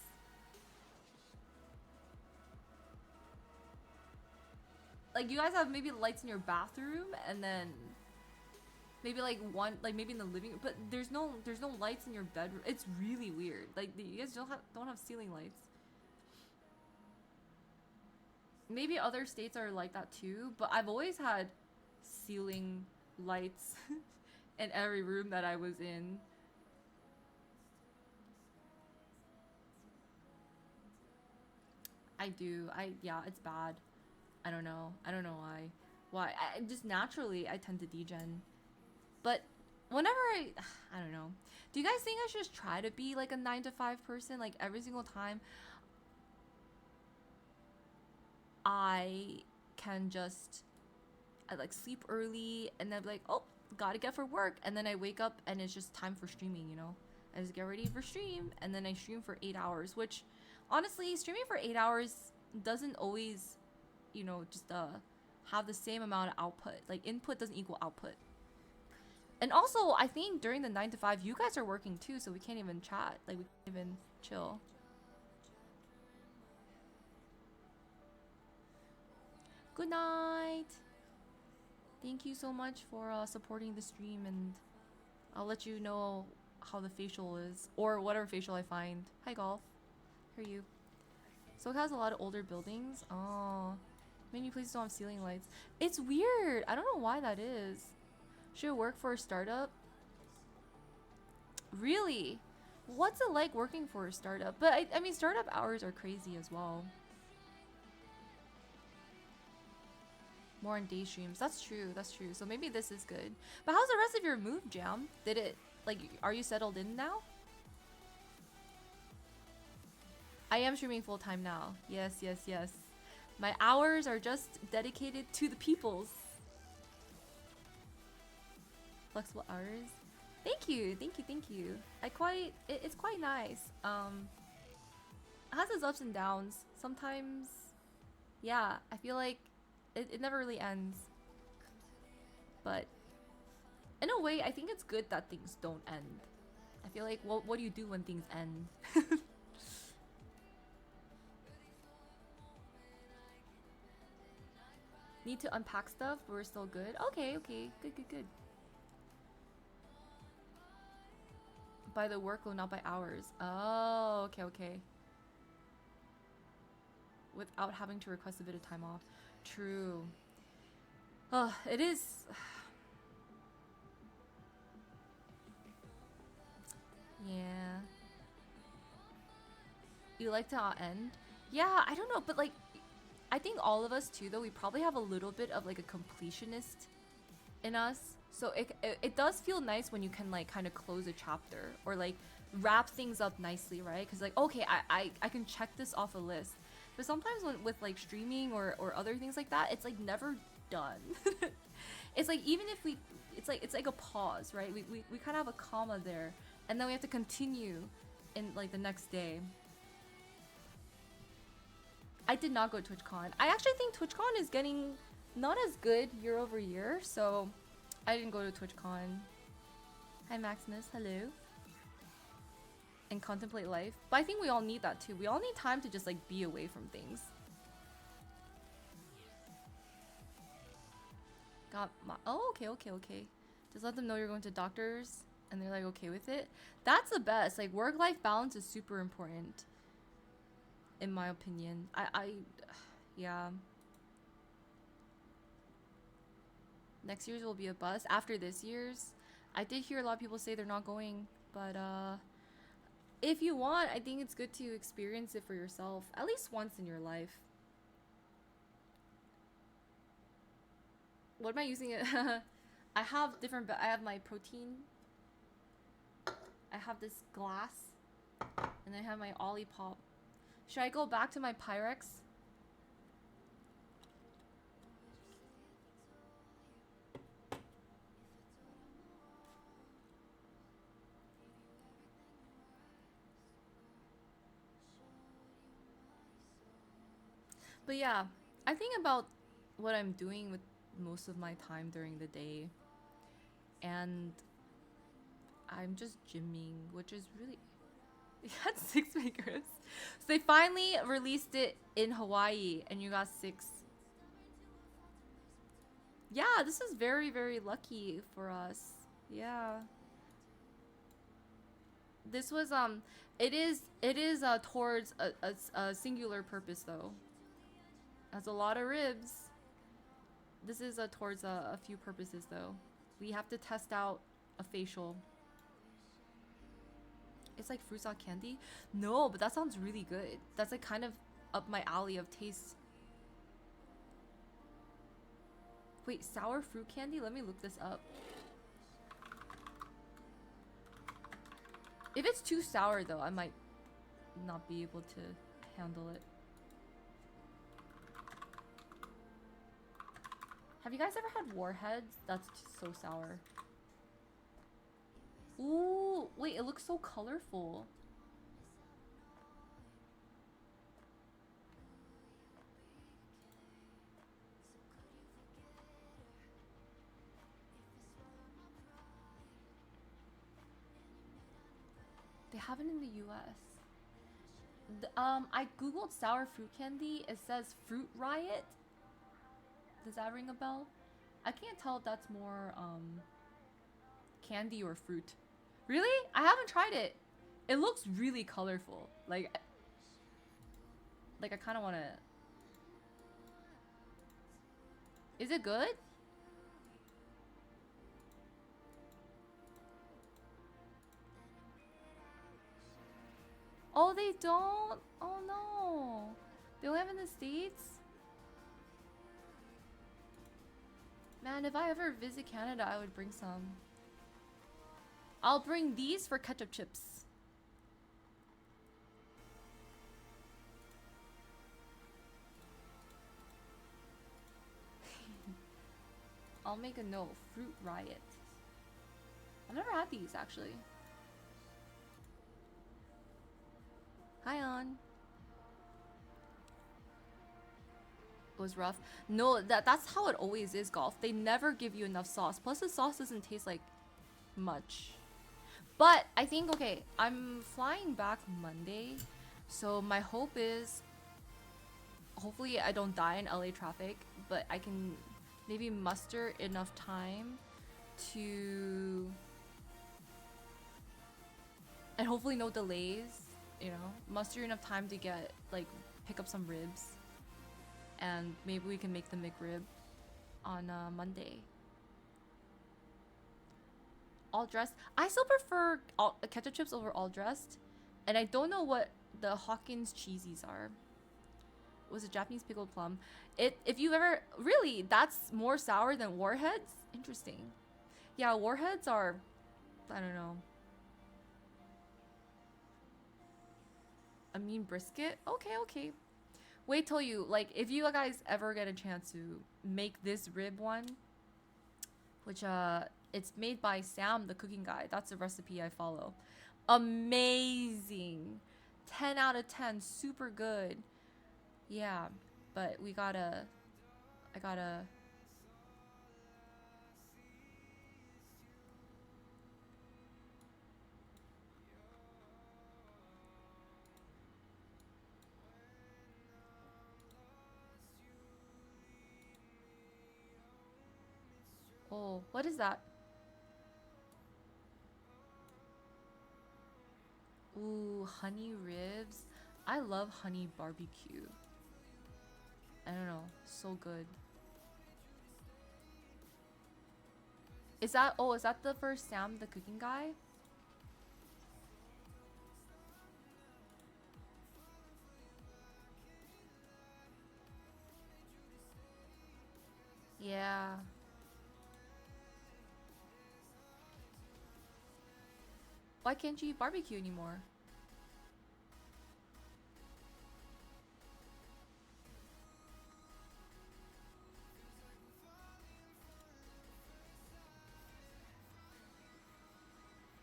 Like you guys have maybe lights in your bathroom and then maybe like one, like maybe in the living room, but there's no lights in your bedroom. It's really weird. Like you guys don't have ceiling lights. Maybe other states are like that too, but I've always had ceiling lights in every room that I was in. I do. Yeah, it's bad. I don't know. I don't know why. Why? I just naturally I tend to degen. But whenever I don't know. Do you guys think I should just try to be like a 9 to 5 person like every single time I can just I like sleep early and then be like, "Oh, gotta get for work." And then I wake up and it's just time for streaming, you know? I just get ready for stream and then I stream for 8 hours, which honestly, streaming for 8 hours doesn't always, you know, just have the same amount of output. Like input doesn't equal output. And also, I think during the 9 to 5, you guys are working too, so we can't even chat. Like we can't even chill. Good night. Thank you so much for supporting the stream, and I'll let you know how the facial is, or whatever facial I find. Hi, Golf. How are you? So it has a lot of older buildings. Oh, many places don't have ceiling lights. It's weird. I don't know why that is. Should it work for a startup? Really? What's it like working for a startup? But I mean, startup hours are crazy as well. More on day streams. That's true. That's true. So maybe this is good. But how's the rest of your move, Jam? Did it, like, are you settled in now? I am streaming full time now. Yes, yes, yes. My hours are just dedicated to the peoples. Flexible hours. Thank you, thank you, thank you. It's quite nice. It has its ups and downs. Sometimes, yeah, I feel like it never really ends. But in a way, I think it's good that things don't end. I feel like, what do you do when things end? Need to unpack stuff, but we're still good. Okay, okay, good, good, good. By the workload, not by hours. Oh, okay, okay. Without having to request a bit of time off. True. Oh, it is. Yeah. You like to end? Yeah, I don't know, but like, I think all of us too, though, we probably have a little bit of like a completionist in us. So it does feel nice when you can like kind of close a chapter or like wrap things up nicely, right? Because like, okay, I can check this off a list. But sometimes with like streaming or other things like that, it's like never done. It's like even if we, it's like a pause, right? We kind of have a comma there, and then we have to continue in like the next day. I did not go to TwitchCon. I actually think TwitchCon is getting not as good year over year, so I didn't go to TwitchCon. Hi Maximus, hello. And contemplate life. But I think we all need that too. We all need time to just like be away from things. Got my, oh, okay. Just let them know you're going to doctors and they're like okay with it. That's the best. Like work-life balance is super important. In my opinion. Yeah. Next year's will be a bust. After this year's, I did hear a lot of people say they're not going, but if you want, I think it's good to experience it for yourself at least once in your life. What am I using it? I have different, I have my protein. I have this glass, and I have my Olipop. Should I go back to my Pyrex? But yeah, I think about what I'm doing with most of my time during the day. And I'm just gymming, which is really... You had 6 makers. So they finally released it in Hawaii and you got 6. Yeah, this is very, very lucky for us. Yeah. This was, it is towards a singular purpose though. Has a lot of ribs. This is towards a few purposes though. We have to test out a facial. It's like fruit salad candy? No, but that sounds really good. That's like kind of up my alley of taste. Wait, sour fruit candy? Let me look this up. If it's too sour though, I might not be able to handle it. Have you guys ever had warheads? That's so sour. Ooh, wait, it looks so colorful. They have it in the US. I googled sour fruit candy. It says Fruit Riot. Does that ring a bell? I can't tell if that's more candy or fruit. Really? I haven't tried it. It looks really colorful. Like I kind of want to... Is it good? Oh, they don't? Oh no. They only have it in the States? Man, if I ever visit Canada, I would bring some. I'll bring these for ketchup chips. I'll make a note. Fruit Riot. I've never had these, actually. Hi, On. It was rough. No, that's how it always is, Golf. They never give you enough sauce. Plus, the sauce doesn't taste like much. But I think, okay, I'm flying back Monday. So my hope is, hopefully I don't die in LA traffic, but I can maybe muster enough time to, and hopefully no delays, you know, muster enough time to get, like, pick up some ribs. And maybe we can make the McRib on Monday. All dressed. I still prefer ketchup chips over all dressed. And I don't know what the Hawkins cheesies are. It was a Japanese pickled plum. If you've ever... Really? That's more sour than Warheads? Interesting. Yeah, warheads are, I don't know. A mean brisket? Okay, okay. Wait till you, like, if you guys ever get a chance to make this rib one, which, it's made by Sam, the cooking guy. That's the recipe I follow. Amazing. 10 out of 10. Super good. Yeah, but I gotta. Oh, what is that? Ooh, honey ribs. I love honey barbecue. I don't know. So good. Is that the first Sam, the cooking guy? Yeah. Why can't you eat barbecue anymore?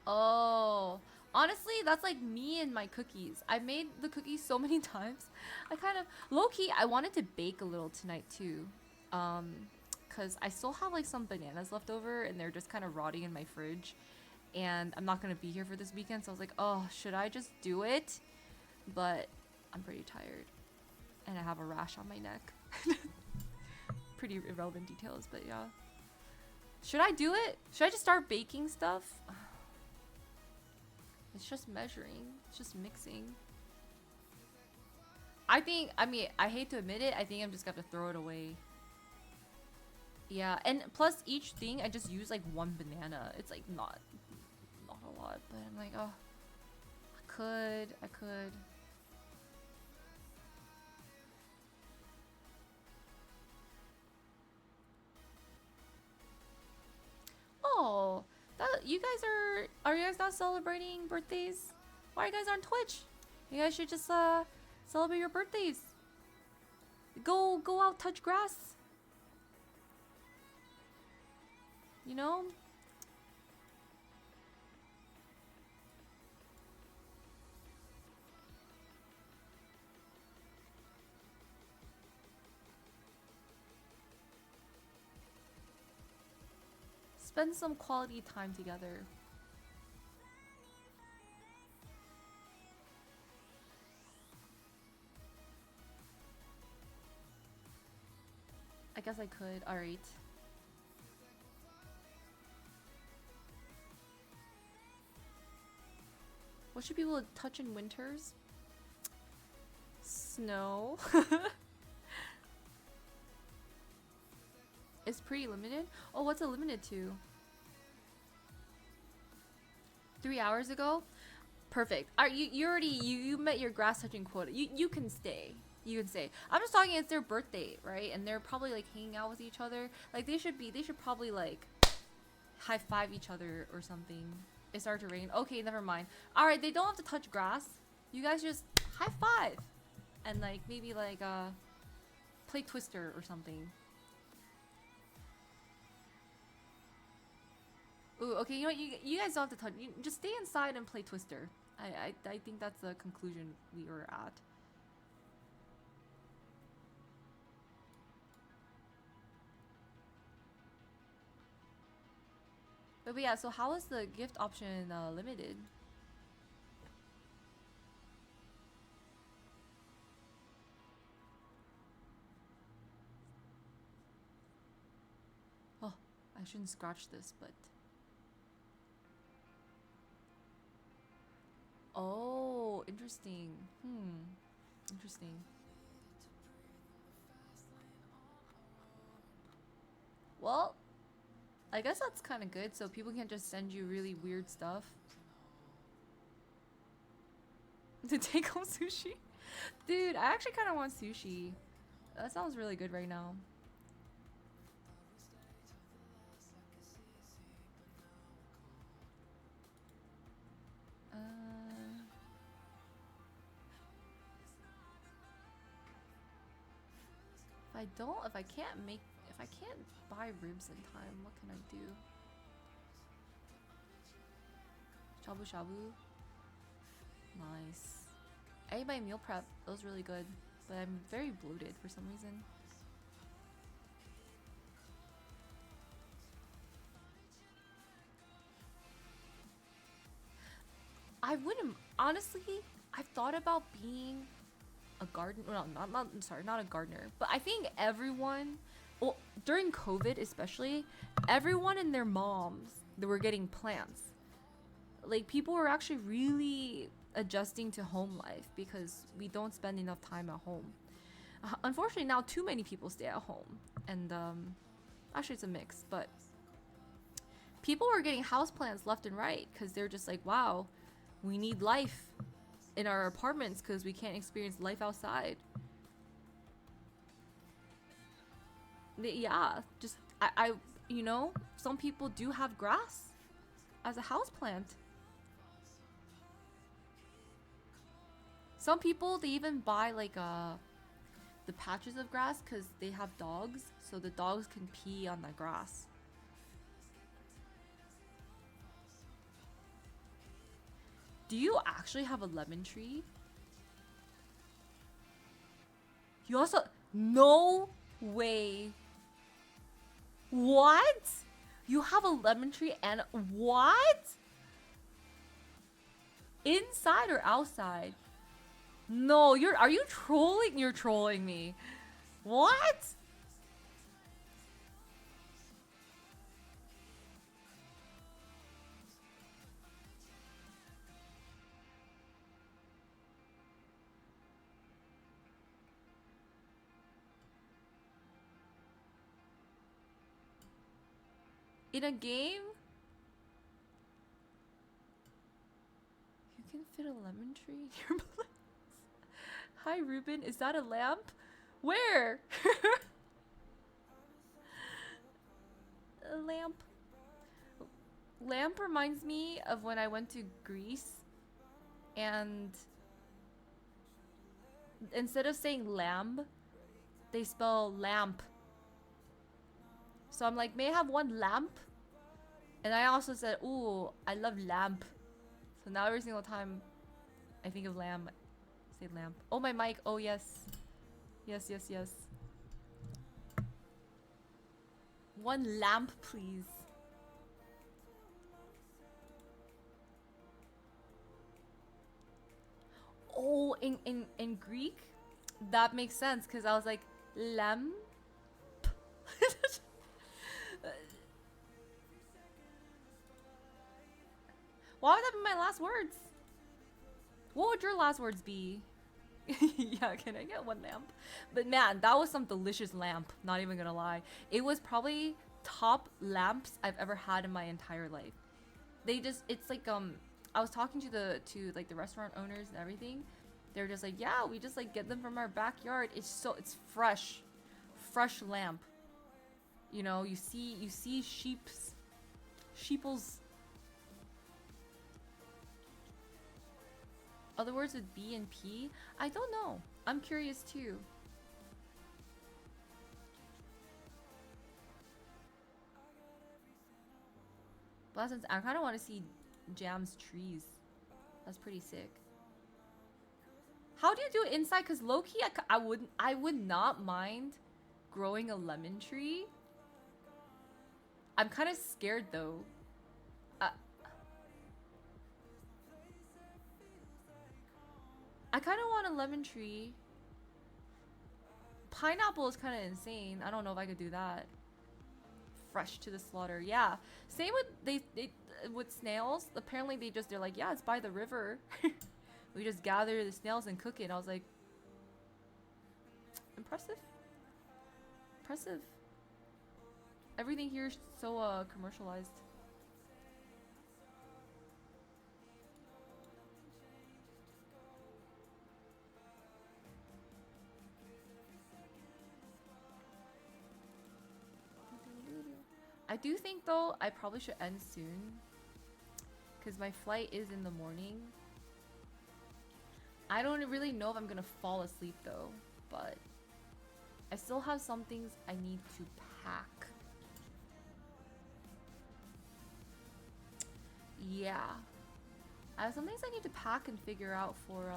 Oh, honestly, that's like me and my cookies. I've made the cookies so many times. I kind of low key. I wanted to bake a little tonight too, cause I still have like some bananas left over and they're just kind of rotting in my fridge, and I'm not gonna be here for this weekend. So I was like, oh, should I just do it? But I'm pretty tired, and I have a rash on my neck. Pretty irrelevant details, but yeah. Should I do it? Should I just start baking stuff? It's just measuring. It's just mixing. I mean, I hate to admit it, I think I'm just gonna have to throw it away. Yeah, and plus each thing, I just use like one banana. It's like not a lot, but I'm like, oh, I could. Oh, you guys are you guys not celebrating birthdays? Why are you guys on Twitch? You guys should just celebrate your birthdays. Go out, touch grass. You know? Spend some quality time together. I guess I could. Alright. What should people touch in winters? Snow. It's pretty limited. Oh, what's it limited to? 3 hours ago? Perfect. You already you met your grass touching quota. You can stay. You can stay. I'm just talking, it's their birthday, right? And they're probably like hanging out with each other. Like they should probably like high five each other or something. It started to rain. Okay, never mind. Alright, they don't have to touch grass. You guys just high five. And like maybe like play Twister or something. Ooh, okay, you know what? You guys don't have to touch. You just stay inside and play Twister. I think that's the conclusion we were at. But yeah, so how is the gift option limited? Oh, I shouldn't scratch this, but... Oh, interesting. Interesting. Well, I guess that's kind of good, so people can just send you really weird stuff. To take home sushi? Dude, I actually kind of want sushi. That sounds really good right now. if I can't buy ribs in time, what can I do? Shabu shabu. Nice. I ate my meal prep. It was really good. But I'm very bloated for some reason. I wouldn't, honestly, I've thought about being a gardener. No, not a gardener. But I think everyone, well, during COVID especially, everyone and their moms, they were getting plants. Like, people were actually really adjusting to home life because we don't spend enough time at home. Unfortunately, now too many people stay at home. And, actually it's a mix, but people were getting houseplants left and right because they're just like, wow, we need life in our apartments because we can't experience life outside. Yeah, just I you know, some people do have grass as a houseplant. Some people, they even buy like the patches of grass because they have dogs, so the dogs can pee on the grass. Do you actually have a lemon tree? You also... No way. What? You have a lemon tree and... What? Inside or outside? No, are you trolling? You're trolling me. What? In a game? You can fit a lemon tree in your place. Hi, Ruben. Is that a lamp? Where? A lamp. Lamp reminds me of when I went to Greece and instead of saying lamb, they spell lamp. So I'm like, may I have one lamp? And I also said, ooh, I love lamp. So now every single time I think of lamb, I say lamp. Oh, my mic. Oh, yes. Yes, yes, yes. One lamp, please. Oh, in Greek, that makes sense because I was like, lamp. Why would that be my last words? What would your last words be? Yeah, can I get one lamp? But man, that was some delicious lamp. Not even gonna lie. It was probably top lamps I've ever had in my entire life. It's like I was talking to the restaurant owners and everything. They're just like, yeah, we just like get them from our backyard. It's fresh lamp. You know, you see sheeples. Other words with B and P? I don't know. I'm curious too. But I kind of want to see Jam's trees. That's pretty sick. How do you do it inside? Because low-key, I would not mind growing a lemon tree. I'm kind of scared though. I kind of want a lemon tree. Pineapple is kind of insane. I don't know if I could do that. Fresh to the slaughter. Yeah. Same with with snails. Apparently they're like, yeah, it's by the river. We just gather the snails and cook it. And I was like, impressive. Impressive. Everything here is so commercialized. I do think though I probably should end soon because my flight is in the morning. I don't really know if I'm gonna fall asleep though, but I still have some things I need to pack. Yeah. I have some things I need to pack and figure out for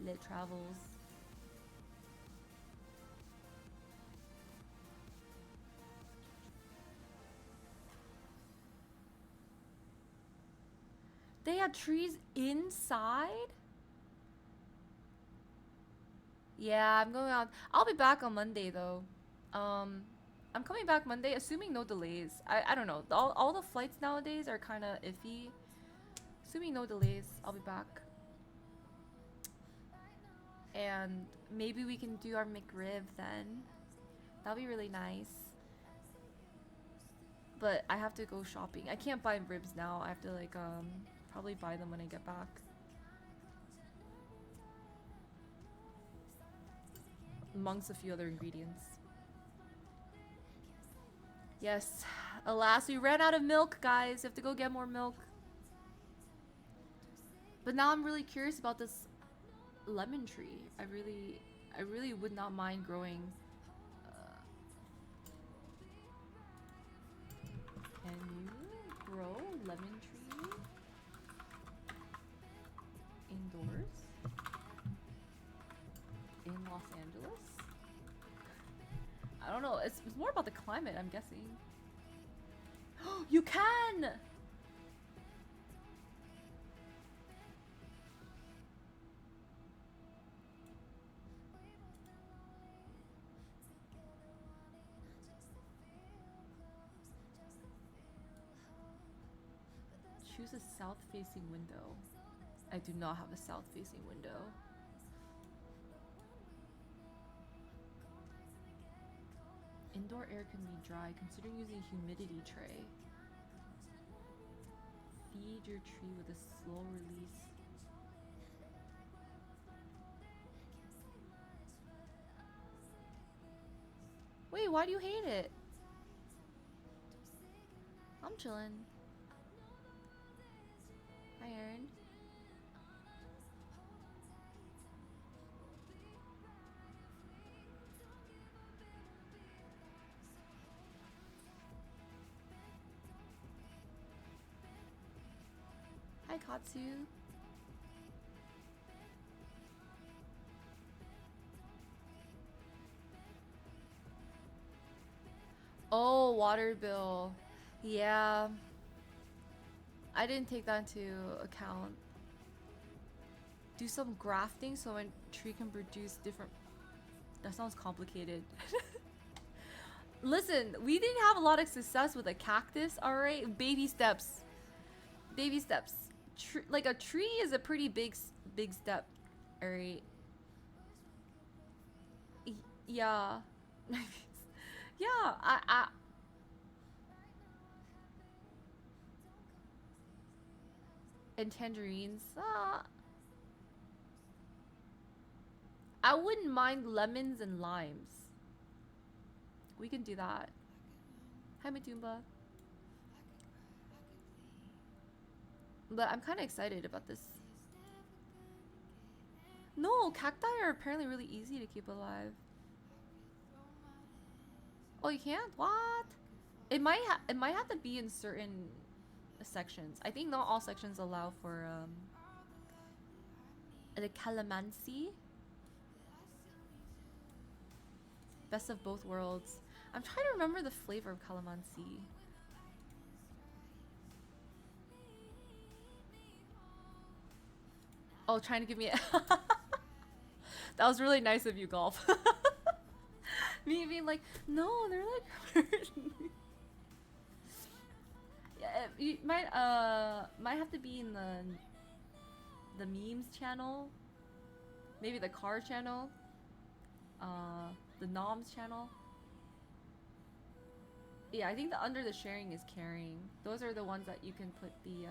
lit travels. They had trees inside? Yeah, I'm going out. I'll be back on Monday though. I'm coming back Monday, assuming no delays. I don't know. All the flights nowadays are kind of iffy. Assuming no delays, I'll be back. And maybe we can do our McRib then. That'll be really nice. But I have to go shopping. I can't buy ribs now. I have to like probably buy them when I get back. Amongst a few other ingredients. Yes. Alas, we ran out of milk, guys. We have to go get more milk. But now I'm really curious about this lemon tree. I really would not mind growing. Can you grow lemon tree indoors in Los Angeles? I don't know. It's more about the climate, I'm guessing. You can! Choose a south-facing window. I do not have a south-facing window. Indoor air can be dry. Consider using a humidity tray. Feed your tree with a slow release. Wait, why do you hate it? I'm chillin'. Hi, Aaron. Hi, Katsu. Oh, water bill. Yeah. I didn't take that into account. Do some grafting so a tree can produce different... That sounds complicated. Listen, we didn't have a lot of success with a cactus, alright? Baby steps. Baby steps. Like a tree is a pretty big step, alright? Yeah. Yeah, and tangerines. I wouldn't mind lemons and limes. We can do that. Hi, Matumba. But I'm kind of excited about this. No, cacti are apparently really easy to keep alive. Oh, you can't? What? It might have to be in certain sections. I think not all sections allow for the calamansi. Best of both worlds. I'm trying to remember the flavor of calamansi. Oh, trying to give me a that was really nice of you, Golf. Me being like, no, they're like yeah, you might have to be in the memes channel, maybe the car channel, the noms channel. Yeah, I think the under the sharing is caring. Those are the ones that you can put the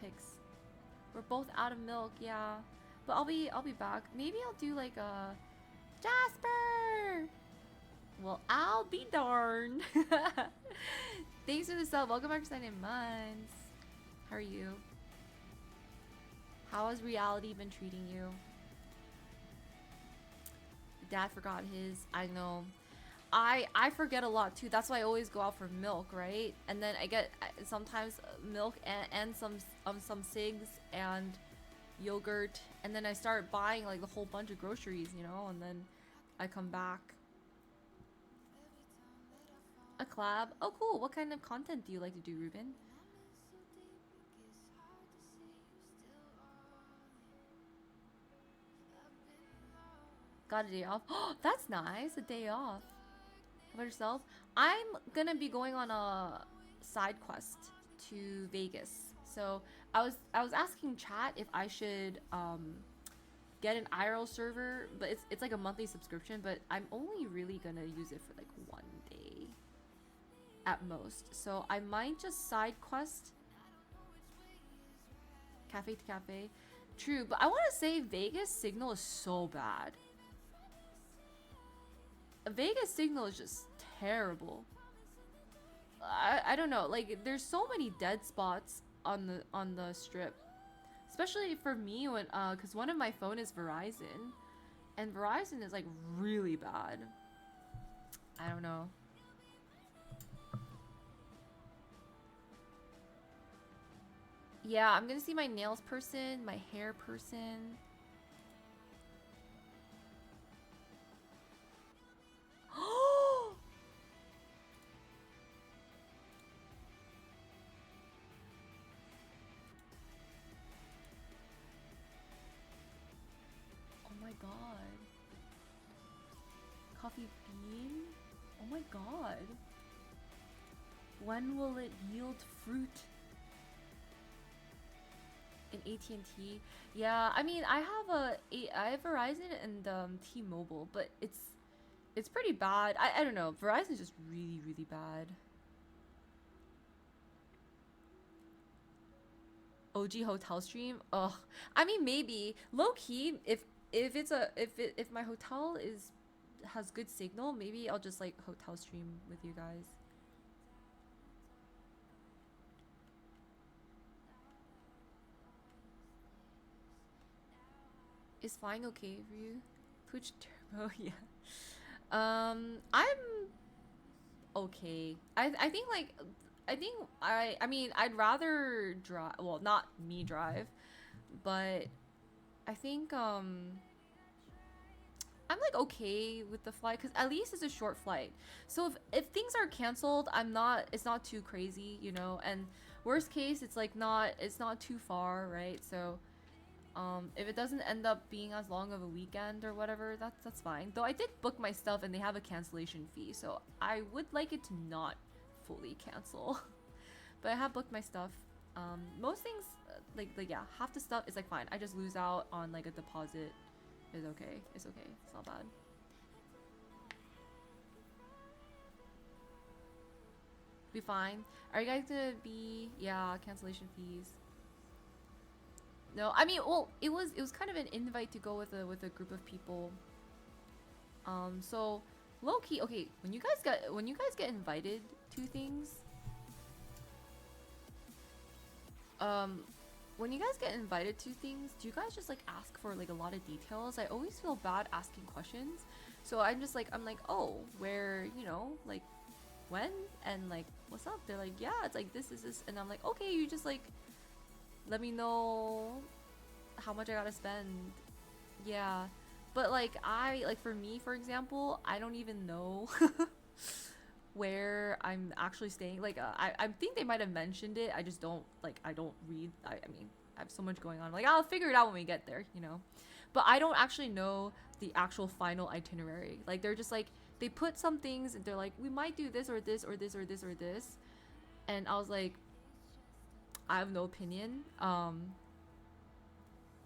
pics. We're both out of milk, yeah. But I'll be back. Maybe I'll do like a Jasper. Well, I'll be darned. Thanks for the sub. Welcome back to 9 months. How are you? How has reality been treating you? Dad forgot his. I know. I forget a lot too. That's why I always go out for milk, right? And then I get sometimes milk and some cigs and yogurt, and then I start buying like the whole bunch of groceries, you know, and then I come back. A collab? Oh, cool. What kind of content do you like to do, Ruben? Got a day off. Oh, that's nice. A day off. How about yourself? I'm gonna be going on a side quest to Vegas. So I was asking chat if I should get an IRL server, but it's like a monthly subscription, but I'm only really gonna use it for like 1 day at most. So I might just side quest cafe to cafe. True, but I want to say Vegas signal is so bad. Vegas signal is just terrible. I don't know, like there's so many dead spots on the strip, especially for me when because one of my phone is Verizon, and Verizon is like really bad. I don't know. Yeah, I'm gonna see my nails person, my hair person. Oh my god. Coffee bean? Oh my god. When will it yield fruit? In AT&T? Yeah, I mean, I have Verizon and T-Mobile, but it's pretty bad. I don't know. Verizon's just really, really bad. OG hotel stream? Ugh. I mean, maybe low key if my hotel has good signal, maybe I'll just like hotel stream with you guys. Is flying okay for you? Twitch Turbo, yeah. I'm okay. I think like I mean I'd rather drive. Well, not me drive, but I think I'm like okay with the flight because at least it's a short flight. So if things are canceled, it's not too crazy, you know. And worst case, it's not too far, right? So if it doesn't end up being as long of a weekend or whatever, that's fine. Though I did book my stuff and they have a cancellation fee, so I would like it to not fully cancel. But I have booked my stuff. Most things, like yeah, half the stuff is like fine. I just lose out on like a deposit. It's okay. It's okay. It's not bad. Be fine. Are you guys gonna be cancellation fees? No, I mean, well, it was kind of an invite to go with a group of people. So low key, okay, when you guys get invited to things, when you guys get invited to things, do you guys just like ask for like a lot of details? I always feel bad asking questions, so I'm like, oh, where, you know, like when and like what's up? They're like, yeah, it's like this is this, and I'm like, okay, you just like let me know how much I gotta spend. Yeah, but like for me, for example, I don't even know where I'm actually staying. Like I think they might have mentioned it. I just don't like, I don't read. I mean, I have so much going on. Like I'll figure it out when we get there, you know. But I don't actually know the actual final itinerary. Like they're just like, they put some things and they're like, we might do this or this or this or this or this, and I was like, I have no opinion.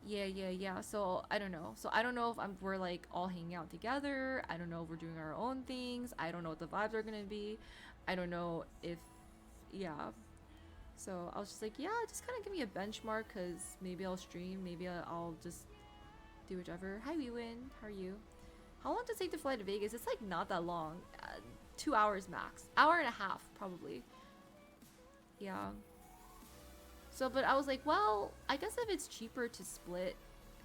Yeah. So I don't know. So I don't know if we're like all hanging out together. I don't know if we're doing our own things. I don't know what the vibes are gonna be. I don't know if, yeah. So I was just like, yeah, just kind of give me a benchmark, cause maybe I'll stream, maybe I'll just do whichever. Hi, Wewin. How are you? How long does it take to fly to Vegas? It's like not that long. 2 hours max. Hour and a half probably. Yeah. So, but I was like, well, I guess if it's cheaper to split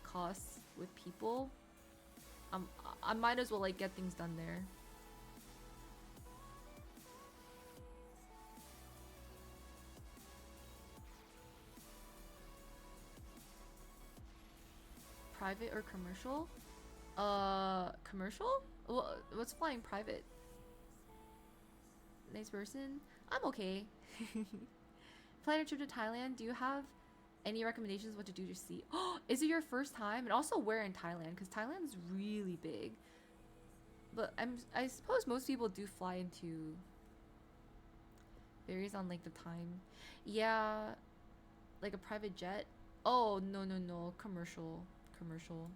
costs with people, Um, I might as well like get things done there. Private or commercial? Commercial? What's flying private? Nice person? I'm okay. Plan a trip to Thailand. Do you have any recommendations what to do to see? Oh, is it your first time? And also where in Thailand? Because Thailand's really big. But I suppose most people do fly into. Varies on like the time. Yeah, like a private jet. Oh no, commercial, commercial.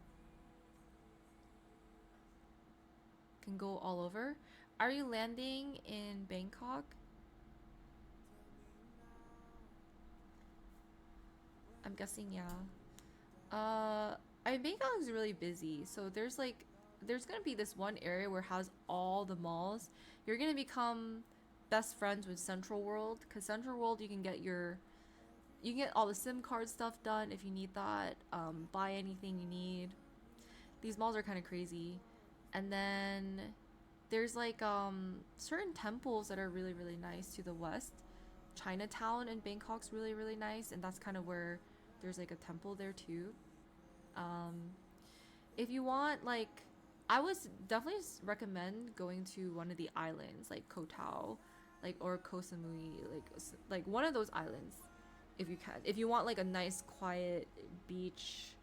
Can go all over. Are you landing in Bangkok? I'm guessing yeah. I Bangkok is really busy, so there's gonna be this one area where it has all the malls. You're gonna become best friends with Central World, because Central World you can get all the SIM card stuff done if you need that. Buy anything you need. These malls are kind of crazy, and then there's like certain temples that are really really nice to the west. Chinatown in Bangkok's really really nice, and that's kind of where there's like a temple there too. Um, if you want like, I would definitely recommend going to one of the islands like Koh Tao, like or Koh Samui, like one of those islands, if you can. If you want like a nice quiet beach,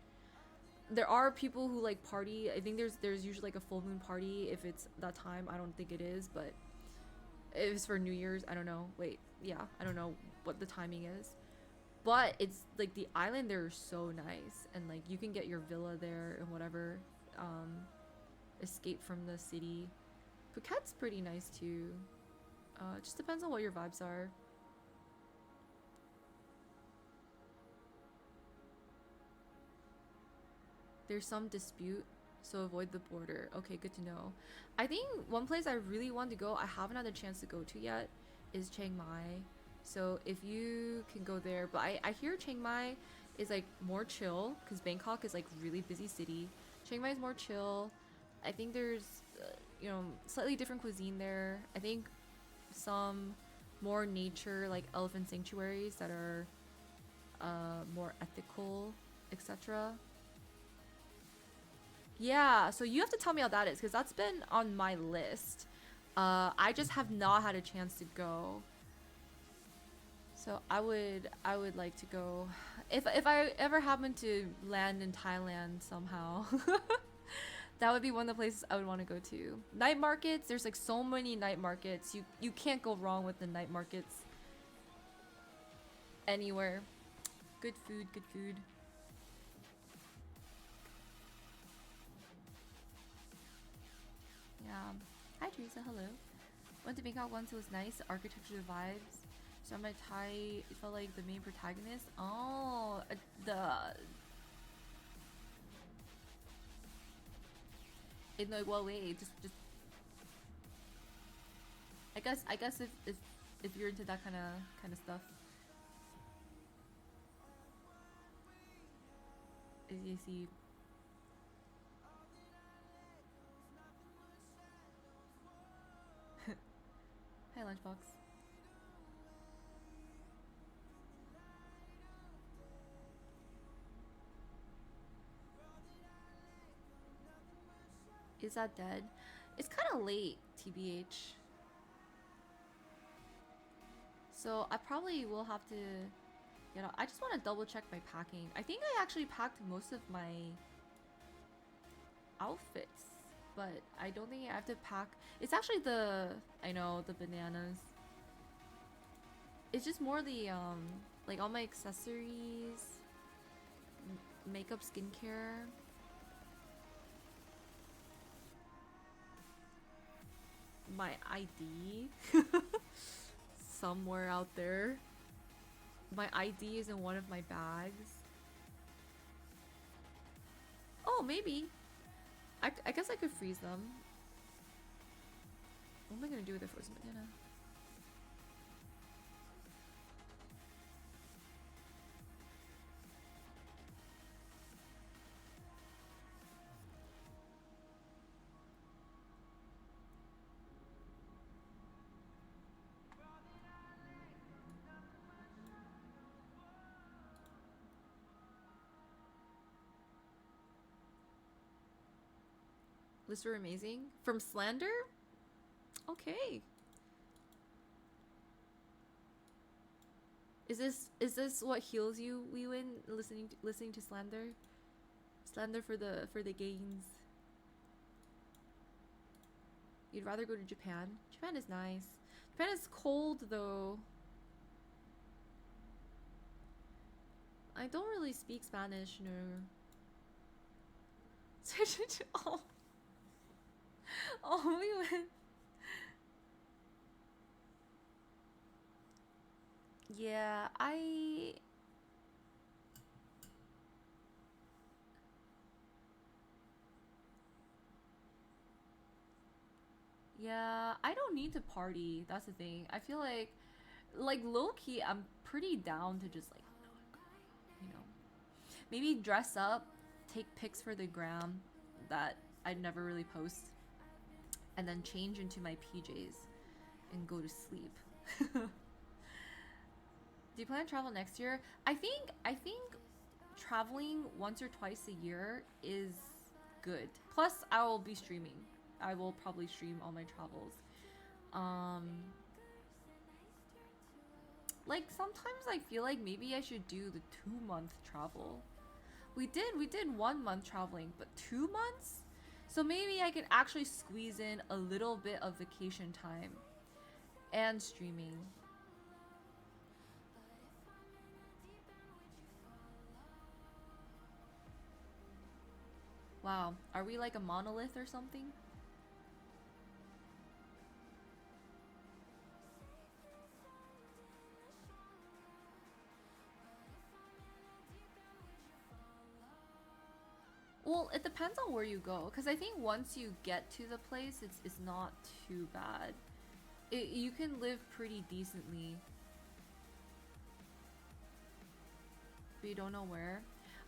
there are people who like party. I think there's usually like a full moon party if it's that time. I don't think it is, but if it's for New Year's, I don't know. Wait, yeah, I don't know what the timing is. But it's like the island there is so nice, and like you can get your villa there and whatever. Um, escape from the city. Phuket's pretty nice too. It just depends on what your vibes are. There's some dispute, so avoid the border. Okay, good to know. I think one place I really want to go, I haven't had a chance to go to yet, is Chiang Mai. So if you can go there, but I hear Chiang Mai is like more chill because Bangkok is like really busy city. Chiang Mai is more chill. I think there's, slightly different cuisine there. I think some more nature, like elephant sanctuaries that are more ethical, etc. Yeah, so you have to tell me how that is because that's been on my list. I just have not had a chance to go. So I would like to go if I ever happen to land in Thailand somehow. That would be one of the places I would want to go to. Night markets, there's like so many night markets. You can't go wrong with the night markets anywhere. Good food, good food. Yeah. Hi Teresa, hello. Went to Bangkok once, it was nice. Architecture vibes. So my Thai, it felt like the main protagonist. Oh, the in like what way? Just. I guess if you're into that kind of stuff, is you see. Hi Lunchbox. Is that dead? It's kind of late, TBH. So I probably will have to, I just want to double check my packing. I think I actually packed most of my outfits, but I don't think I have to pack. It's actually I know, the bananas. It's just more the, like all my accessories, makeup, skincare. My ID somewhere out there. My ID is in one of my bags. Oh, maybe. I guess I could freeze them. What am I gonna do with a frozen banana? Lists were amazing. From Slander? Okay. Is this what heals you, Wewin? Listening to Slander? Slander for the gains. You'd rather go to Japan? Japan is nice. Japan is cold though. I don't really speak Spanish, no. Oh. Oh, we went. Yeah, yeah, I don't need to party. That's the thing. I feel like low key, I'm pretty down to just like, you know, maybe dress up, take pics for the gram that I'd never really post, and then change into my PJs and go to sleep. Do you plan to travel next year? I think traveling once or twice a year is good. Plus, I will be streaming. I will probably stream all my travels. Like sometimes I feel like maybe I should do the 2-month travel. We did 1 month traveling, but 2 months? So maybe I can actually squeeze in a little bit of vacation time and streaming. Wow, are we like a monolith or something? Well, it depends on where you go, because I think once you get to the place, it's not too bad. You can live pretty decently, but you don't know where.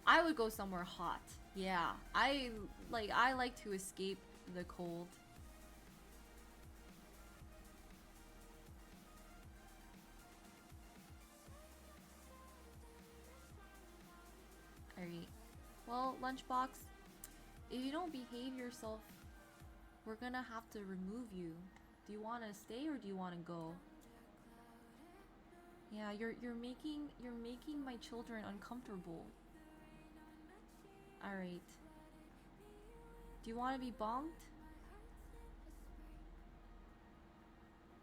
I would go somewhere hot. Yeah, I like to escape the cold. Alright. Well, Lunchbox, if you don't behave yourself, we're gonna have to remove you. Do you want to stay or do you want to go? Yeah, you're making my children uncomfortable. All right. Do you want to be bonked?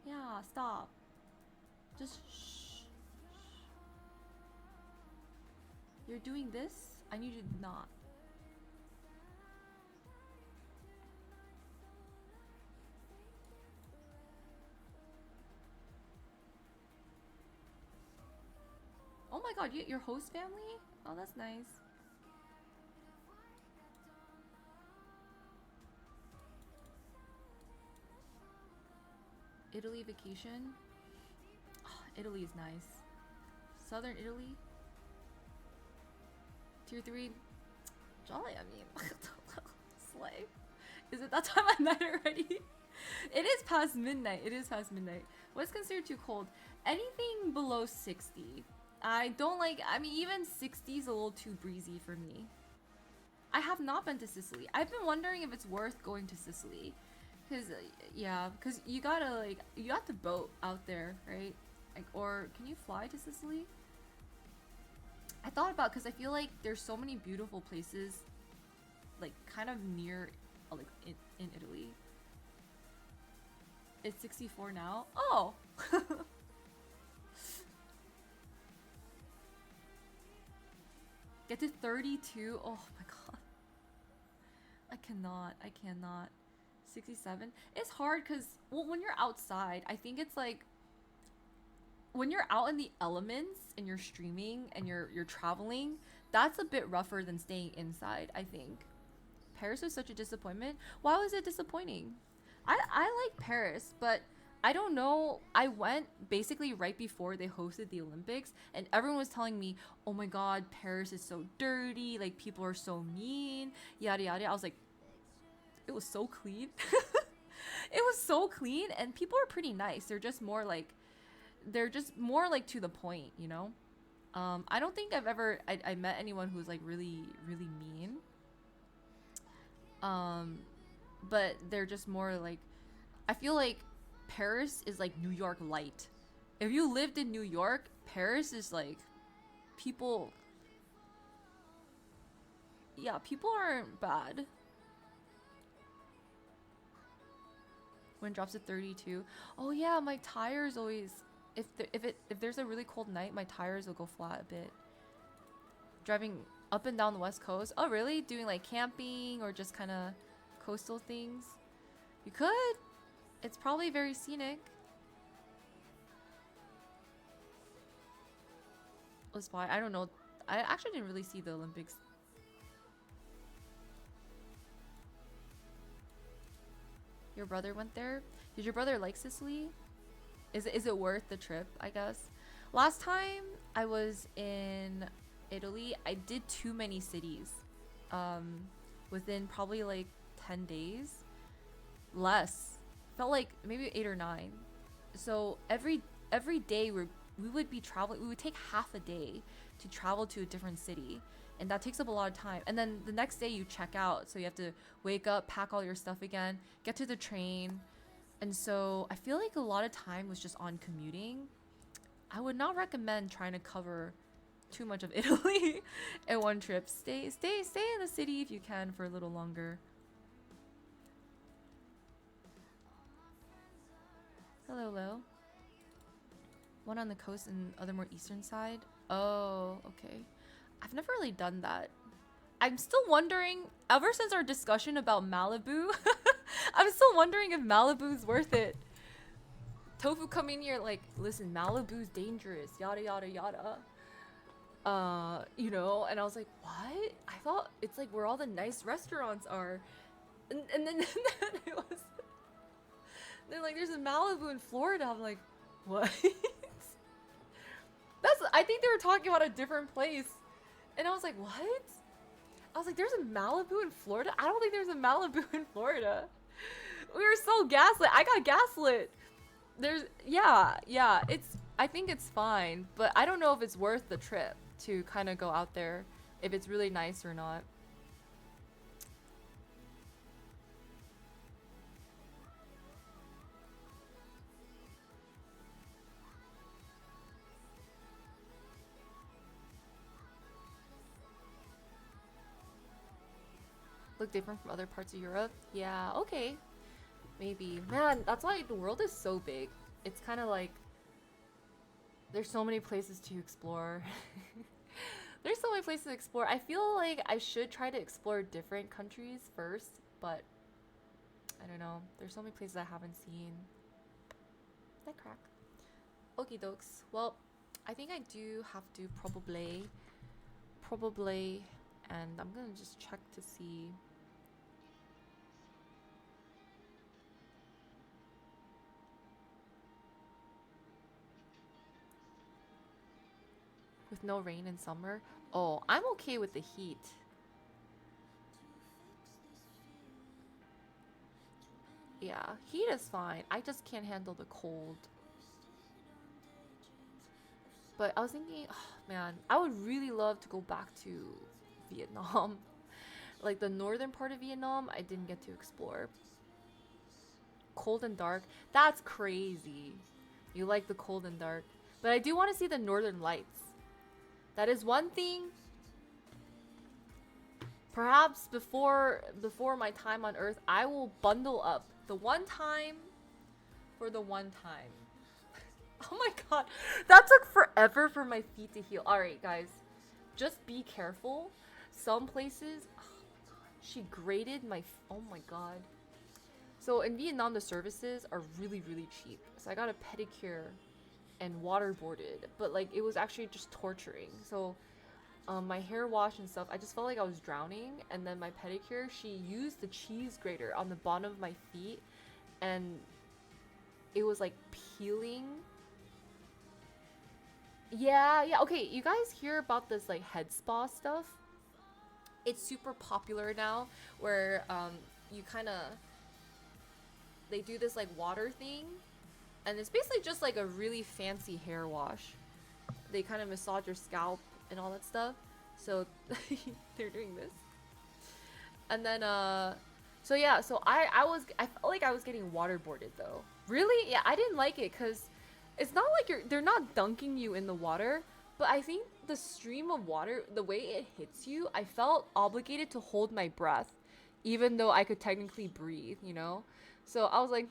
Yeah, stop. Just shh. You're doing this? I need you to not. Oh my god, your host family? Oh, that's nice. Italy vacation? Oh, Italy is nice. Southern Italy? Tier 3? Jolly, I mean. Slay. Is it that time at night already? It is past midnight. It is past midnight. What's considered too cold? Anything below 60. I don't like, I mean, even 60 is a little too breezy for me. I have not been to Sicily. I've been wondering if it's worth going to Sicily. Because, yeah, because you gotta, like, you got the boat out there, right? Like, or can you fly to Sicily? I thought about, because I feel like there's so many beautiful places, like, kind of near, like, in Italy. It's 64 now? Oh! Get to 32? Oh my god. I cannot. 67? It's hard because, well, when you're outside, I think it's like, when you're out in the elements and you're streaming and you're traveling, that's a bit rougher than staying inside, I think. Paris was such a disappointment. Why was it disappointing? I like Paris, but I don't know. I went basically right before they hosted the Olympics, and everyone was telling me, oh my god, Paris is so dirty, like people are so mean, yada yada. I was like, it was so clean. It was so clean, and people are pretty nice. They're just more like to the point, you know? I don't think I met anyone who's like really, really mean. but they're just more like, I feel like Paris is like New York light. If you lived in New York, Paris is like, people, yeah, people aren't bad. When it drops to 32. Oh yeah, my tires always, if there's a really cold night, my tires will go flat a bit. Driving up and down the West Coast. Oh really? Doing like camping or just kind of coastal things? You could. It's probably very scenic. Was why I don't know. I actually didn't really see the Olympics. Your brother went there? Did your brother like Sicily? Is it worth the trip, I guess? Last time I was in Italy, I did too many cities. Within probably like 10 days. Less. Felt like maybe 8 or 9. So every day we would be traveling. We would take half a day to travel to a different city, and that takes up a lot of time. And then the next day you check out, so you have to wake up, pack all your stuff again, get to the train. And so I feel like a lot of time was just on commuting. I would not recommend trying to cover too much of Italy in one trip. Stay in the city if you can for a little longer. Hello. One on the coast and other more eastern side. Oh, okay. I've never really done that. I'm still wondering, ever since our discussion about Malibu, I'm still wondering if Malibu's worth it. Tofu coming here like, listen, Malibu's dangerous, yada yada yada. You know, and I was like, what? I thought it's like where all the nice restaurants are. And then, it was, then like there's a Malibu in Florida. I'm like, what? I think they were talking about a different place. And I was like, what? I was like, there's a Malibu in Florida? I don't think there's a Malibu in Florida. We were so gaslit. I got gaslit. I think it's fine, but I don't know if it's worth the trip to kind of go out there, if it's really nice or not. Look different from other parts of Europe? Yeah, okay. Maybe. Man, that's why the world is so big. It's kind of like there's so many places to explore. There's so many places to explore. I feel like I should try to explore different countries first, but I don't know. There's so many places I haven't seen. That crack. Okie dokes. Well, I think I do have to probably, and I'm gonna just check to see. With no rain in summer? Oh, I'm okay with the heat. Yeah, heat is fine. I just can't handle the cold. But I was thinking, oh, man, I would really love to go back to Vietnam. Like the northern part of Vietnam, I didn't get to explore. Cold and dark? That's crazy. You like the cold and dark. But I do want to see the northern lights. That is one thing. Perhaps before my time on Earth, I will bundle up the one time for the one time. Oh my god, that took forever for my feet to heal. Alright guys, just be careful. Some places, oh my god, she graded my, oh my god. So in Vietnam, the services are really, really cheap. So I got a pedicure and waterboarded, but like it was actually just torturing. So my hair wash and stuff, I just felt like I was drowning. And then my pedicure, she used the cheese grater on the bottom of my feet, and it was like peeling. Yeah, okay, you guys hear about this like head spa stuff? It's super popular now, where you kind of, they do this like water thing, and it's basically just like a really fancy hair wash. They kind of massage your scalp and all that stuff. So they're doing this. And then So yeah, so I felt like I was getting waterboarded though. Really? Yeah, I didn't like it because it's not like they're not dunking you in the water, but I think the stream of water, the way it hits you, I felt obligated to hold my breath, even though I could technically breathe, you know? So I was like,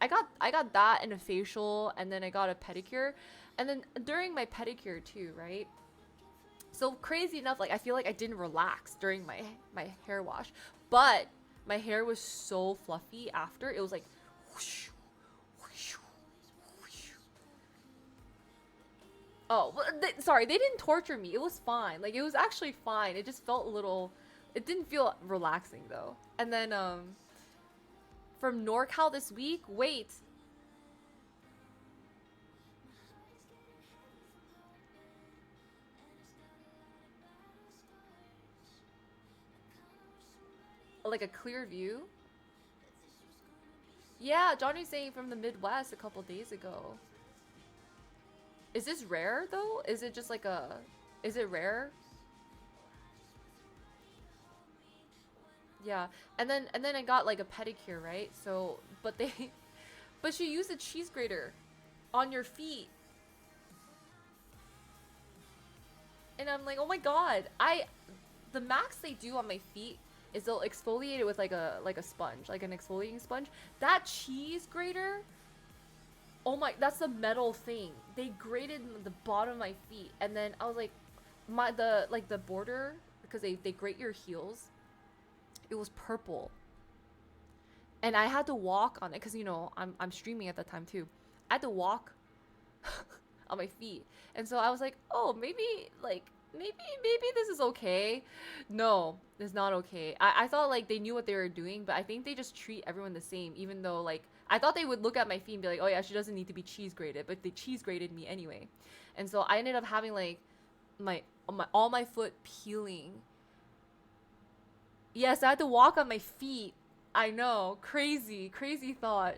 I got that and a facial, and then I got a pedicure, and then during my pedicure too, right? So crazy enough, like I feel like I didn't relax during my hair wash, but my hair was so fluffy after. It was like whoosh, whoosh, whoosh. Oh, well, sorry, they didn't torture me. It was fine. Like it was actually fine. It just felt a little. It didn't feel relaxing though. And then from NorCal this week. Wait, like a clear view. Yeah, Johnny's saying from the Midwest a couple days ago. Is this rare though? Is it just like a? Is it rare? Yeah, and then I got like a pedicure, right? So, but they, but she used a cheese grater on your feet, and I'm like, oh my god, the max they do on my feet is they'll exfoliate it with like a sponge, like an exfoliating sponge. That cheese grater, oh my, that's the metal thing. They grated the bottom of my feet, and then I was like, the border because they grate your heels. It was purple, and I had to walk on it because I'm streaming at that time too. I had to walk on my feet, and so I was like, oh, maybe this is okay. No, it's not okay. I thought like they knew what they were doing, but I think they just treat everyone the same, even though like I thought they would look at my feet and be like, oh yeah, she doesn't need to be cheese grated, but they cheese grated me anyway, and so I ended up having like my all my foot peeling. Yes, I had to walk on my feet. I know. Crazy, crazy thought.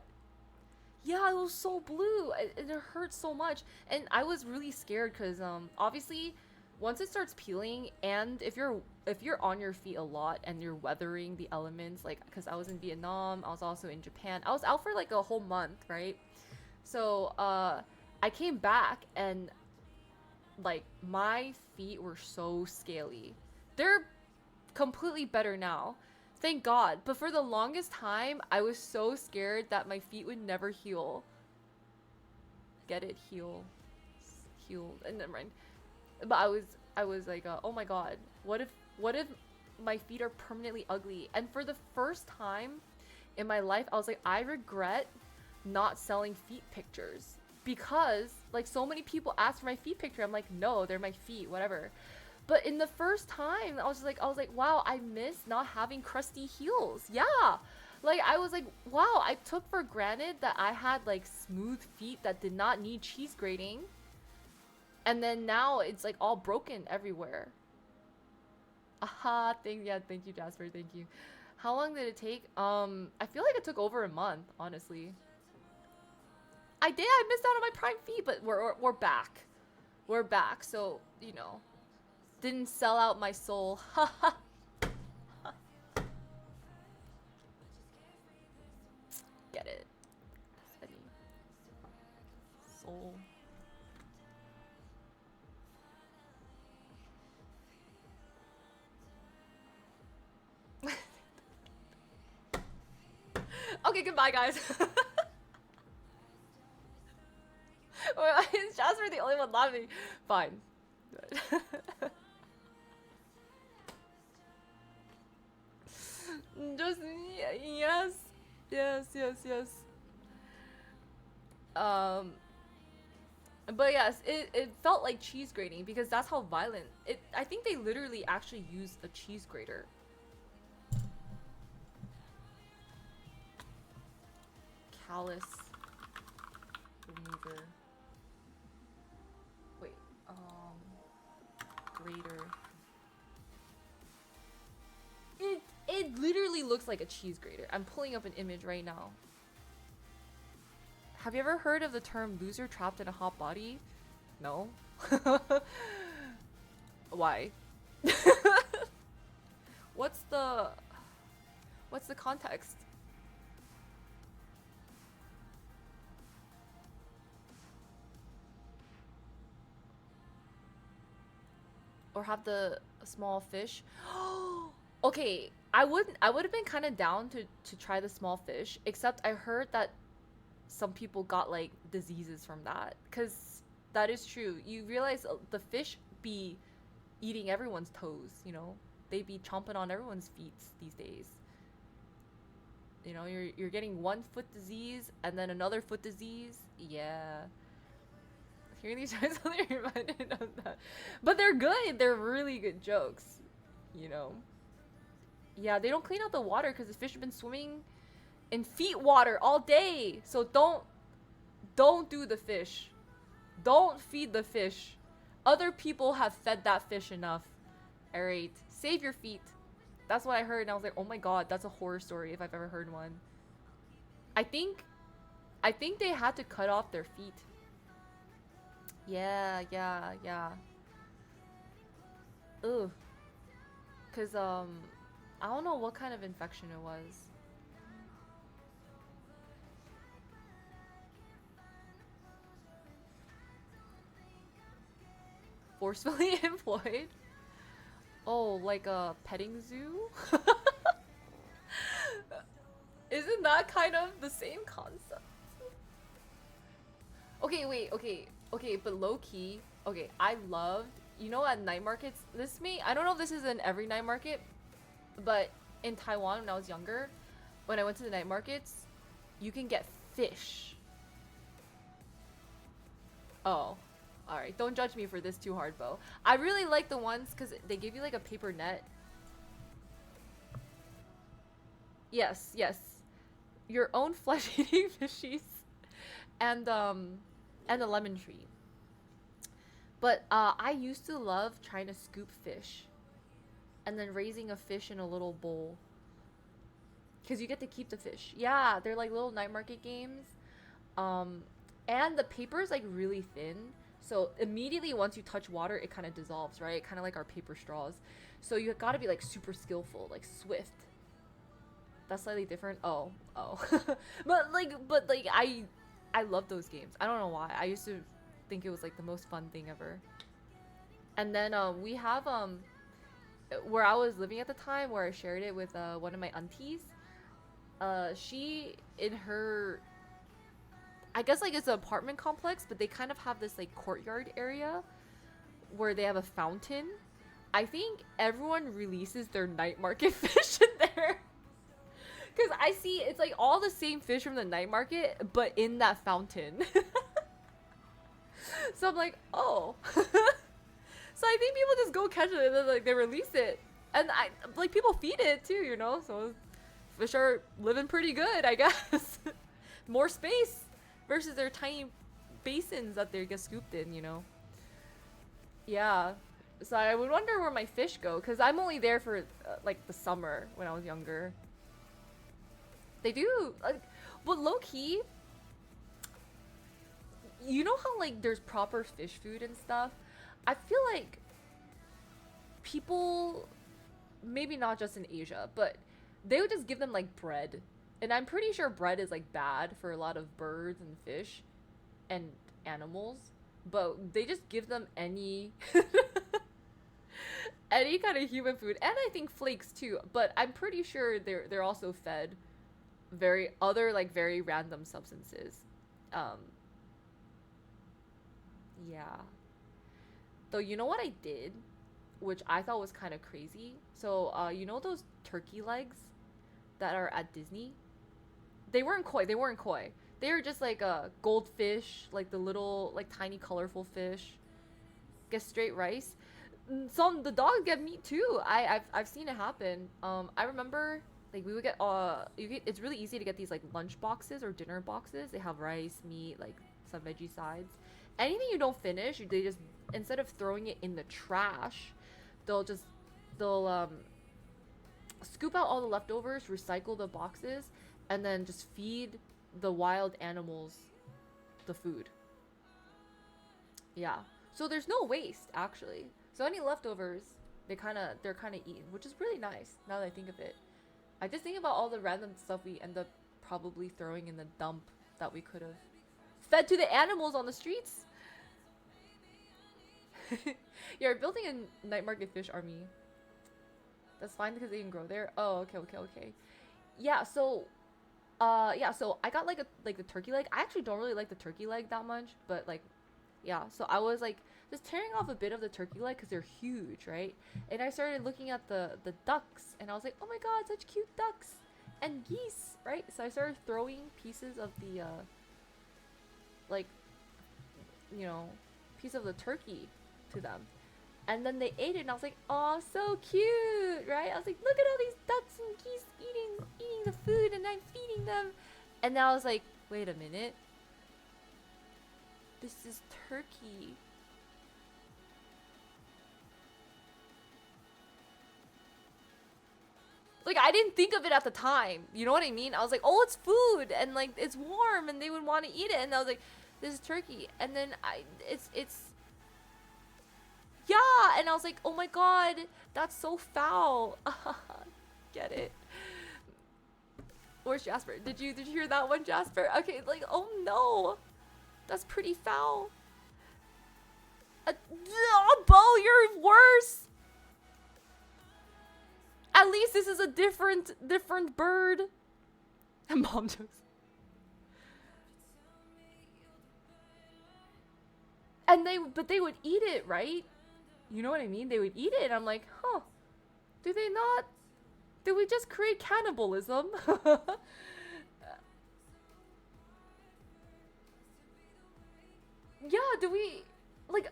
Yeah, it was so blue. It hurt so much. And I was really scared because obviously once it starts peeling, and if you're on your feet a lot and you're weathering the elements, like because I was in Vietnam, I was also in Japan. I was out for like a whole month, right? So I came back and like my feet were so scaly. They're completely better now. Thank God. But for the longest time, I was so scared that my feet would never heal. Get it? Heal. Heal. And then right. But I was like, oh my God. What if my feet are permanently ugly? And for the first time in my life, I was like, I regret not selling feet pictures because like so many people ask for my feet picture. I'm like, no, they're my feet, whatever. But in the first time, I was like, wow, I miss not having crusty heels. Yeah. Like, I was like, wow, I took for granted that I had like smooth feet that did not need cheese grating. And then now it's like all broken everywhere. Aha, thank you, Jasper, thank you. How long did it take? I feel like it took over a month, honestly. I missed out on my prime feet, but we're back. We're back, so, didn't sell out my soul. Get it. Funny. Soul. Okay, goodbye, guys. Is Jasper the only one laughing? Fine. Just yes, yes. Um, but yes, it felt like cheese grating because that's how violent it. I think they literally actually used a cheese grater. Callus remover. Wait, grater. It literally looks like a cheese grater. I'm pulling up an image right now. Have you ever heard of the term loser trapped in a hot body? No. Why? What's what's the context? Or have the small fish. Okay, I would have been kind of down to try the small fish, except I heard that some people got like diseases from that, cuz that is true. You realize the fish be eating everyone's toes, you know? They be chomping on everyone's feet these days. You know, you're getting one foot disease and then another foot disease. Yeah. Hearing these jokes only reminded of that. But they're good. They're really good jokes. You know. Yeah, they don't clean out the water because the fish have been swimming in feet water all day. So don't do the fish. Don't feed the fish. Other people have fed that fish enough. Alright. Save your feet. That's what I heard and I was like, oh my god, that's a horror story if I've ever heard one. I think they had to cut off their feet. Yeah. Ugh. Cause I don't know what kind of infection it was. Forcefully employed? Oh, like a petting zoo? Isn't that kind of the same concept? Okay, wait, okay, but low-key, okay, I loved, you know, at night markets, I don't know if this is in every night market, but in Taiwan when I was younger, when I went to the night markets, you can get fish. Oh, alright, don't judge me for this too hard, Bo. I really like the ones because they give you like a paper net. Yes. Your own flesh-eating fishies. And a lemon tree. But I used to love trying to scoop fish and then raising a fish in a little bowl because you get to keep the fish. Yeah, they're like little night market games, and the paper is like really thin, so immediately once you touch water it kind of dissolves, right? Kind of like our paper straws, so you gotta be like super skillful, like swift. That's slightly different. Oh but like I love those games. I don't know why. I used to think it was like the most fun thing ever. And then we have where I was living at the time, where I shared it with one of my aunties. She, in her, I guess like it's an apartment complex, but they kind of have this like courtyard area where they have a fountain. I think everyone releases their night market fish in there. Because I see it's like all the same fish from the night market, but in that fountain. So I'm like, oh. So I think people just go catch it and then like they release it. And like people feed it too, you know? So fish are living pretty good, I guess. More space versus their tiny basins that they get scooped in, you know? Yeah. So I would wonder where my fish go, because I'm only there for like the summer when I was younger. They do, like, but low key, you know how like there's proper fish food and stuff? I feel like people, maybe not just in Asia, but they would just give them like bread. And I'm pretty sure bread is like bad for a lot of birds and fish and animals, but they just give them any any kind of human food, and I think flakes too, but I'm pretty sure they're also fed very random substances. Yeah. Though, you know what I did, which I thought was kind of crazy? So, you know those turkey legs that are at Disney? They weren't koi. They were just like a goldfish, like the little, like tiny colorful fish. Get straight rice. The dogs get meat too. I've seen it happen. I remember like we would get it's really easy to get these like lunch boxes or dinner boxes. They have rice, meat, like some veggie sides. Anything you don't finish, they just, instead of throwing it in the trash, they'll scoop out all the leftovers, recycle the boxes, and then just feed the wild animals the food. Yeah. So there's no waste actually. So any leftovers, they're kind of eaten, which is really nice now that I think of it. I just think about all the random stuff we end up probably throwing in the dump that we could have fed to the animals on the streets. You're building a night market fish army. That's fine because they can grow there. Oh, okay. Yeah, so yeah, so I got like the turkey leg. I actually don't really like the turkey leg that much, but like yeah, so I was like just tearing off a bit of the turkey leg because they're huge, right? And I started looking at the ducks, and I was like, oh my god, such cute ducks and geese, right? So I started throwing pieces of the like, you know, piece of the turkey to them, and then they ate it, and I was like, oh, so cute, right? I was like, look at all these ducks and geese eating the food, and I'm feeding them. And now I was like, wait a minute, this is turkey. Like, I didn't think of it at the time. You know what I mean? I was like, oh, it's food, and like it's warm, and they would want to eat it. And I was like, this is turkey. And then it's yeah. And I was like, oh my god, that's so foul. Get it? Where's Jasper? Did you hear that one, Jasper? Okay, like, oh no, that's pretty foul. Bo, you're worse. At least this is a different bird. Mom jokes. And they would eat it, right? You know what I mean? They would eat it. And I'm like, huh? Do they not? Did we just create cannibalism? Yeah. Do we like?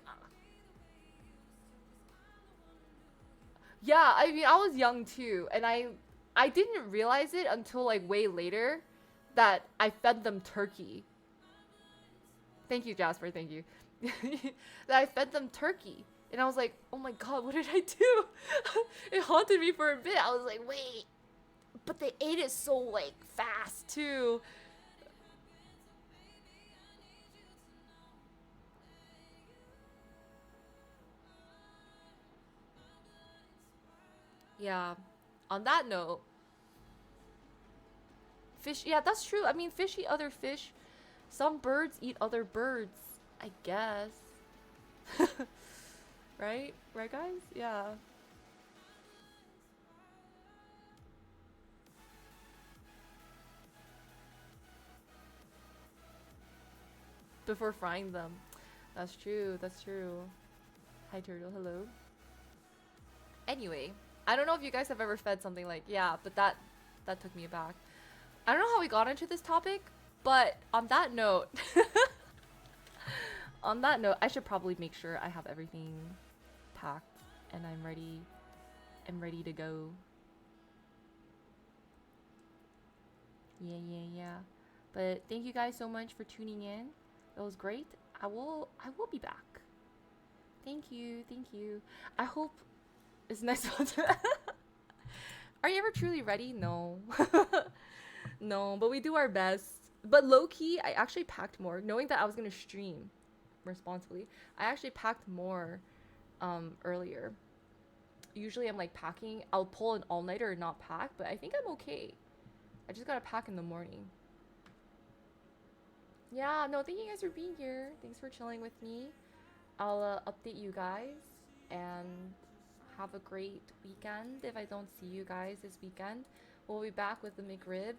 Yeah, I mean, I was young too, and I didn't realize it until like way later that I fed them turkey. Thank you, Jasper. Thank you. That I fed them turkey, and I was like, oh my god, what did I do? It haunted me for a bit. I was like, wait, but they ate it so like fast too. Yeah. On that note, fish. Yeah, that's true. I mean, fish eat other fish. Some birds eat other birds, I guess. Right? Right, guys? Yeah. Before frying them. That's true. That's true. Hi, turtle. Hello. Anyway, I don't know if you guys have ever fed something like, yeah, but that took me aback. I don't know how we got into this topic, but on that note, on that note, I should probably make sure I have everything packed and I'm ready to go. Yeah. But thank you guys so much for tuning in. It was great. I will be back. Thank you. I hope it's next month. Are you ever truly ready? No. No, but we do our best. But low-key, I actually packed more. Knowing that I was going to stream responsibly, I actually packed more earlier. Usually I'm like packing. I'll pull an all-nighter and not pack, but I think I'm okay. I just got to pack in the morning. Yeah, no, thank you guys for being here. Thanks for chilling with me. I'll update you guys and have a great weekend. If I don't see you guys this weekend, we'll be back with the McRib,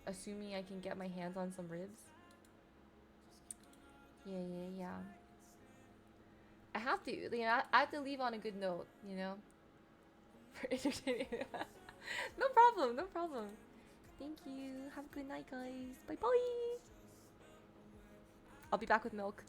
assuming I can get my hands on some ribs. Yeah. I have to, you know, I have to leave on a good note, you know? For entertaining. No problem. Thank you. Have a good night, guys. Bye-bye. I'll be back with milk.